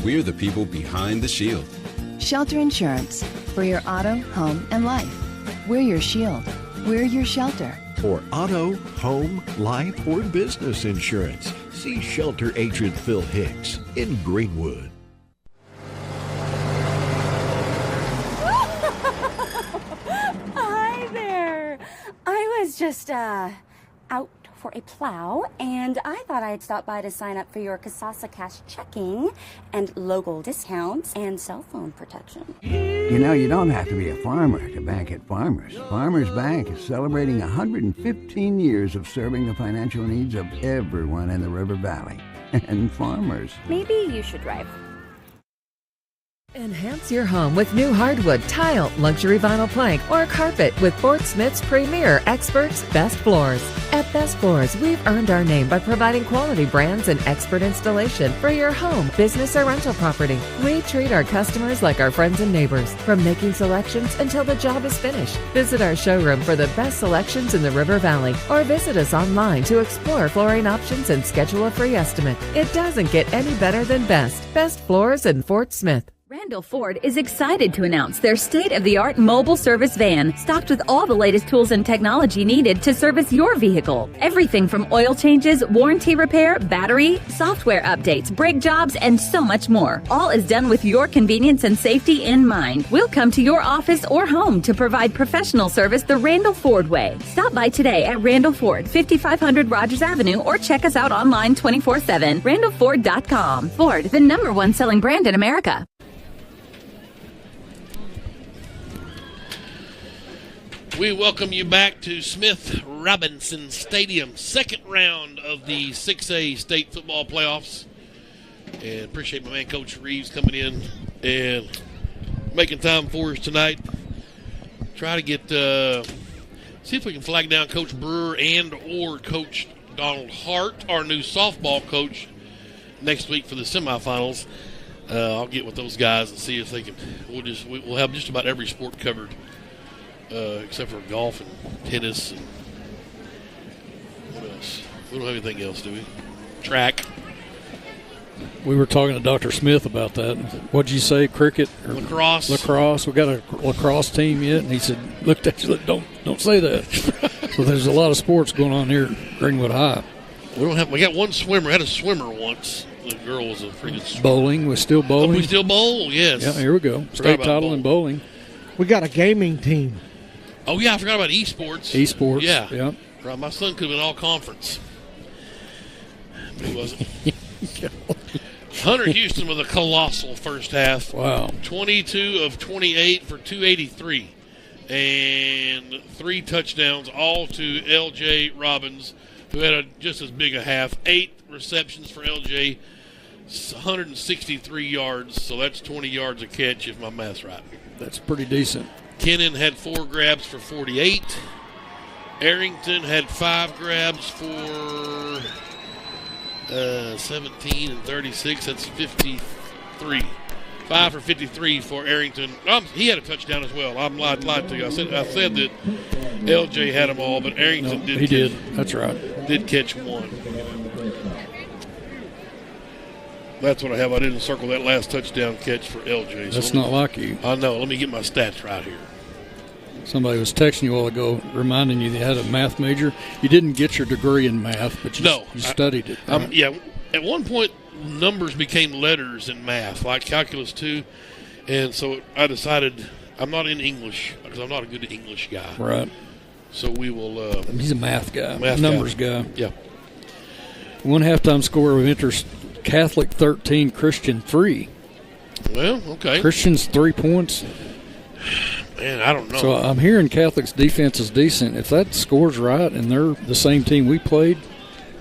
We're the people behind the shield. Shelter Insurance. For your auto, home, and life. We're your shield. We're your shelter. For auto, home, life, or business insurance, see Shelter Agent Phil Hicks in Greenwood. Hi there. I was just out for a plow, and I thought I'd stop by to sign up for your Kasasa Cash checking and local discounts and cell phone protection. You know, you don't have to be a farmer to bank at Farmers. Farmers Bank is celebrating 115 years of serving the financial needs of everyone in the River Valley. And Farmers. Maybe you should drive. Enhance your home with new hardwood, tile, luxury vinyl plank, or carpet with Fort Smith's premier experts, Best Floors. At Best Floors, we've earned our name by providing quality brands and expert installation for your home, business, or rental property. We treat our customers like our friends and neighbors, from making selections until the job is finished. Visit our showroom for the best selections in the River Valley, or visit us online to explore flooring options and schedule a free estimate. It doesn't get any better than Best Floors in Fort Smith. Randall Ford is excited to announce their state-of-the-art mobile service van, stocked with all the latest tools and technology needed to service your vehicle. Everything from oil changes, warranty repair, battery, software updates, brake jobs, and so much more. All is done with your convenience and safety in mind. We'll come to your office or home to provide professional service the Randall Ford way. Stop by today at Randall Ford, 5500 Rogers Avenue, or check us out online 24/7, randallford.com. Ford, the #1 selling brand in America. We welcome you back to Smith Robinson Stadium, second round of the 6A state football playoffs. And appreciate my man Coach Reeves coming in and making time for us tonight. Try to get, see if we can flag down Coach Brewer and or Coach Donald Hart, our new softball coach, next week for the semifinals. I'll get with those guys and see if they can. We'll have just about every sport covered. Except for golf and tennis and what else? We don't have anything else, do we? Track. We were talking to Dr. Smith about that. What'd you say, cricket? Or lacrosse. Lacrosse. We got a lacrosse team yet? And he said, looked at you, don't say that. So there's a lot of sports going on here at Greenwood High. We got one swimmer. Had a swimmer once. The girl was a pretty good swimmer. Bowling. We're still bowling. We still bowl, yes. Yeah, here we go. State title in bowling. We got a gaming team. Oh, yeah, I forgot about esports. Esports, yeah. Right, my son could have been all conference. But he wasn't. Hunter Houston with a colossal first half. Wow. 22 of 28 for 283. And 3 touchdowns, all to L.J. Robbins, who had just as big a half. 8 receptions for L.J., 163 yards. So that's 20 yards a catch if my math's right. That's pretty decent. Kennan had 4 grabs for 48. Arrington had 5 grabs for 17 and 36. That's 53. 5 for 53 for Arrington. He had a touchdown as well. I'm lied to you. I said that LJ had them all, but Arrington did. He did. That's right. Did catch 1. That's what I have. I didn't circle that last touchdown catch for LJ. That's not like you. I know. Let me get my stats right here. Somebody was texting you a while ago reminding you they had a math major. You didn't get your degree in math, but you studied it. Right? Yeah. At one point, numbers became letters in math, like calculus 2. And so I decided I'm not in English because I'm not a good English guy. Right. So we will. He's a math guy, numbers guy. Yeah. One halftime score of interest. Catholic 13, Christian 3. Well, okay. Christian's 3 points. Man, I don't know. So I'm hearing Catholic's defense is decent. If that score's right and they're the same team we played,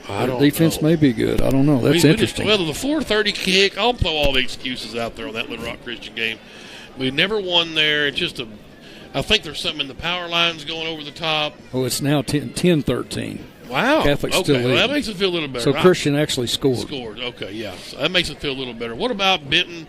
their defense may be good. I don't know. That's interesting. Well, the 4:30 kick, I'll throw all the excuses out there on that Little Rock Christian game. We never won there. It's just I think there's something in the power lines going over the top. Oh, it's now 10-13. Wow. Catholic's still leading. Well, that makes it feel a little better. So Christian actually scored. Okay, yeah. So that makes it feel a little better. What about Benton,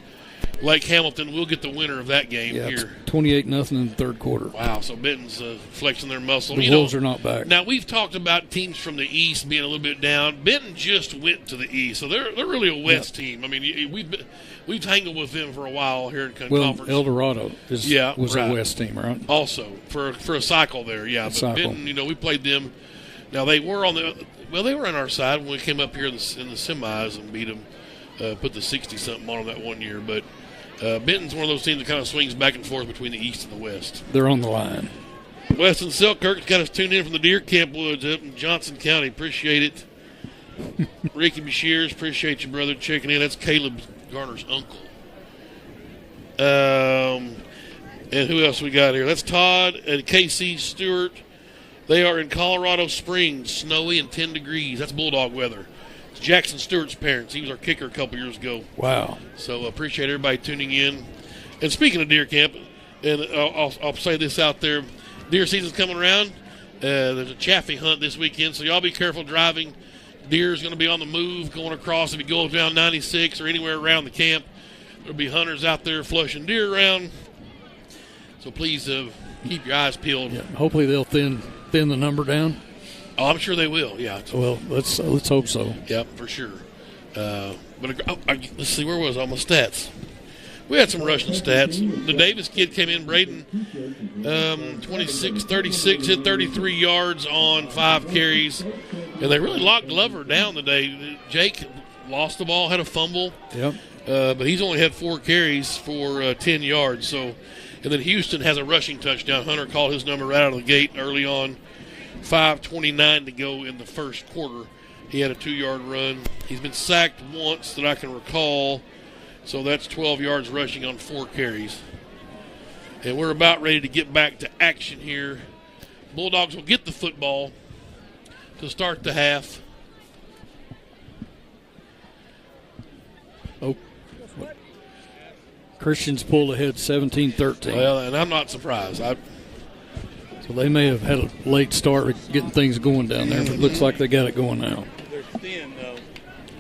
Lake Hamilton? We'll get the winner of that game here. 28-0 in the third quarter. Wow, so Benton's flexing their muscle. The Wolves are not back. Now, we've talked about teams from the East being a little bit down. Benton just went to the East, so they're really a West team. I mean, we've tangled with them for a while here in conference. El Dorado was a West team, right? Also, for a cycle there, yeah. But Benton, we played them. Now, they were they were on our side when we came up here in the semis and beat them, put the 60-something on them that one year. But Benton's one of those teams that kind of swings back and forth between the East and the West. They're on the line. Weston Selkirk's got us tuned in from the Deer Camp Woods up in Johnson County. Appreciate it. Ricky Bashirs, appreciate you, brother, checking in. That's Caleb Garner's uncle. And who else we got here? That's Todd and KC Stewart. They are in Colorado Springs, snowy and 10 degrees. That's Bulldog weather. It's Jackson Stewart's parents. He was our kicker a couple years ago. Wow. So appreciate everybody tuning in. And speaking of deer camp, and I'll say this out there, deer season's coming around. There's a chaffee hunt this weekend, so y'all be careful driving. Deer's going to be on the move going across. If you go down 96 or anywhere around the camp, there'll be hunters out there flushing deer around. So please keep your eyes peeled. Yeah, hopefully they'll thin the number down. Oh, I'm sure they will. Yeah. Well, let's hope so. Yep, for sure. Let's see, where was all my stats? We had some rushing stats. The Davis kid came in, Braden, 26-36, hit 33 yards on 5 carries. And they really locked Glover down today. Jake lost the ball, had a fumble. Yep. But he's only had 4 carries for 10 yards. So, and then Houston has a rushing touchdown. Hunter called his number right out of the gate early on. 5:29 to go in the first quarter. He had a 2-yard run. He's been sacked once that I can recall. So that's 12 yards rushing on 4 carries. And we're about ready to get back to action here. Bulldogs will get the football to start the half. Oh, Christians pulled ahead 17-13. Well, and I'm not surprised. So they may have had a late start getting things going down there, but it looks like they got it going now. They're thin, though.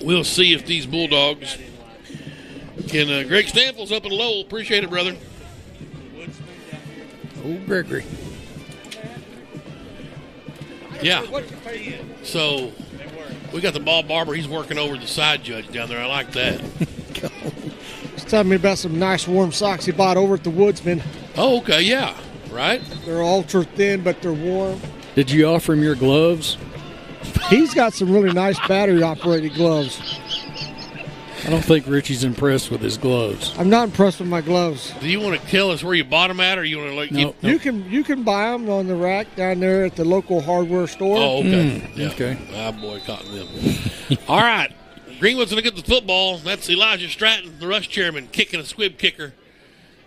We'll see if these Bulldogs can. Greg Stanfield's up in Lowell. Appreciate it, brother. Oh, Gregory. Yeah. So we got the ball barber. He's working over the side judge down there. I like that. He's telling me about some nice warm socks he bought over at the Woodsman. Oh, okay, yeah. Right? They're ultra thin, but they're warm. Did you offer him your gloves? He's got some really nice battery-operated gloves. I don't think Richie's impressed with his gloves. I'm not impressed with my gloves. Do you want to tell us where you bought them at, or you want to like? No. You can buy them on the rack down there at the local hardware store. Oh, okay. Yeah. Okay. I'm boycotting them. All right. Greenwood's going to get the football. That's Elijah Stratton, the rush chairman, kicking a squib kicker.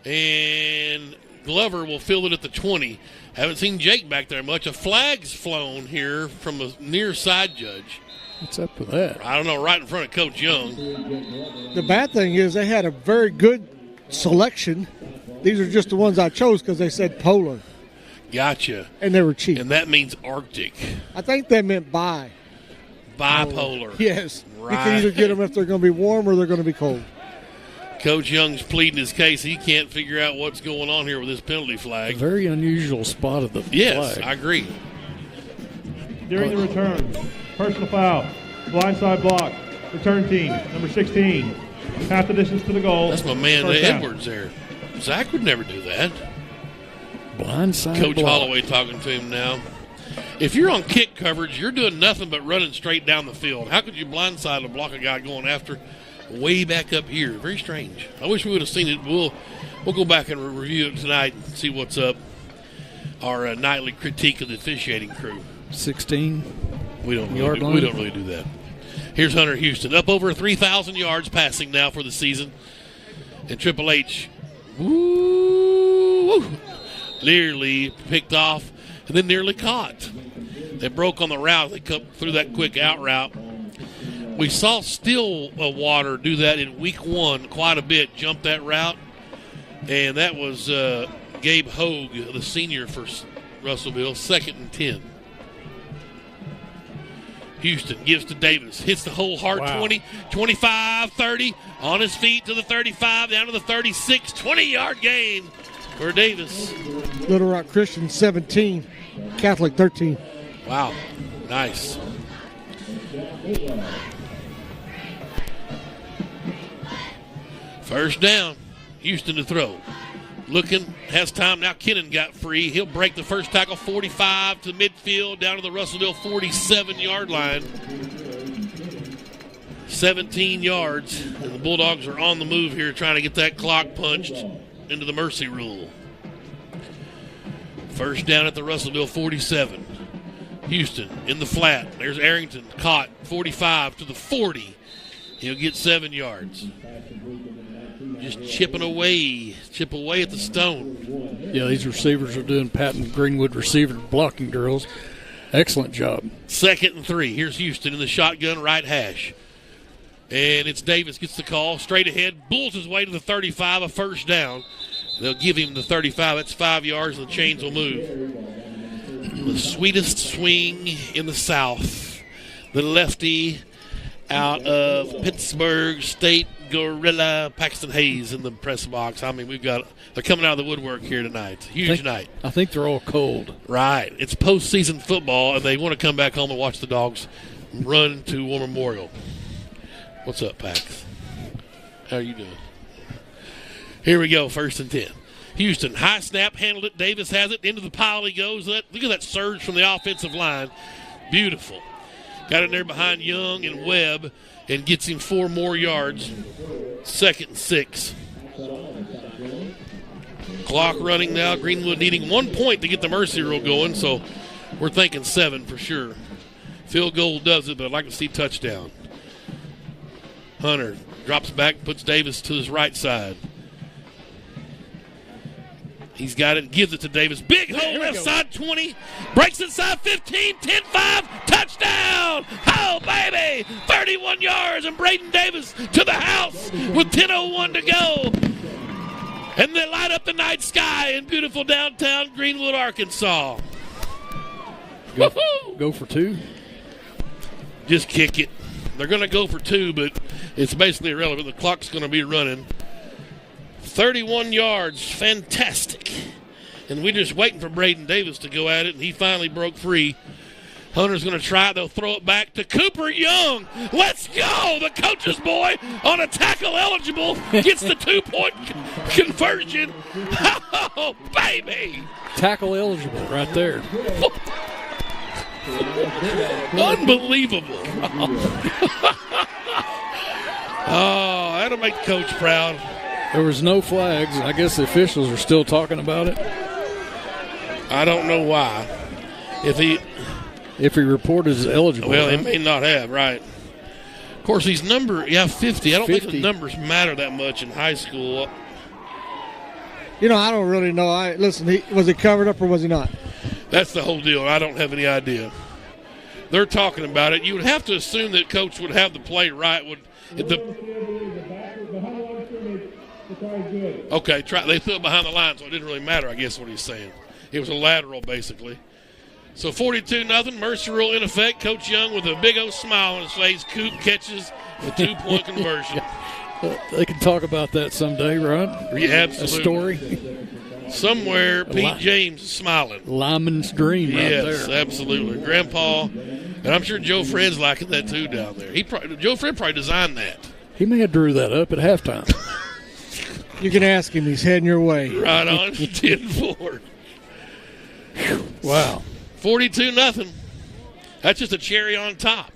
And Glover will field it at the 20. Haven't seen Jake back there much. A flag's flown here from a near side judge. What's up with that? I don't know, right in front of Coach Young. The bad thing is they had a very good selection. These are just the ones I chose because they said polar. Gotcha. And they were cheap. And that means Arctic. I think they meant bi. Bipolar. Yes. Right. You can either get them if they're going to be warm or they're going to be cold. Coach Young's pleading his case. He can't figure out what's going on here with this penalty flag. A very unusual spot of the yes, flag. I agree. During the return, personal foul, blindside block, return team, number 16, half the distance to the goal. That's my man Edwards there. Zach would never do that. Blindside Coach block. Holloway talking to him now. If you're on kick coverage, you're doing nothing but running straight down the field. How could you blindside or block a guy going after way back up here? Very strange. I wish we would have seen it. We'll go back and review it tonight and see what's up. Our nightly critique of the officiating crew. 16 We don't really do that. Here's Hunter Houston up over 3,000 yards passing now for the season. And Triple H, nearly picked off and then nearly caught. They broke on the route. They cut through that quick out route. We saw Stillwater do that in week 1 quite a bit, jump that route. And that was Gabe Hogue, the senior for Russellville, 2nd and 10. Houston gives to Davis, hits the whole hard 20, 25, 30, on his feet to the 35, down to the 36, 20-yard gain for Davis. Little Rock Christian 17, Catholic 13. Wow, nice. First down, Houston to throw. Looking, has time. Now Kennan got free. He'll break the first tackle, 45 to midfield, down to the Russellville 47-yard line. 17 yards, and the Bulldogs are on the move here trying to get that clock punched into the mercy rule. First down at the Russellville 47. Houston in the flat. There's Arrington caught, 45 to the 40. He'll get 7 yards. Just chip away at the stone. Yeah, these receivers are doing patent Greenwood receiver blocking drills. Excellent job. 2nd and 3. Here's Houston in the shotgun right hash. And it's Davis gets the call. Straight ahead. Bulls his way to the 35, a first down. They'll give him the 35. That's 5 yards, and the chains will move. The sweetest swing in the South. The lefty out of Pittsburgh State Gorilla, Paxton Hayes in the press box. I mean, they're coming out of the woodwork here tonight. Huge night. I think they're all cold. Right. It's postseason football, and they want to come back home and watch the Dogs run to War Memorial. What's up, Pax? How are you doing? Here we go, 1st and 10. Houston, high snap, handled it. Davis has it. Into the pile he goes. Look at that surge from the offensive line. Beautiful. Got in there behind Young and Webb and gets him 4 more yards. 2nd and 6. Clock running now. Greenwood needing 1 point to get the mercy rule going, so we're thinking 7 for sure. Field goal does it, but I'd like to see touchdown. Hunter drops back, puts Davis to his right side. He's got it, gives it to Davis. Big hole left side 20. Breaks inside 15, 10-5. Touchdown! Oh, baby! 31 yards, and Braden Davis to the house with 10:01 to go. And they light up the night sky in beautiful downtown Greenwood, Arkansas. Go for 2? Just kick it. They're going to go for 2, but it's basically irrelevant. The clock's going to be running. 31 yards. Fantastic. And we're just waiting for Braden Davis to go at it, and he finally broke free. Hunter's going to try it. They'll throw it back to Cooper Young. Let's go! The coach's boy on a tackle eligible gets the 2-point conversion. Oh, baby! Tackle eligible right there. Unbelievable. Oh, that'll make the coach proud. There was no flags. I guess the officials are still talking about it. I don't know why. If he reported as eligible. Well, he may not have, right. Of course, he's 50. I don't think the numbers matter that much in high school. I don't really know. Was he covered up or was he not? That's the whole deal. I don't have any idea. They're talking about it. You would have to assume that coach would have the play right. Okay, they threw it behind the line, so it didn't really matter, I guess, what he's saying. It was a lateral, basically. So 42-0, mercy rule in effect. Coach Young with a big old smile on his face. Coop catches the 2-point conversion. They can talk about that someday, right? Yeah, absolutely. A story. Somewhere, Pete James is smiling. Lyman's dream right there. Yes, absolutely. Grandpa, and I'm sure Joe Fred's liking that too down there. Joe Fred probably designed that. He may have drew that up at halftime. You can ask him. He's heading your way. Right on. 10-4. Wow. 42-0. That's just a cherry on top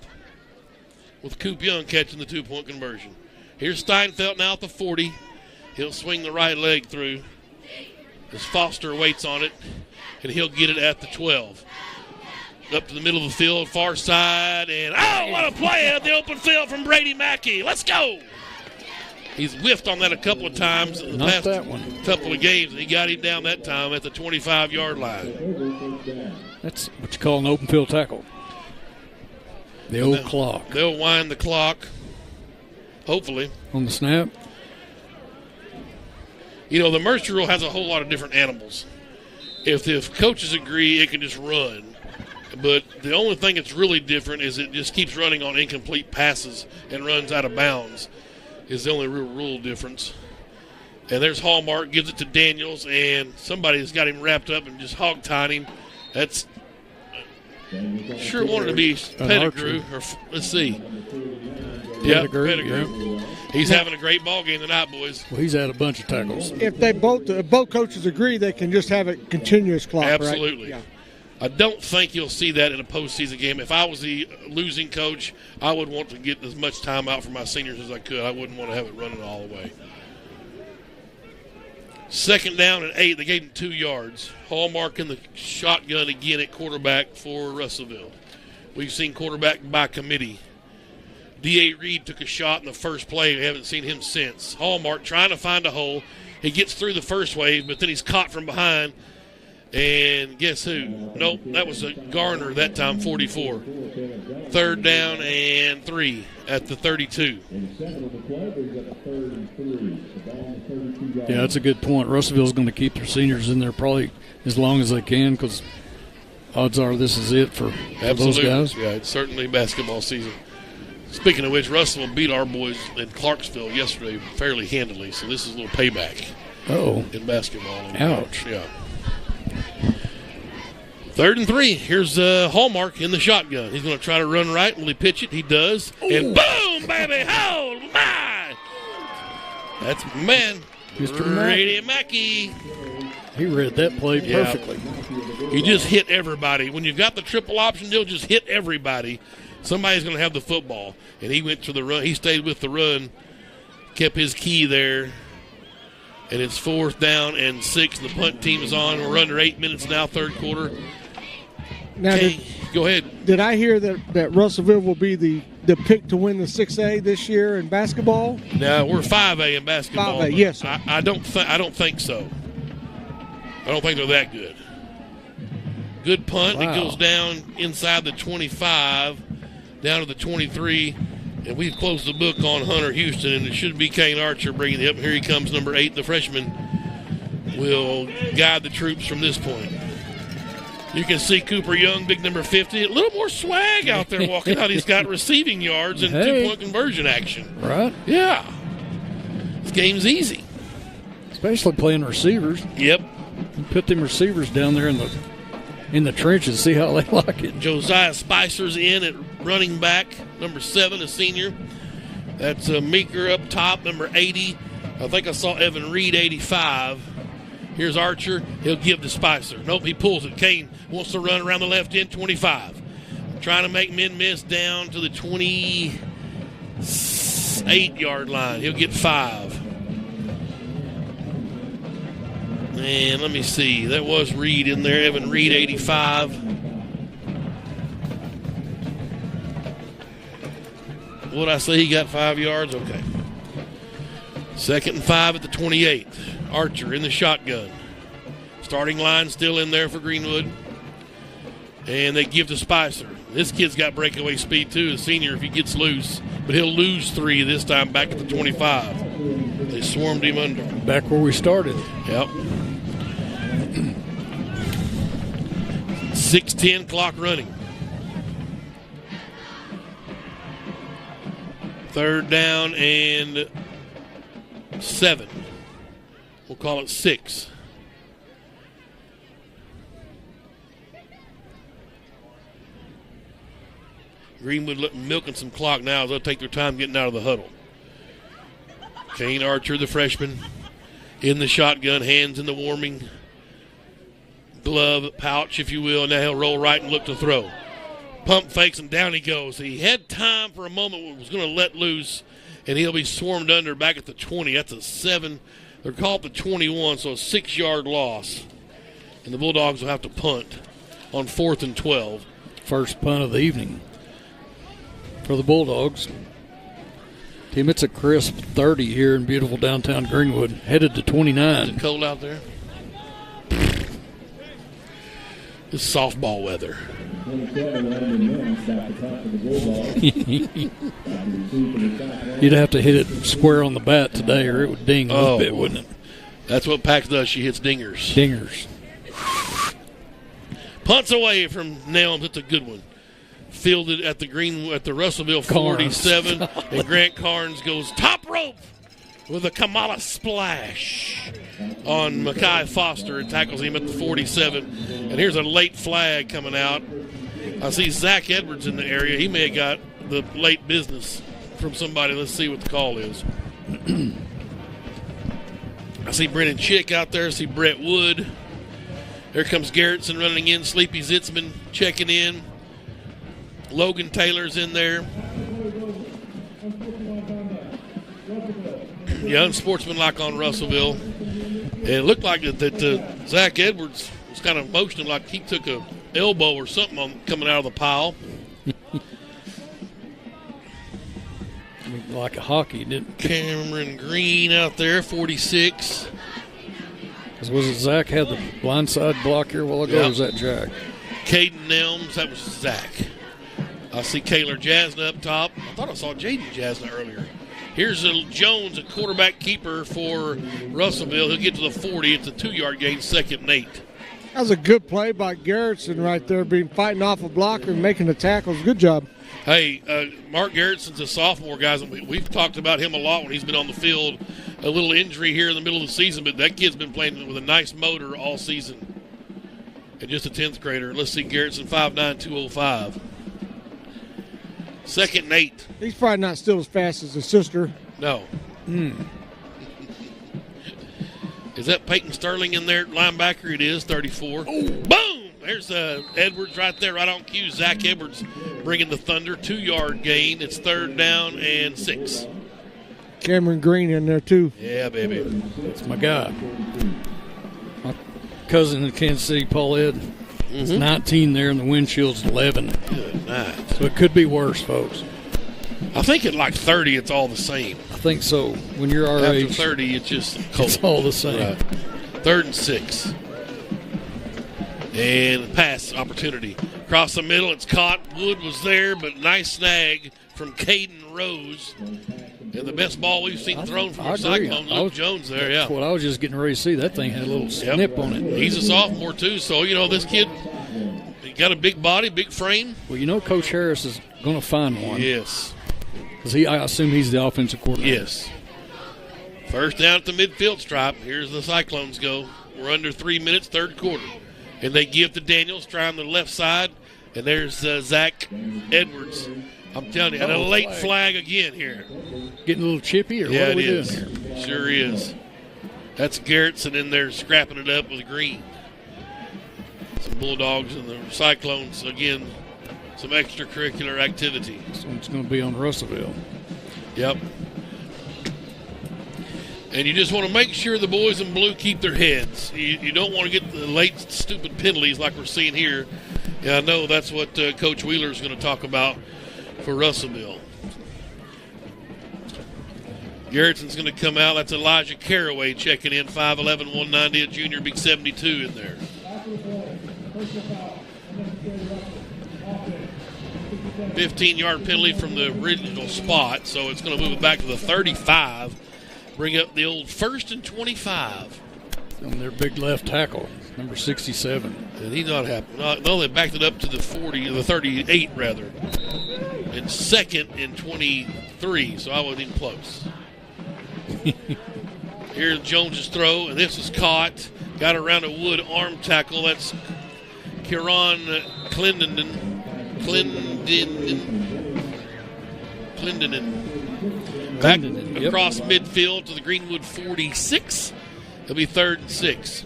with Coop Young catching the 2-point conversion. Here's Steinfeld now at the 40. He'll swing the right leg through as Foster waits on it, and he'll get it at the 12. Up to the middle of the field, far side, and what a play at the open field from Brady Mackey. Let's go. He's whiffed on that a couple of times in the past couple of games, and he got him down that time at the 25-yard line. That's what you call an open field tackle. The old clock. They'll wind the clock, hopefully. On the snap? The mercy rule has a whole lot of different animals. If coaches agree, it can just run. But the only thing that's really different is it just keeps running on incomplete passes and runs out of bounds is the only real rule difference. And there's Hallmark, gives it to Daniels, and somebody's got him wrapped up and just hog-tied him. That's sure wanted to be Pettigrew. Let's see. Yeah, Pettigrew. Yeah. He's having a great ball game tonight, boys. Well, he's had a bunch of tackles. If both coaches agree, they can just have a continuous clock, Absolutely. Right? Yeah. I don't think you'll see that in a postseason game. If I was the losing coach, I would want to get as much time out for my seniors as I could. I wouldn't want to have it running all the way. 2nd down and 8. They gave him 2 yards. Hallmark in the shotgun again at quarterback for Russellville. We've seen quarterback by committee. D.A. Reed took a shot in the first play. We haven't seen him since. Hallmark trying to find a hole. He gets through the first wave, but then he's caught from behind And guess who? Nope, that was a Garner that time, 44. 3rd down and 3 at the 32. Yeah, that's a good point. Russellville's going to keep their seniors in there probably as long as they can because odds are this is it for those guys. Yeah, it's certainly basketball season. Speaking of which, Russellville beat our boys in Clarksville yesterday fairly handily, so this is a little payback in basketball. Ouch. Yeah. 3rd and 3. Here's Hallmark in the shotgun. He's going to try to run right. Will he pitch it? He does. And boom, baby. Oh, my. That's man. Mr. Brady Mackey. He read that play perfectly. He just hit everybody. When you've got the triple option deal, just hit everybody. Somebody's going to have the football. And he went to the run. He stayed with the run, kept his key there. And it's 4th down and 6. The punt team is on. We're under 8 minutes now, 3rd quarter. Now, go ahead. Did I hear that Russellville will be the pick to win the 6A this year in basketball? No, we're 5A in basketball. 5A, yes. I don't think so. I don't think they're that good. Good punt. Wow. It goes down inside the 25, down to the 23. And we've closed the book on Hunter Houston, and it should be Kane Archer bringing it up. Here he comes, number 8. The freshman will guide the troops from this point. You can see Cooper Young, big number 50. A little more swag out there walking out. He's got receiving yards and 2-point conversion action. Right. Yeah. This game's easy. Especially playing receivers. Yep. You put them receivers down there in the trenches, see how they like it. Josiah Spicer's in at running back, number 7, a senior. That's Meeker up top, number 80. I think I saw Evan Reed, 85. Here's Archer. He'll give to Spicer. Nope, he pulls it. Kane wants to run around the left end, 25. Trying to make men miss down to the 28-yard line. He'll get 5. And let me see. That was Reed in there. Evan Reed, 85. What did I say? He got 5 yards? Okay. 2nd and 5 at the 28. Archer in the shotgun. Starting line still in there for Greenwood. And they give to Spicer. This kid's got breakaway speed too, a senior if he gets loose. But he'll lose 3 this time back at the 25. They swarmed him under. Back where we started. Yep. 6:10 clock running. 3rd down and 7. We'll call it 6. Greenwood milking some clock now as they'll take their time getting out of the huddle. Kane Archer, the freshman, in the shotgun, hands in the warming glove pouch, if you will, and now he'll roll right and look to throw. Pump fakes and down he goes. He had time for a moment when he was going to let loose, and he'll be swarmed under back at the 20. That's a 7. They're called the 21, so a 6-yard loss. And the Bulldogs will have to punt on 4th and 12. First punt of the evening for the Bulldogs. Tim, it's a crisp 30 here in beautiful downtown Greenwood, headed to 29. Is it cold out there? It's softball weather. You'd have to hit it square on the bat today or it would ding a little bit, wouldn't it? That's what Pax does. She hits dingers. Dingers. Punts away from Nelms. It's a good one. Fielded at the Russellville 47. And Grant Carnes goes top rope with a Kamala splash on Mackay Foster and tackles him at the 47. And here's a late flag coming out. I see Zach Edwards in the area. He may have got the late business from somebody. Let's see what the call is. I see Brennan Chick out there. I see Brett Wood. There comes Garrettson running in. Sleepy Zitzman checking in. Logan Taylor's in there. Yeah, unsportsmanlike on Russellville. And it looked like that Zach Edwards was kind of motioning like he took a elbow or something coming out of the pile. Like a hockey, didn't Cameron Green out there, 46. Was it Zach had the blindside block here a while ago, or was that Jack? Caden Nelms, that was Zach. I see Kaylor Jasna up top. I thought I saw Jaden Jasna earlier. Here's Jones, a quarterback keeper for Russellville. He'll get to the 40. It's a 2-yard gain, 2nd and 8. That was a good play by Garrettson right there, fighting off a blocker and making the tackles. Good job. Hey, Mark Garrettson's a sophomore, guys, and we've talked about him a lot when he's been on the field. A little injury here in the middle of the season, but that kid's been playing with a nice motor all season. And just a 10th grader. Let's see, Garrettson, 5'9", 205. 2nd and 8. He's probably not still as fast as his sister. No. Is that Peyton Sterling in there, linebacker? It is, 34. Oh. Boom! There's Edwards right there, right on cue. Zach Edwards bringing the Thunder. 2-yard gain. It's 3rd down and 6. Cameron Green in there, too. Yeah, baby. That's my guy. My cousin in Kansas City, Paul Ed. It's 19 there, and the windshield's 11. Good night. So it could be worse, folks. I think at like 30, it's all the same. I think so. When you're our After age, 30, it's just cold. It's all the same. Right. 3rd and 6. And pass opportunity. Across the middle, it's caught. Wood was there, but nice snag from Caden Rose. And the best ball we've seen thrown from a Cyclone, Luke Jones there, yeah. That's what I was just getting ready to see. That thing had a little snip on it. He's a sophomore, too, so, this kid, he got a big body, big frame. Well, Coach Harris is going to find one. Yes. Because I assume he's the offensive coordinator. Yes. First down at the midfield stripe. Here's the Cyclones go. We're under 3 minutes, 3rd quarter. And they give to Daniels, trying the left side. And there's Zach Edwards. I'm telling you, and a late flag again here. Getting a little chippy, or what are we doing here? Sure is. That's Garrettson in there scrapping it up with Green. Some Bulldogs and the Cyclones, again, some extracurricular activity. So it's going to be on Russellville. Yep. And you just want to make sure the boys in blue keep their heads. You don't want to get the late stupid penalties like we're seeing here. Yeah, I know that's what Coach Wheeler is going to talk about for Russellville. Garrettson's going to come out. That's Elijah Caraway checking in, 5'11", 190, a junior, big 72 in there. $15-yard penalty from the original spot, so it's going to move it back to the 35. Bring up the old 1st and 25. And their big left tackle, number 67. And he's not happy. No, they backed it up to the 40, the 38 rather. And 2nd and 23, so I wasn't even close. Here's Jones's throw, and this is caught. Got around a Wood arm tackle. That's Kieran Clendenen. Back across midfield to the Greenwood 46. It'll be 3rd and 6.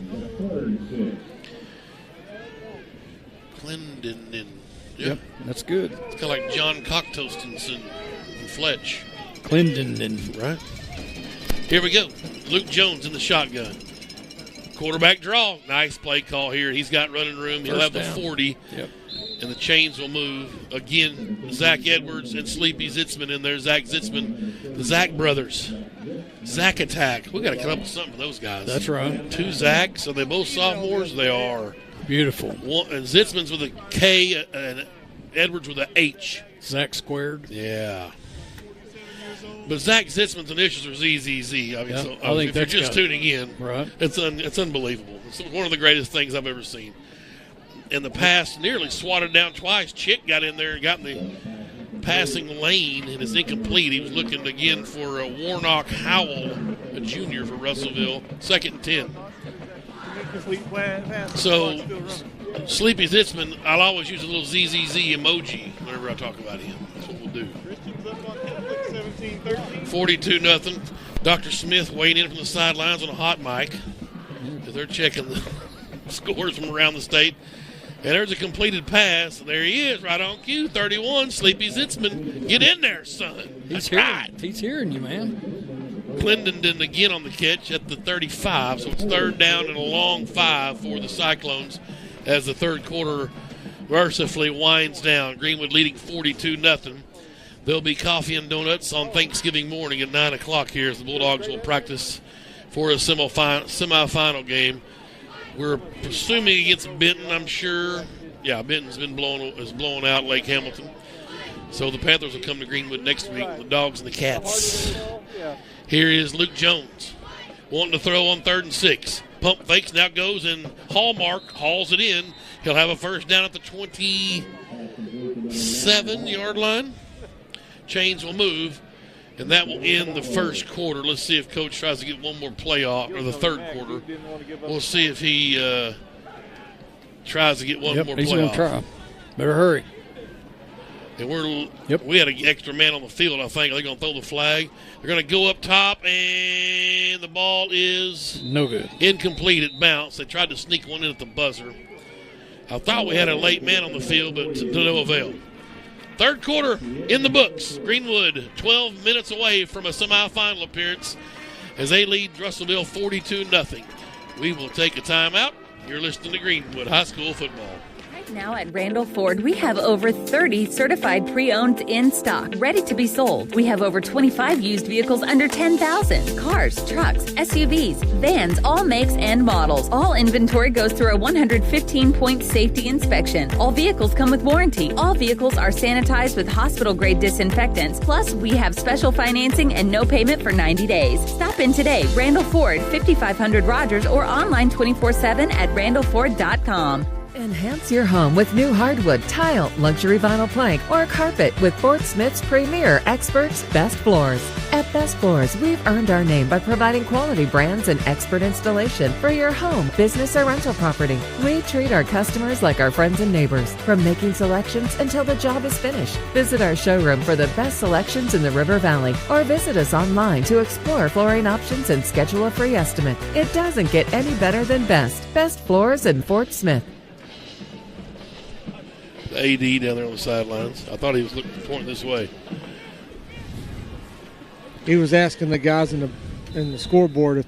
Clendenen. Yep, that's good. It's kind of like John Cocktoastinson and Fletch. Clendenen. Right. Here we go. Luke Jones in the shotgun. Quarterback draw. Nice play call here. He's got running room. He'll have the 40. Yep. And the chains will move. Again, Zach Edwards and Sleepy Zitzman in there. Zach Zitzman, the Zach brothers. Zach attack. We got to come up with something for those guys. That's right. 2 Zachs. Are they both sophomores? They are. Beautiful. And Zitzman's with a K and Edwards with an H. Zach squared. Yeah. But Zach Zitzman's initials are ZZZ. I mean, yeah, so, I think if you're just tuning in, right? It's unbelievable. It's one of the greatest things I've ever seen. And the pass nearly swatted down twice. Chick got in there and got in the passing lane, and it's incomplete. He was looking again for Warnock Howell, a junior for Russellville. 2nd and 10. So, Sleepy Zitzman, I'll always use a little ZZZ emoji whenever I talk about him. That's what we'll do. 42-0. Dr. Smith weighing in from the sidelines on a hot mic because they're checking the scores from around the state. And there's a completed pass. There he is, right on cue. 31, Sleepy Zitzman. Get in there, son. He's hearing you, man. Clendenen again on the catch at the 35. So it's 3rd down and a long 5 for the Cyclones as the 3rd quarter mercifully winds down. Greenwood leading 42-0. There'll be coffee and donuts on Thanksgiving morning at 9 o'clock here as the Bulldogs will practice for a semifinal game. We're presuming against Benton, I'm sure. Yeah, Benton's been blown out Lake Hamilton. So the Panthers will come to Greenwood next week, the Dogs and the Cats. Here is Luke Jones wanting to throw on 3rd and 6. Pump fakes, now goes, and Hallmark hauls it in. He'll have a first down at the 27-yard line. Chains will move, and that will end the first quarter. Let's see if Coach tries to get one more play off, or the third quarter. We'll see if he tries to get one more play off. He's going to try. Better hurry. And we had an extra man on the field, I think. They're going to throw the flag. They're going to go up top, and the ball is no good. Incomplete. It bounced. They tried to sneak one in at the buzzer. I thought we had a late man on the field, but to no avail. Third quarter in the books. Greenwood 12 minutes away from a semifinal appearance as they lead Russellville 42-0. We will take a timeout. You're listening to Greenwood High School football. Now at Randall Ford, we have over 30 certified pre-owned in stock, ready to be sold. We have over 25 used vehicles under $10,000. Cars, trucks, SUVs, vans, all makes and models. All inventory goes through a 115-point safety inspection. All vehicles come with warranty. All vehicles are sanitized with hospital-grade disinfectants. Plus, we have special financing and no payment for 90 days. Stop in today. Randall Ford, 5500 Rogers, or online 24/7 at randallford.com. Enhance your home with new hardwood, tile, luxury vinyl plank, or carpet with Fort Smith's premier experts, Best Floors. At Best Floors, we've earned our name by providing quality brands and expert installation for your home, business, or rental property. We treat our customers like our friends and neighbors, from making selections until the job is finished. Visit our showroom for the best selections in the River Valley, or visit us online to explore flooring options and schedule a free estimate. It doesn't get any better than Best Floors in Fort Smith. The AD down there on the sidelines. I thought he was pointing this way. He was asking the guys in the scoreboard if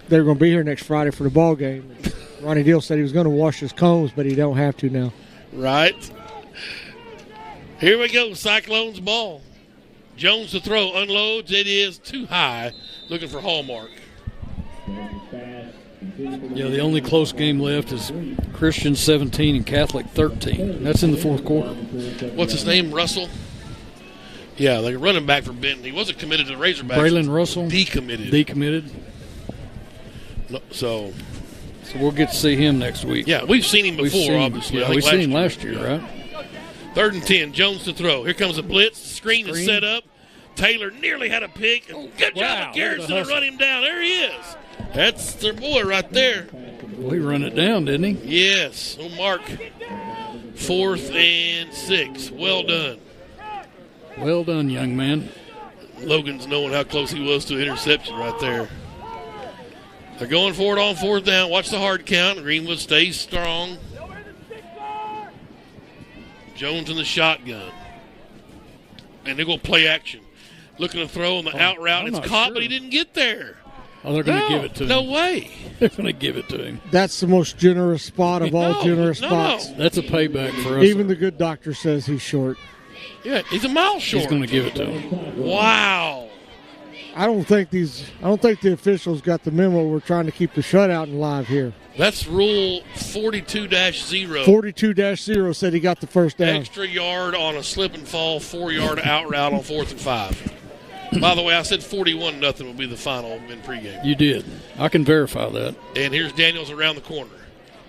they were going to be here next Friday for the ball game. Ronnie Deal said he was going to wash his combs, but he don't have to now. Right. Here we go. Cyclones ball. Jones to throw. Unloads. It is too high. Looking for Hallmark. Yeah, the only close game left is Christian 17 and Catholic 13. That's in the fourth quarter. What's his name? Russell? Yeah, like a running back for Benton. He wasn't committed to the Razorbacks. Braylon Russell? Decommitted. No, so we'll get to see him next week. Yeah, we've seen him before, obviously. Yeah, we've seen him last year, right? 3rd and 10, Jones to throw. Here comes a blitz. Screen is set up. Taylor nearly had a pick. Good job of Garrison to run him down. There he is. That's their boy right there. Well, he run it down, didn't he? Yes. Oh, Mark. 4th and 6. Well done. Well done, young man. Logan's knowing how close he was to interception right there. They're going for it on 4th down. Watch the hard count. Greenwood stays strong. Jones in the shotgun. And they're going to play action. Looking to throw on the out route. It's caught, but he didn't get there. Oh, they're going to give it to him. No way. They're going to give it to him. That's the most generous spot of all generous spots. That's a payback for us. Even the good doctor says he's short. Yeah, he's a mile short. He's going to give it to him. Wow. I don't think the officials got the memo. We're trying to keep the shutout alive here. That's rule 42-0. 42-0 said he got the first down. Extra yard on a slip and fall, 4-yard out route on 4th and 5. By the way, I said 41-0 will be the final in pregame. You did. I can verify that. And here's Daniels around the corner.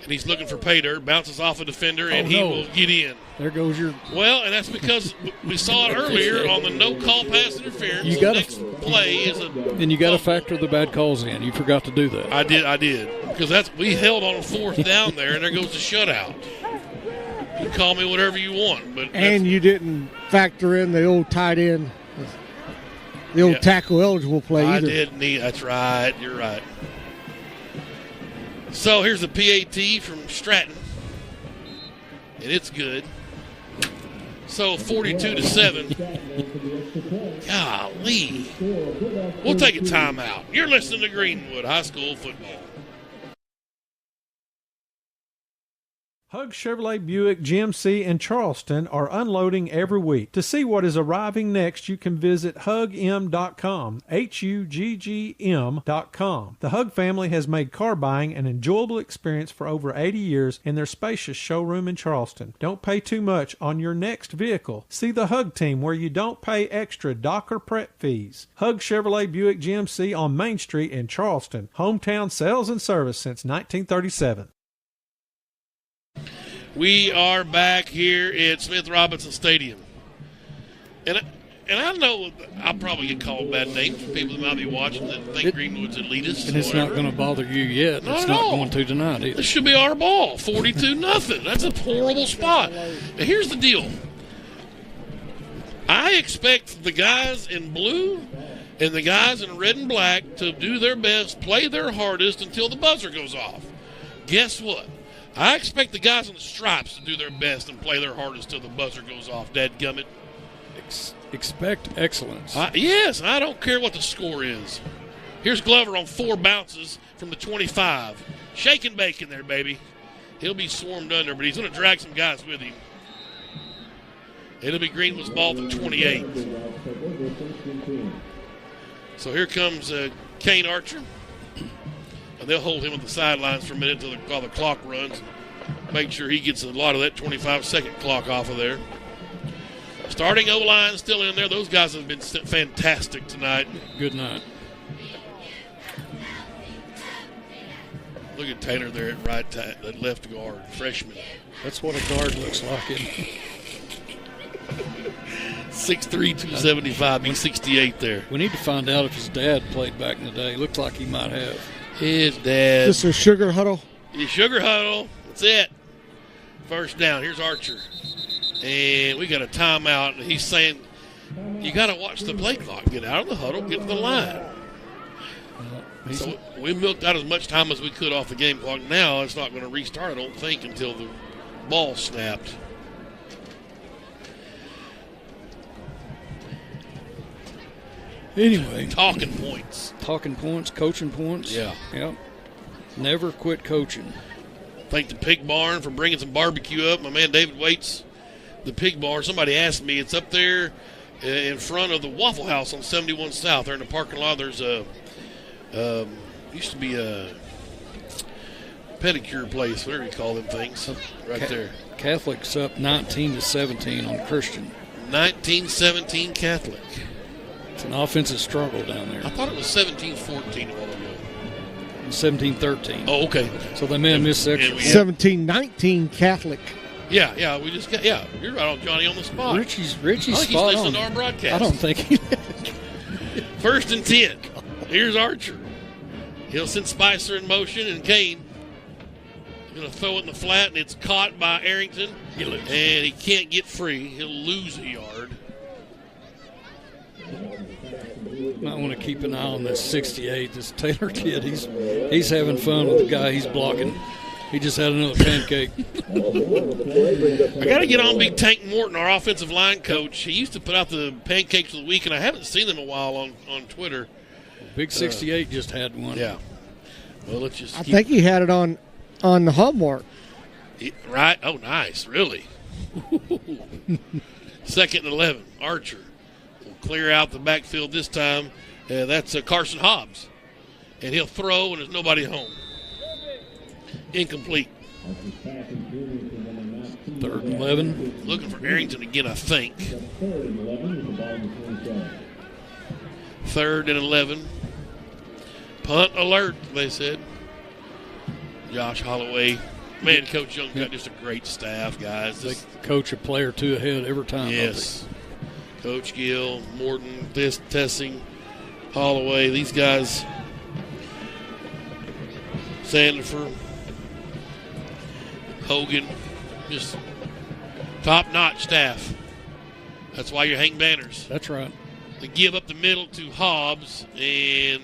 And he's looking for pay dirt, bounces off a defender, and he will get in. There goes your... Well, and that's because we saw it earlier on the no-call pass interference. You got next play is a... And you got to factor the bad calls in. You forgot to do that. I did. Because we held on 4th down there, and there goes the shutout. You call me whatever you want. And you didn't factor in the old tight end, the old tackle eligible play either. I didn't need. That's right. You're right. So here's the PAT from Stratton, and it's good. So 42-7. Golly. We'll take a timeout. You're listening to Greenwood High School football. Hug Chevrolet Buick GMC in Charleston are unloading every week. To see what is arriving next, you can visit hugm.com, HUGGM.com. The Hug family has made car buying an enjoyable experience for over 80 years in their spacious showroom in Charleston. Don't pay too much on your next vehicle. See the Hug team where you don't pay extra docker prep fees. Hug Chevrolet Buick GMC on Main Street in Charleston. Hometown sales and service since 1937. We are back here at Smith Robinson Stadium. And I know I'll probably get called bad names from people that might be watching that think Greenwood's elitist. And it's not going to bother you yet. Not it's at not all. going to tonight either. This should be our ball, 42-0. That's a horrible spot. Now, here's the deal. I expect the guys in blue and the guys in red and black to do their best, play their hardest until the buzzer goes off. Guess what? I expect the guys in the stripes to do their best and play their hardest till the buzzer goes off, dadgummit. Expect excellence. Yes, I don't care what the score is. Here's Glover on 4 bounces from the 25. Shake and bake in there, baby. He'll be swarmed under, but he's going to drag some guys with him. It'll be Greenwood's ball at the 28. So here comes Kane Archer. And they'll hold him at the sidelines for a minute while the clock runs. Make sure he gets a lot of that 25-second clock off of there. Starting O-line still in there. Those guys have been fantastic tonight. Good night. Look at Taylor there at left guard, freshman. That's what a guard looks like. 6'3", 275. He's 68 there. We need to find out if his dad played back in the day. Looks like he might have. His dad. This is Sugar Huddle. Sugar Huddle. That's it. First down. Here's Archer. And we got a timeout. And he's saying, you got to watch the play clock. Get out of the huddle. Get to the line. So we milked out as much time as we could off the game clock. Now it's not going to restart, I don't think, until the ball snapped. Anyway. Talking points. Coaching points. Yeah. Yep. Never quit coaching. Thank the Pig Barn for bringing some barbecue up. My man David waits the Pig Barn. Somebody asked me. It's up there in front of the Waffle House on 71 South. There in the parking lot, there's a used to be a pedicure place, whatever you call them things, right there. Catholic's up 19-17 on Christian. 19-17 Catholic. It's an offensive struggle down there. I thought it was 17-14 a while ago. 17-13. Oh, okay. So they may have missed section. 17-19 Catholic. Yeah, we just got, you're right on Johnny on the spot. Richie's I think spot he's listening on. to our broadcast. I don't think he First and 10. Here's Archer. He'll send Spicer in motion, and Kane is going to throw it in the flat, and it's caught by Arrington. And he can't get free. He'll lose a yard. Might want to keep an eye on this 68, this Taylor kid. He's having fun with the guy he's blocking. He just had another pancake. I got to get on Big Tank Morton, our offensive line coach. He used to put out the pancakes of the week, and I haven't seen them in a while on Twitter. Big 68 just had one. Yeah. Well, let's just I think he had it on the homework. Right? Oh, nice. Really? Second and 11. Archer will clear out the backfield this time. That's Carson Hobbs. And he'll throw, and there's nobody home. Incomplete. 3rd and 11. Looking for Arrington again, I think. 3rd and 11. Punt alert, they said. Josh Holloway. Man, Coach Young got just a great staff, guys. They coach a player or two ahead every time. Yes. Coach Gill, Morton, Tessing, Holloway, these guys. Sandifer, Hogan, just top-notch staff. That's why you're hanging banners. That's right. They give up the middle to Hobbs, and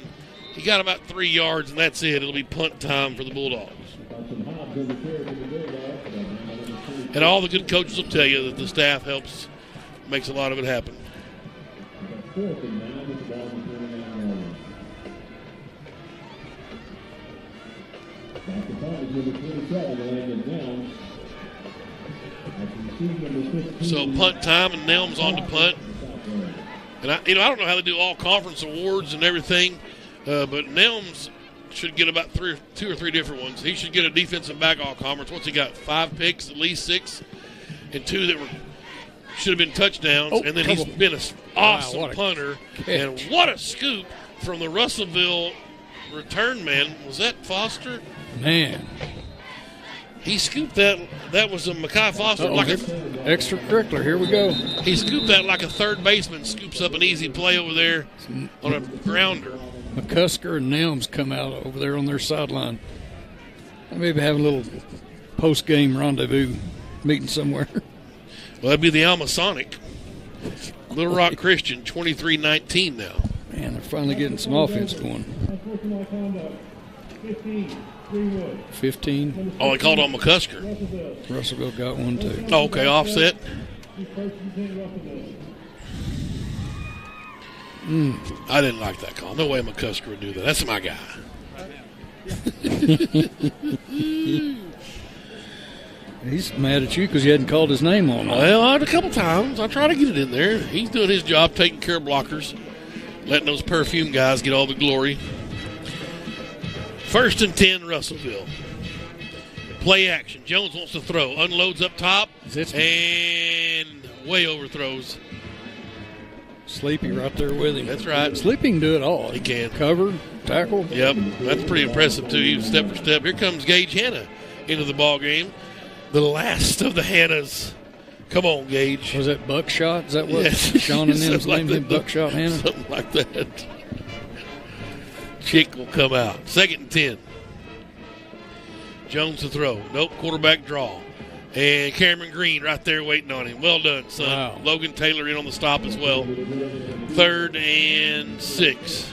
he got about 3 yards, and that's it. It'll be punt time for the Bulldogs. And all the good coaches will tell you that the staff makes a lot of it happen. So punt time, and Nelms on to punt. And I don't know how they do all conference awards and everything, but Nelms should get about two or three different ones. He should get a defensive back all conference. What's he got? 5 picks, at least 6, and 2 that should have been touchdowns. And then he's been an awesome punter. And what a scoop from the Russellville return man. Was that Foster? Man. He scooped that. That was a Mekhi Foster. Extracurricular. Here we go. He scooped that like a third baseman scoops up an easy play over there on a grounder. McCusker and Nelms come out over there on their sideline. Maybe have a little post-game rendezvous meeting somewhere. Well, that'd be the Alma Sonic. Little Rock Christian, 23-19 now. Man, they're finally getting some offense going. 15. Oh, they called on McCusker. Russellville got one, too. Oh, okay, offset. I didn't like that call. No way McCusker would do that. That's my guy. He's mad at you because you hadn't called his name on him. Well, a couple times. I try to get it in there. He's doing his job, taking care of blockers, letting those perfume guys get all the glory. 1st and 10, Russellville. Play action. Jones wants to throw. Unloads up top and way overthrows. Sleepy right there with him. That's right. Sleepy can do it all. He can. Cover, tackle. Yep, that's pretty impressive, too. He was step for step. Here comes Gage Hanna into the ball game. The last of the Hannas. Come on, Gage. Was that Buckshot? Is that what yes. Sean and them's named him? Buckshot Hanna? Something like that. Chick will come out. 2nd and 10. Jones to throw. Nope, quarterback draw. And Cameron Green right there waiting on him. Well done, son. Wow. Logan Taylor in on the stop as well. 3rd and 6.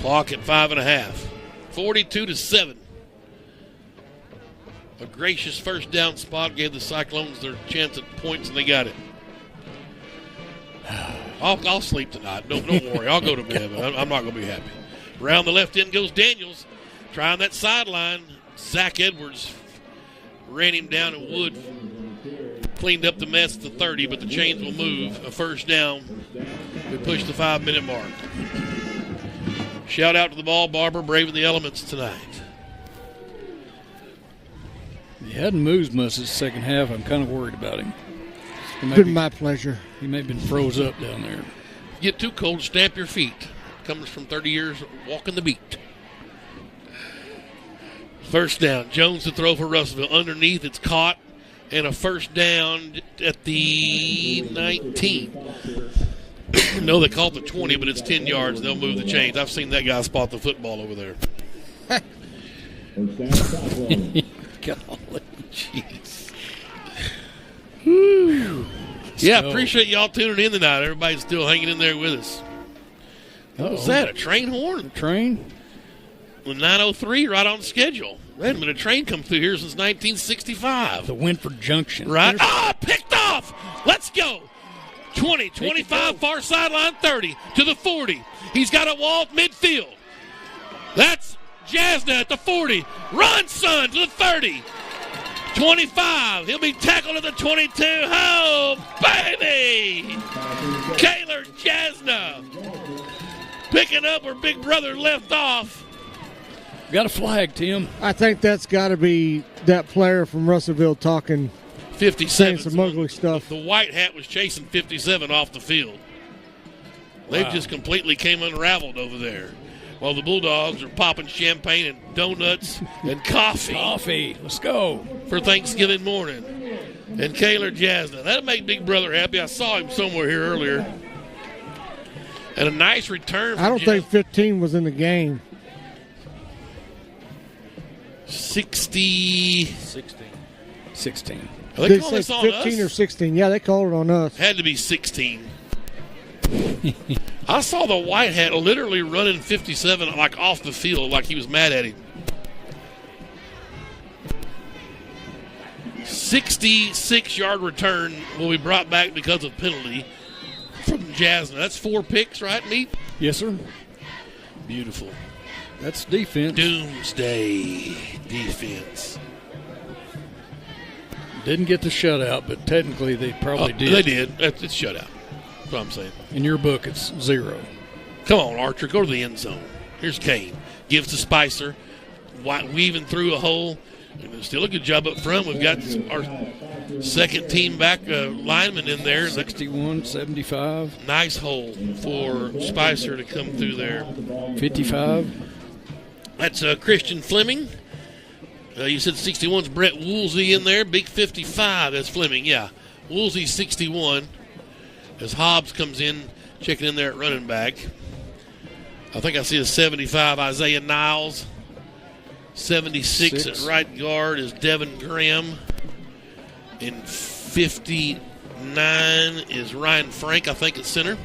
Clock at 5.5. 42-7. A gracious first down spot gave the Cyclones their chance at points, and they got it. I'll sleep tonight. Don't worry. I'll go to bed, but I'm not going to be happy. Around the left end goes Daniels. Trying that sideline. Zach Edwards ran him down, and Wood cleaned up the mess at the 30, but the chains will move. A first down. We push the 5-minute mark. Shout out to the ball barber, braving the elements tonight. He hadn't moved much this second half. I'm kind of worried about him. Been my pleasure. He may have been froze up down there. Get too cold, stamp your feet. Comes from 30 years walking the beat. First down. Jones to throw for Russellville. Underneath, it's caught. And a first down at the 19. No, they called the 20, but it's 10 yards. They'll move the chains. I've seen that guy spot the football over there. Golly, jeez. Yeah, appreciate y'all tuning in tonight. Everybody's still hanging in there with us. What was that, a train horn? Train? 9:03 right on schedule. Wait a minute, a train come through here since 1965. The Wintford Junction. Right? Picked off! Let's go! 20, 25, far sideline, 30, to the 40. He's got a wall at midfield. That's Jasna at the 40. Run, son, to the 30. 25. He'll be tackled at the 22. Oh, baby! Kaylor Jasna picking up where Big Brother left off. Got a flag, Tim. I think that's got to be that player from Russellville talking 57. Saying some ugly stuff. The white hat was chasing 57 off the field. They've just completely came unraveled over there. While the Bulldogs are popping champagne and donuts and coffee. Coffee. Let's go. For Thanksgiving morning. And Kaylor Jasna. That'll make Big Brother happy. I saw him somewhere here earlier. And a nice return. I don't think 15 was in the game. 16. They call this on 15 us? Or 16. Yeah, they called it on us. Had to be 16. I saw the white hat literally running 57 like off the field like he was mad at him. 66-yard return will be brought back because of penalty from Jasna. That's 4 picks, right, Meat? Yes, sir. Beautiful. That's defense. Doomsday defense. Didn't get the shutout, but technically they probably did. They did. It's shutout. That's what I'm saying. In your book, it's 0. Come on, Archer. Go to the end zone. Here's Kane. Gives to Spicer. Weaving through a hole. And still a good job up front. We've got our second team back lineman in there. 61-75. Nice hole for Spicer to come through there. 55. That's Christian Fleming. You said 61's Brett Woolsey in there. Big 55. That's Fleming, yeah. Woolsey 61. As Hobbs comes in, checking in there at running back. I think I see a 75, Isaiah Niles. 76 at right guard is Devin Graham. And 59 is Ryan Frank, I think, at center.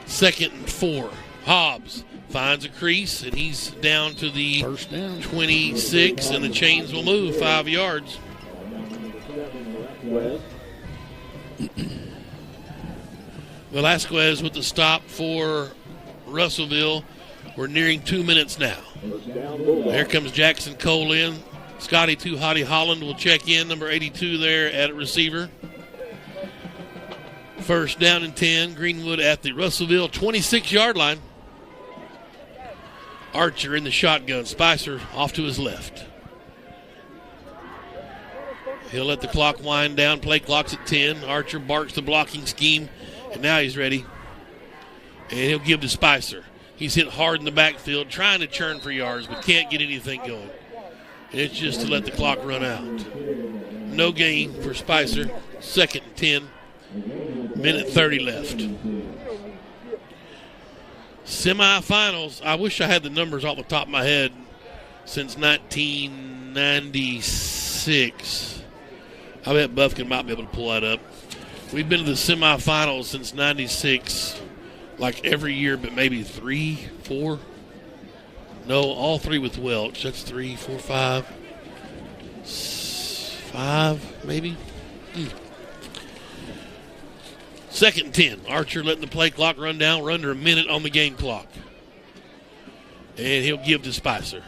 2nd and 4. Hobbs finds a crease, and he's down to the first down 26, and the chains will move 5 yards. Velasquez with the stop for Russellville. We're nearing 2 minutes now. There comes Jackson Cole in. Scotty Too Hottie Holland will check in, number 82 there at receiver. First down and 10. Greenwood at the Russellville 26-yard line. Archer in the shotgun. Spicer off to his left. He'll let the clock wind down. Play clock's at 10. Archer barks the blocking scheme, and now he's ready. And he'll give to Spicer. He's hit hard in the backfield, trying to churn for yards, but can't get anything going. And it's just to let the clock run out. No gain for Spicer. 2nd and 10. Minute 30 left. Semifinals. I wish I had the numbers off the top of my head since 1996. I bet Buffkin might be able to pull that up. We've been to the semifinals since 96, like every year, but maybe 3, 4. No, all 3 with Welch. That's 3, 4, 5. 5, maybe. 2nd and 10. Archer letting the play clock run down. We're under a minute on the game clock. And he'll give to Spicer.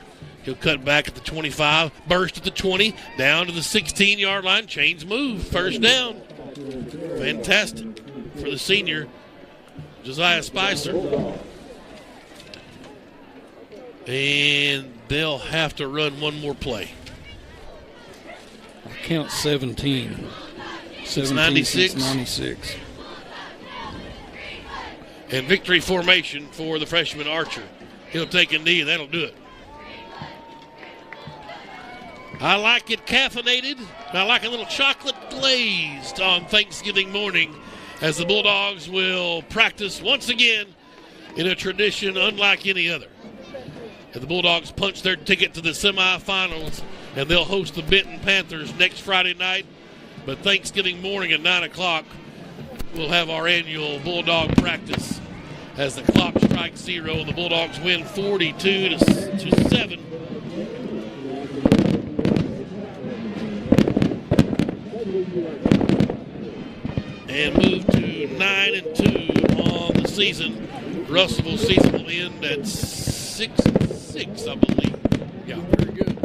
He'll cut back at the 25. Burst at the 20. Down to the 16-yard line. Chains move. First down. Fantastic for the senior, Josiah Spicer. And they'll have to run one more play. I count 17. Since 96. Since 96. And victory formation for the freshman Archer. He'll take a knee, and that'll do it. I like it caffeinated. I like a little chocolate glazed on Thanksgiving morning as the Bulldogs will practice once again in a tradition unlike any other. And the Bulldogs punch their ticket to the semifinals, and they'll host the Benton Panthers next Friday night. But Thanksgiving morning at 9 o'clock, we'll have our annual Bulldog practice as the clock strikes 0 and the Bulldogs win 42-7. And move to 9-2 on the season. Russellville season will end at 6-6, I believe. Yeah, very good.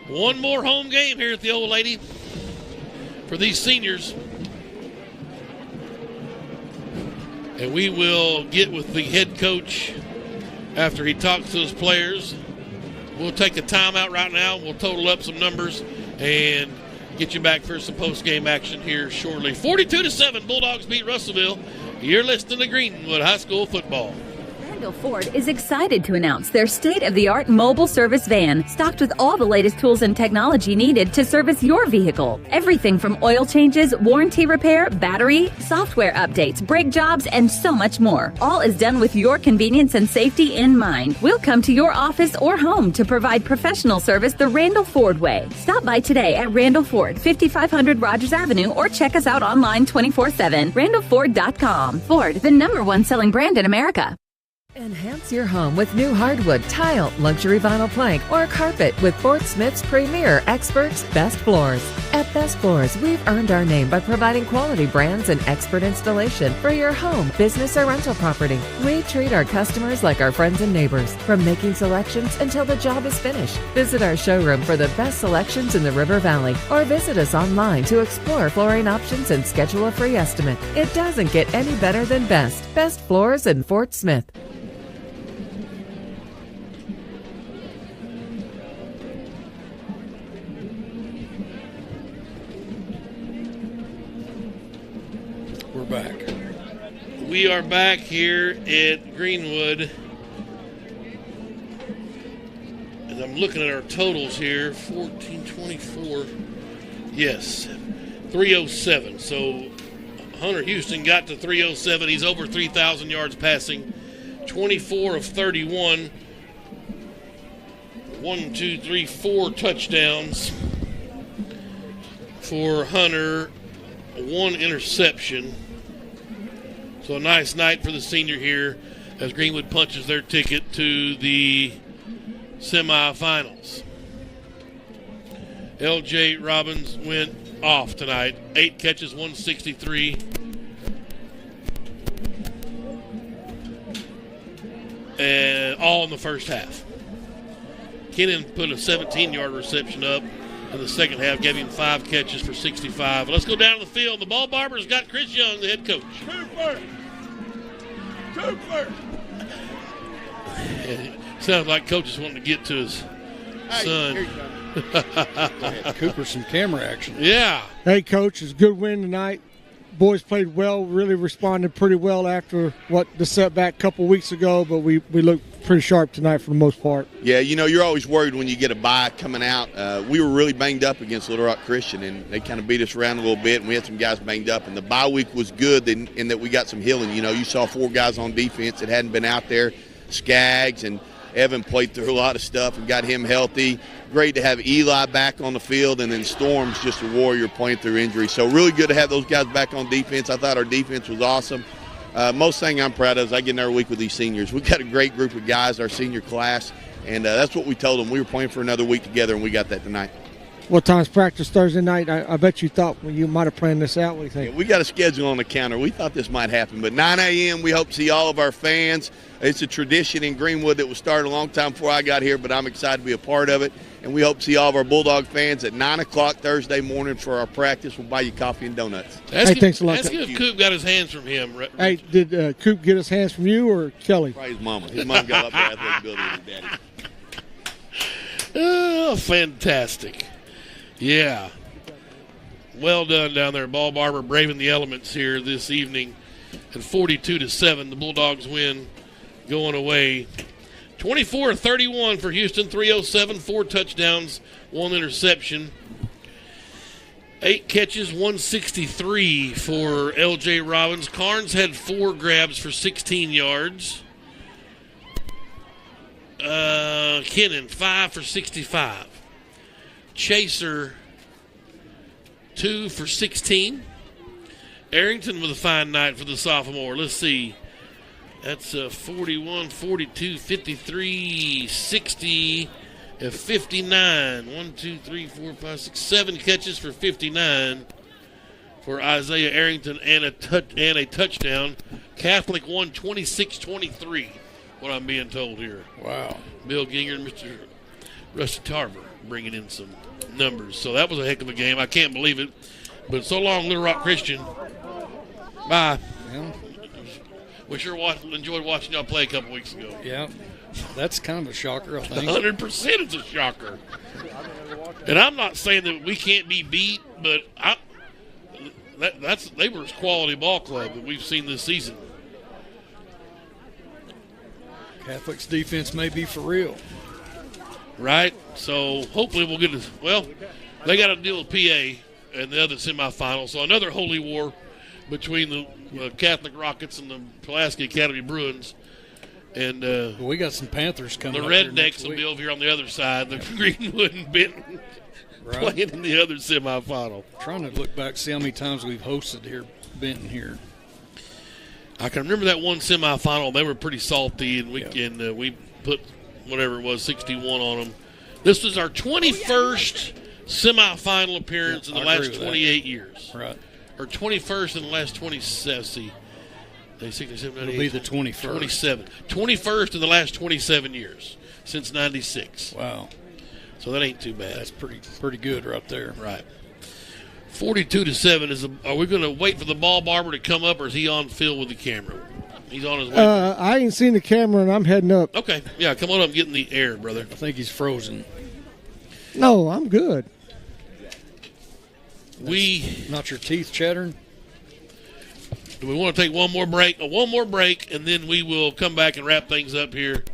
One more home game here at the Old Lady for these seniors. And we will get with the head coach after he talks to his players. We'll take a timeout right now. We'll total up some numbers and get you back for some post-game action here shortly. 42-7, Bulldogs beat Russellville. You're listening to Greenwood High School football. Randall Ford is excited to announce their state-of-the-art mobile service van, stocked with all the latest tools and technology needed to service your vehicle. Everything from oil changes, warranty repair, battery, software updates, brake jobs, and so much more. All is done with your convenience and safety in mind. We'll come to your office or home to provide professional service the Randall Ford way. Stop by today at Randall Ford, 5500 Rogers Avenue, or check us out online 24/7, randallford.com. Ford, the #1 selling brand in America. Enhance your home with new hardwood, tile, luxury vinyl plank, or carpet with Fort Smith's premier experts, Best Floors. At Best Floors, we've earned our name by providing quality brands and expert installation for your home, business, or rental property. We treat our customers like our friends and neighbors, from making selections until the job is finished. Visit our showroom for the best selections in the River Valley, or visit us online to explore flooring options and schedule a free estimate. It doesn't get any better than Best. Best Floors in Fort Smith. Back. We are back here at Greenwood. And I'm looking at our totals here. 1424. Yes. 307. So Hunter Houston got to 307. He's over 3,000 yards passing. 24 of 31. 4 touchdowns for Hunter. 1 interception. So a nice night for the senior here as Greenwood punches their ticket to the semifinals. L.J. Robbins went off tonight. 8 catches, 163. And all in the first half. Kennan put a 17-yard reception up in the second half, gave him 5 catches for 65. Let's go down to the field. The ball barber's got Chris Young, the head coach. Cooper! Sounds like coach is wanting to get to his son. Cooper, some camera action. Yeah. Hey, Coach, it's a good win tonight. Boys played well, really responded pretty well after the setback a couple weeks ago, but we looked pretty sharp tonight for the most part. Yeah, you're always worried when you get a bye coming out. We were really banged up against Little Rock Christian, and they kind of beat us around a little bit, and we had some guys banged up. And the bye week was good in that we got some healing. You saw 4 guys on defense that hadn't been out there. Skaggs and Evan played through a lot of stuff and got him healthy. Great to have Eli back on the field, and then Storm's just a warrior playing through injury. So really good to have those guys back on defense. I thought our defense was awesome. Most thing I'm proud of is I get in every week with these seniors. We've got a great group of guys, our senior class, and that's what we told them. We were playing for another week together, and we got that tonight. What time's practice Thursday night? I bet you thought you might have planned this out. What do you think? Yeah, we got a schedule on the counter. We thought this might happen, but 9 a.m. we hope to see all of our fans. It's a tradition in Greenwood that was started a long time before I got here, but I'm excited to be a part of it. And we hope to see all of our Bulldog fans at 9 o'clock Thursday morning for our practice. We'll buy you coffee and donuts. Thanks a lot. Ask him if Coop got his hands from him. Hey, did Coop get his hands from you or Kelly? Probably his mama. His mom got up there athletic ability with his daddy. Oh, fantastic. Yeah. Well done down there. Ball Barber braving the elements here this evening. And 42-7, the Bulldogs win going away. 24-31 for Houston, 307, 4 touchdowns, 1 interception. 8 catches, 163 for L.J. Robbins. Carnes had 4 grabs for 16 yards. Kennan, 5 for 65. Chaser, 2 for 16. Arrington with a fine night for the sophomore. Let's see. That's 41, 42, 53, 60, 59. 1, 2, 3, 4, 5, 6, 7 catches for 59 for Isaiah Arrington and a touchdown. Catholic won 26-23, what I'm being told here. Wow. Bill Ginger and Mr. Rusty Tarver bringing in some numbers. So that was a heck of a game. I can't believe it. But so long, Little Rock Christian. Bye. Yeah. We sure enjoyed watching y'all play a couple weeks ago. Yeah. That's kind of a shocker, I think. 100% it's a shocker. And I'm not saying that we can't be beat, but they were a quality ball club that we've seen this season. Catholic's defense may be for real. Right? So hopefully we'll get it. Well, they got to deal with PA in the other semifinal. So another holy war between the Catholic Rockets and the Pulaski Academy Bruins. And we got some Panthers coming the up. The Rednecks will be over here on the other side. The Greenwood and Benton playing in the other semifinal. Trying to look back, see how many times we've hosted here, Benton here. I can remember that one semifinal. They were pretty salty, and we put whatever it was, 61 on them. This was our 21st semifinal appearance in the last 28 years. Right. Or 21st in the last 27. See, 67, It'll be the 21st. 27. 21st in the last 27 years since 96. Wow. So that ain't too bad. That's pretty good right there. Right. 42-7 are we going to wait for the ball barber to come up, or is he on field with the camera? He's on his way. I ain't seen the camera, and I'm heading up. Okay. Yeah, come on up and get in the air, brother. I think he's frozen. No, I'm good. Not your teeth chattering? Do we want to take one more break? One more break, and then we will come back and wrap things up here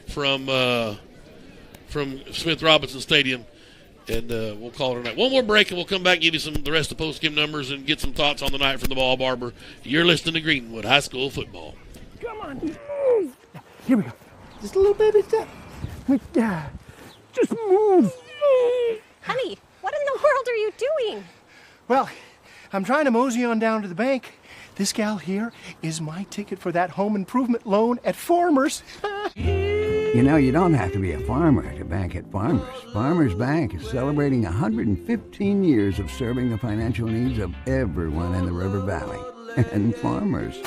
from Smith Robinson Stadium, and we'll call it a night. One more break, and we'll come back and give you the rest of the post-game numbers and get some thoughts on the night from the ball barber. You're listening to Greenwood High School Football. Come on. Here we go. Just a little baby step. Just move. Honey, what in the world are you doing? Well, I'm trying to mosey on down to the bank. This gal here is my ticket for that home improvement loan at Farmers. You know, you don't have to be a farmer to bank at Farmers. Farmers Bank is celebrating 115 years of serving the financial needs of everyone in the River Valley. And Farmers.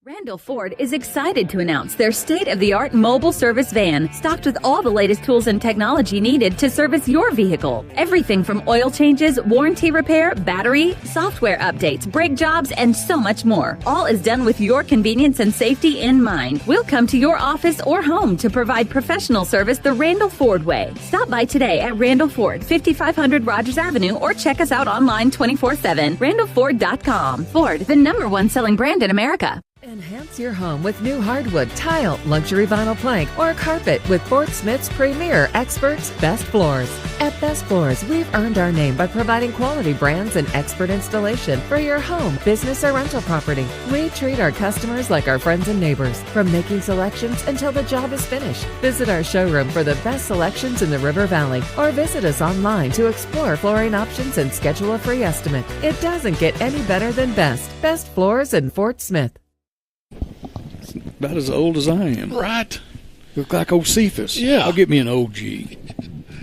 Randall Ford is excited to announce their state-of-the-art mobile service van, stocked with all the latest tools and technology needed to service your vehicle. Everything from oil changes, warranty repair, battery, software updates, brake jobs, and so much more. All is done with your convenience and safety in mind. We'll come to your office or home to provide professional service the Randall Ford way. Stop by today at Randall Ford, 5500 Rogers Avenue, or check us out online 24/7. RandallFord.com. Ford, the #1 selling brand in America. Enhance your home with new hardwood, tile, luxury vinyl plank, or carpet with Fort Smith's premier experts, Best Floors. At Best Floors, we've earned our name by providing quality brands and expert installation for your home, business, or rental property. We treat our customers like our friends and neighbors, from making selections until the job is finished. Visit our showroom for the best selections in the River Valley, or visit us online to explore flooring options and schedule a free estimate. It doesn't get any better than Best. Best Floors in Fort Smith. About as old as I am. Right. Look like old Cephas. Yeah. I'll get me an OG.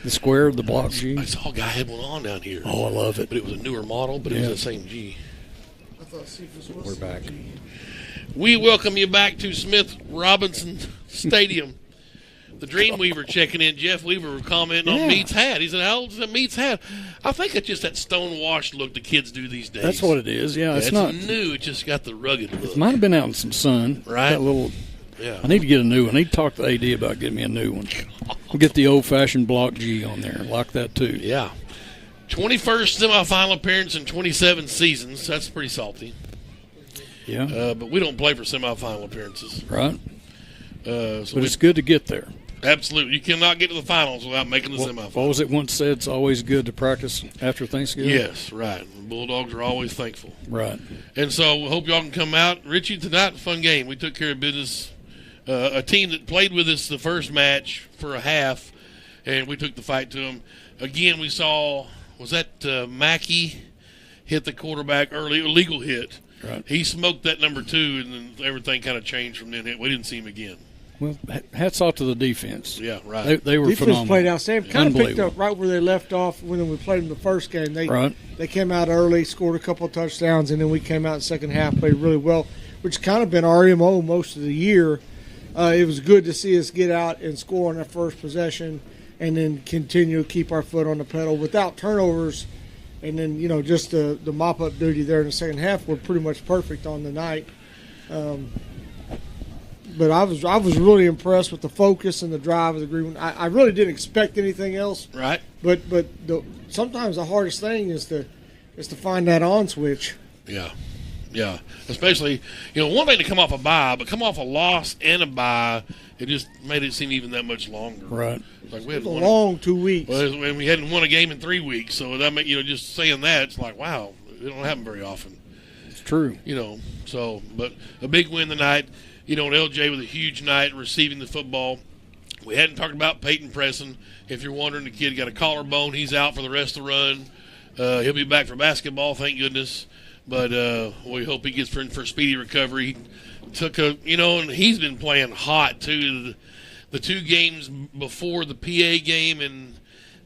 The square of the block G. I saw a guy had one on down here. Oh, I love it. But it was a newer model, but it was the same G. I thought Cephas was. We're back. We welcome you back to Smith Robinson Stadium. The Dreamweaver checking in. Jeff Weaver commenting on Mead's hat. He said, how old is that Mead's hat? I think it's just that stonewashed look the kids do these days. That's what it is. Yeah, it's not new. It just got the rugged look. It might have been out in some sun. Right. That little. Yeah. I need to get a new one. I need to talk to AD about getting me a new one. We'll get the old-fashioned block G on there. Like that, too. Yeah. 21st semifinal appearance in 27 seasons. That's pretty salty. Yeah. But we don't play for semifinal appearances. Right. So but it's good to get there. Absolutely. You cannot get to the finals without making the semifinals. What was it once said? It's always good to practice after Thanksgiving? Yes, right. The Bulldogs are always thankful. Right. And so we hope y'all can come out. Richie, tonight, fun game. We took care of business. A team that played with us the first match for a half, and we took the fight to them. Again, we saw, was that Mackey hit the quarterback early, illegal hit. Right. He smoked that number 2, and then everything kind of changed from then. We didn't see him again. Well, hats off to the defense. Yeah, right. They were defense phenomenal. Played outstanding. Kind of picked up right where they left off when we played them the first game. They came out early, scored a couple of touchdowns, and then we came out in the second half, played really well, which kind of been our MO most of the year. It was good to see us get out and score on that first possession and then continue to keep our foot on the pedal without turnovers. And then, just the mop-up duty there in the second half were pretty much perfect on the night. But I was really impressed with the focus and the drive of the Greenwood. I really didn't expect anything else. Right. But sometimes the hardest thing is to find that on switch. Yeah. Yeah. Especially, one thing to come off a bye, but come off a loss and a bye, it just made it seem even that much longer. Right. Like we had a long 2 weeks. Well, and we hadn't won a game in 3 weeks, so that just saying that, it's like, wow, it don't happen very often. It's true. But a big win tonight. LJ with a huge night receiving the football. We hadn't talked about Peyton Presson. If you're wondering, the kid got a collarbone. He's out for the rest of the run. He'll be back for basketball, thank goodness. But we hope he gets for speedy recovery. He took and he's been playing hot too. The 2 games before the PA game, and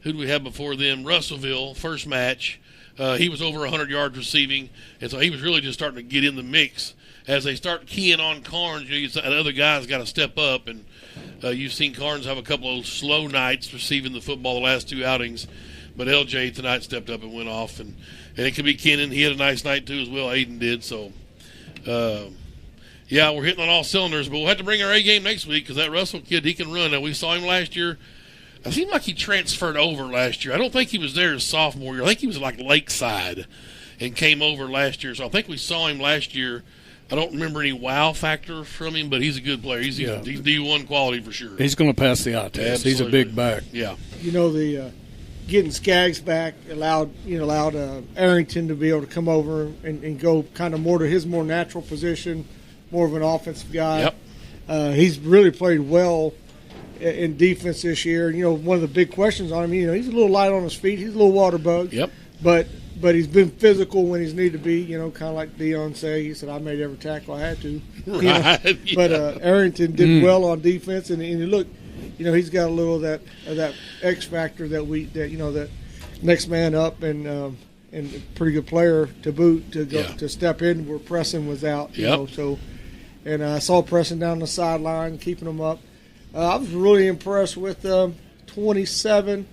who do we have before them? Russellville, first match. He was over 100 yards receiving, and so he was really just starting to get in the mix. As they start keying on Carnes, other guys got to step up, and you've seen Carnes have a couple of slow nights receiving the football the last 2 outings. But LJ tonight stepped up and went off, and it could be Kennan. He had a nice night too as well. Aiden did. So, we're hitting on all cylinders. But we'll have to bring our A game next week because that Russell kid, he can run. Now, we saw him last year. It seemed like he transferred over last year. I don't think he was there his sophomore year. I think he was like Lakeside and came over last year. So I think we saw him last year. I don't remember any wow factor from him, but he's a good player. He's D1 quality for sure. He's going to pass the eye test. Absolutely. He's a big back. Yeah. The getting Skaggs back allowed Arrington to be able to come over and go kind of more to his more natural position, more of an offensive guy. Yep. He's really played well in defense this year. One of the big questions on him, he's a little light on his feet. He's a little water bug. Yep. But he's been physical when he's needed to be, kind of like Dion said. He said, I made every tackle I had to. Right. Yeah. But Arrington did well on defense, and you look, he's got a little of that X factor that next man up and a pretty good player to boot to step in where Preston was out. So, and I saw Preston down the sideline keeping him up. I was really impressed with 27.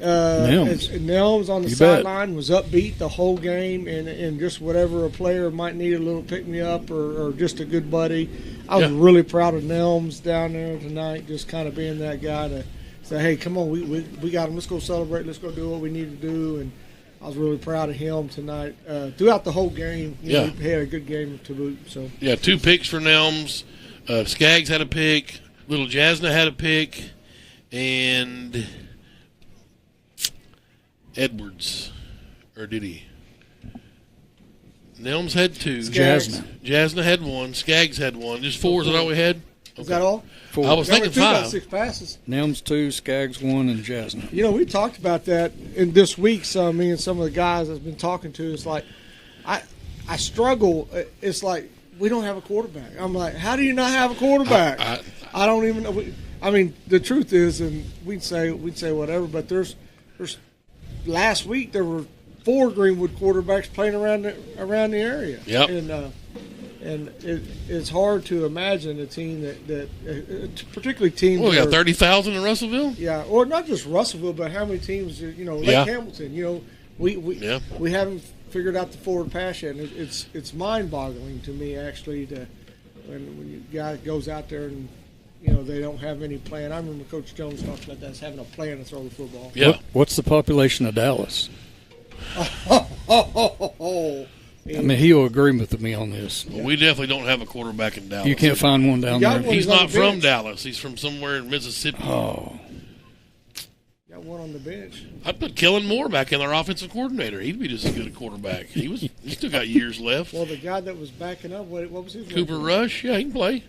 Nelms on the sideline was upbeat the whole game, and just whatever a player might need, a little pick me up or just a good buddy. I was really proud of Nelms down there tonight, just kind of being that guy to say, hey, come on, we got him. Let's go celebrate. Let's go do what we need to do. And I was really proud of him tonight. Throughout the whole game, he had a good game to boot. So 2 picks for Nelms. Skaggs had a pick. Little Jasna had a pick. And Edwards, or did he? Nelms had 2. Jasna had 1. Skaggs had 1. Just 4 is that all we had? Is that all? 4. I was thinking 5. 6 passes. Nelms 2, Skaggs 1, and Jasna. We talked about that in this week. Me and some of the guys I've been talking to. It's like I struggle. It's like we don't have a quarterback. I'm like, how do you not have a quarterback? I don't even know. I mean, the truth is, and we'd say whatever, but there's last week there were 4 Greenwood quarterbacks playing around the area. Yep. And it's hard to imagine a team that particularly teams. Well, we got 30,000 in Russellville. Yeah, or not just Russellville, but how many teams? Lake Hamilton. We haven't figured out the forward pass yet. And it's mind-boggling to me actually when a guy goes out there and they don't have any plan. I remember Coach Jones talked about that as having a plan to throw the football. Yeah. What's the population of Dallas? I mean, he'll agree with me on this. Well, we definitely don't have a quarterback in Dallas. You can't find one down there. He's not from Dallas. He's from somewhere in Mississippi. Oh. Got one on the bench. I'd put Kellen Moore back in our offensive coordinator. He'd be just as good a quarterback. He still got years left. Well, the guy that was backing up, what was his name? Cooper Rush? Yeah, he can play.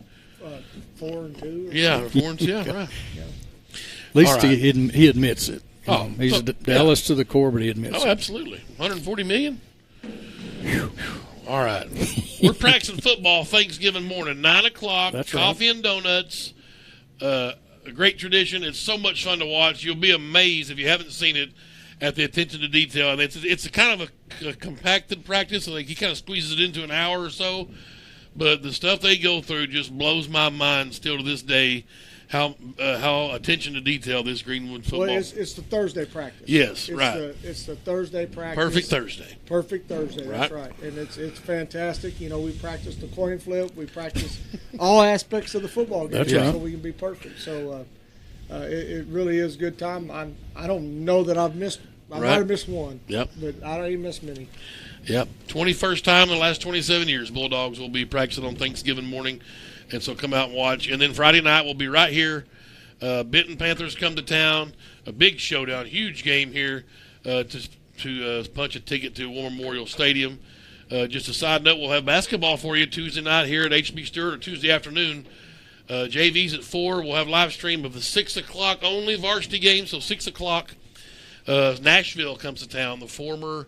4-2. Yeah, 4-2. Yeah, right. Yeah. At least he admits it. He's Dallas to the core, but he admits it. Oh, absolutely. $140 million? All right. We're practicing football Thanksgiving morning, 9 o'clock, That's coffee right. and donuts. A great tradition. It's so much fun to watch. You'll be amazed if you haven't seen it at the attention to detail. And it's a kind of a compacted practice. So he kind of squeezes it into an hour or so. But the stuff they go through just blows my mind still to this day. How attention to detail this Greenwood football. Well, it's the Thursday practice. Yes, right. It's the Thursday practice. Perfect Thursday. Perfect Thursday. That's right. And it's fantastic. We practice the coin flip. We practice all aspects of the football game. That's right. So we can be perfect. So it really is a good time. I don't know that I've missed. I might have missed one. Yep. But I don't even miss many. Yep. 21st time in the last 27 years, Bulldogs will be practicing on Thanksgiving morning. And so come out and watch. And then Friday night we'll be right here. Benton Panthers come to town. A big showdown, huge game here to punch a ticket to War Memorial Stadium. Just a side note, we'll have basketball for you Tuesday night here at HB Stewart, or Tuesday afternoon. JV's at 4. We'll have live stream of the 6 o'clock only varsity game. So 6 o'clock, Nashville comes to town, the former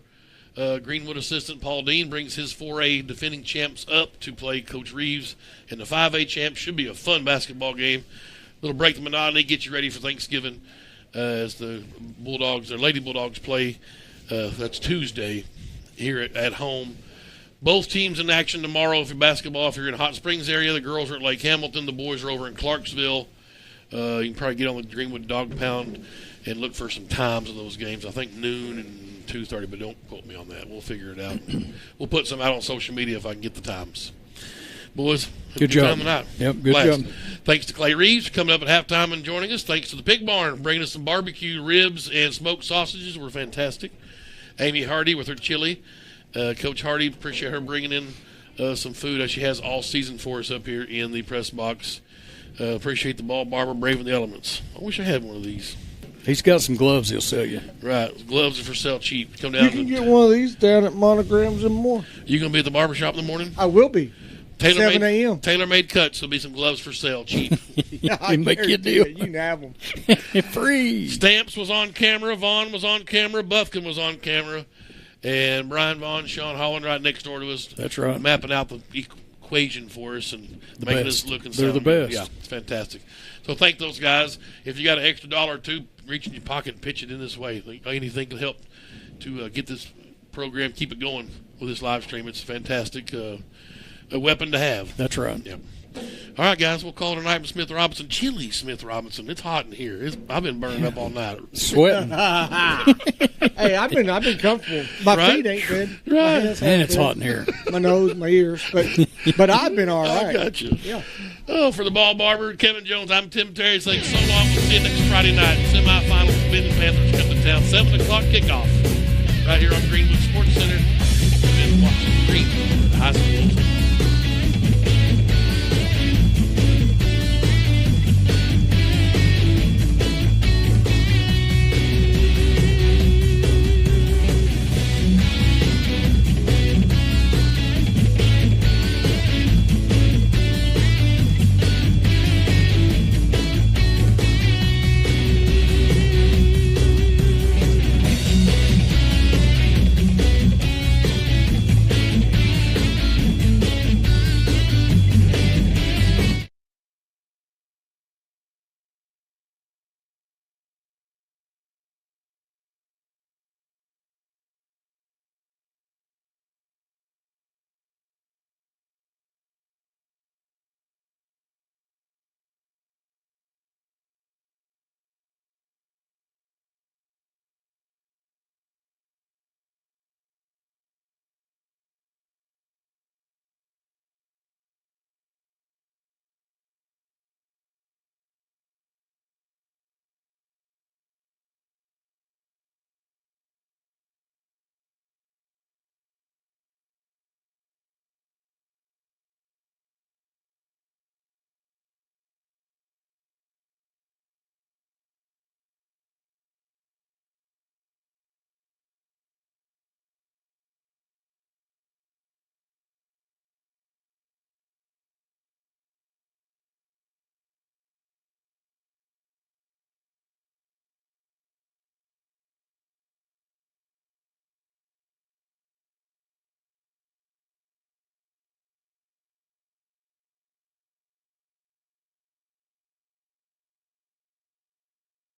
Greenwood assistant Paul Dean brings his 4A defending champs up to play Coach Reeves and the 5A champs. Should be a fun basketball game. Little break the monotony, get you ready for Thanksgiving as the Bulldogs, or Lady Bulldogs, play. That's Tuesday here at home. Both teams in action tomorrow. If you're basketball, if you're in Hot Springs area, the girls are at Lake Hamilton. The boys are over in Clarksville. You can probably get on the Greenwood Dog Pound and look for some times of those games. I think noon and 2:30, but don't quote me on that. We'll figure it out. We'll put some out on social media if I can get the times. Boys, good job time tonight. Yep, good job. Thanks to Clay Reeves for coming up at halftime and joining us. Thanks to the Pig Barn bringing us some barbecue ribs and smoked sausages. Were fantastic. Amy Hardy with her chili. Coach Hardy, appreciate her bringing in some food as she has all season for us up here in the press box. Appreciate the ball barber braving the elements. I wish I had one of these. He's got some gloves he'll sell you. Right. Gloves are for sale cheap. Come down. You can get one of these down at Monograms and more. You going to be at the barbershop in the morning? I will be. 7 a.m. Tailor-made cuts. There'll be some gloves for sale cheap. Yeah, make you a deal. You can have them. Free. Stamps was on camera. Vaughn was on camera. Buffkin was on camera. And Brian Vaughn, Sean Holland right next door to us. That's right. Mapping out the equation for us and making us look and sound. They're the best. Yeah, it's fantastic. So thank those guys. If you got an extra $1 or two, reach in your pocket and pitch it in this way. Anything can help to get this program, keep it going with this live stream. It's fantastic. A weapon to have. That's right. Yeah. All right, guys, we'll call it a night with Smith Robinson. Chili Smith Robinson. It's hot in here. I've been burning up all night. Sweating. Hey, I've been comfortable. My feet ain't good. Right. And it's hot in here. My nose, my ears, but I've been all right. I got you. Yeah. Oh, for the ball barber, Kevin Jones, I'm Tim Terry saying so long. We'll see you next Friday night. Semifinals, Benton Panthers come to town. 7 o'clock kickoff right here on Greenwood Sports Center. You've been watching Greenwood High School.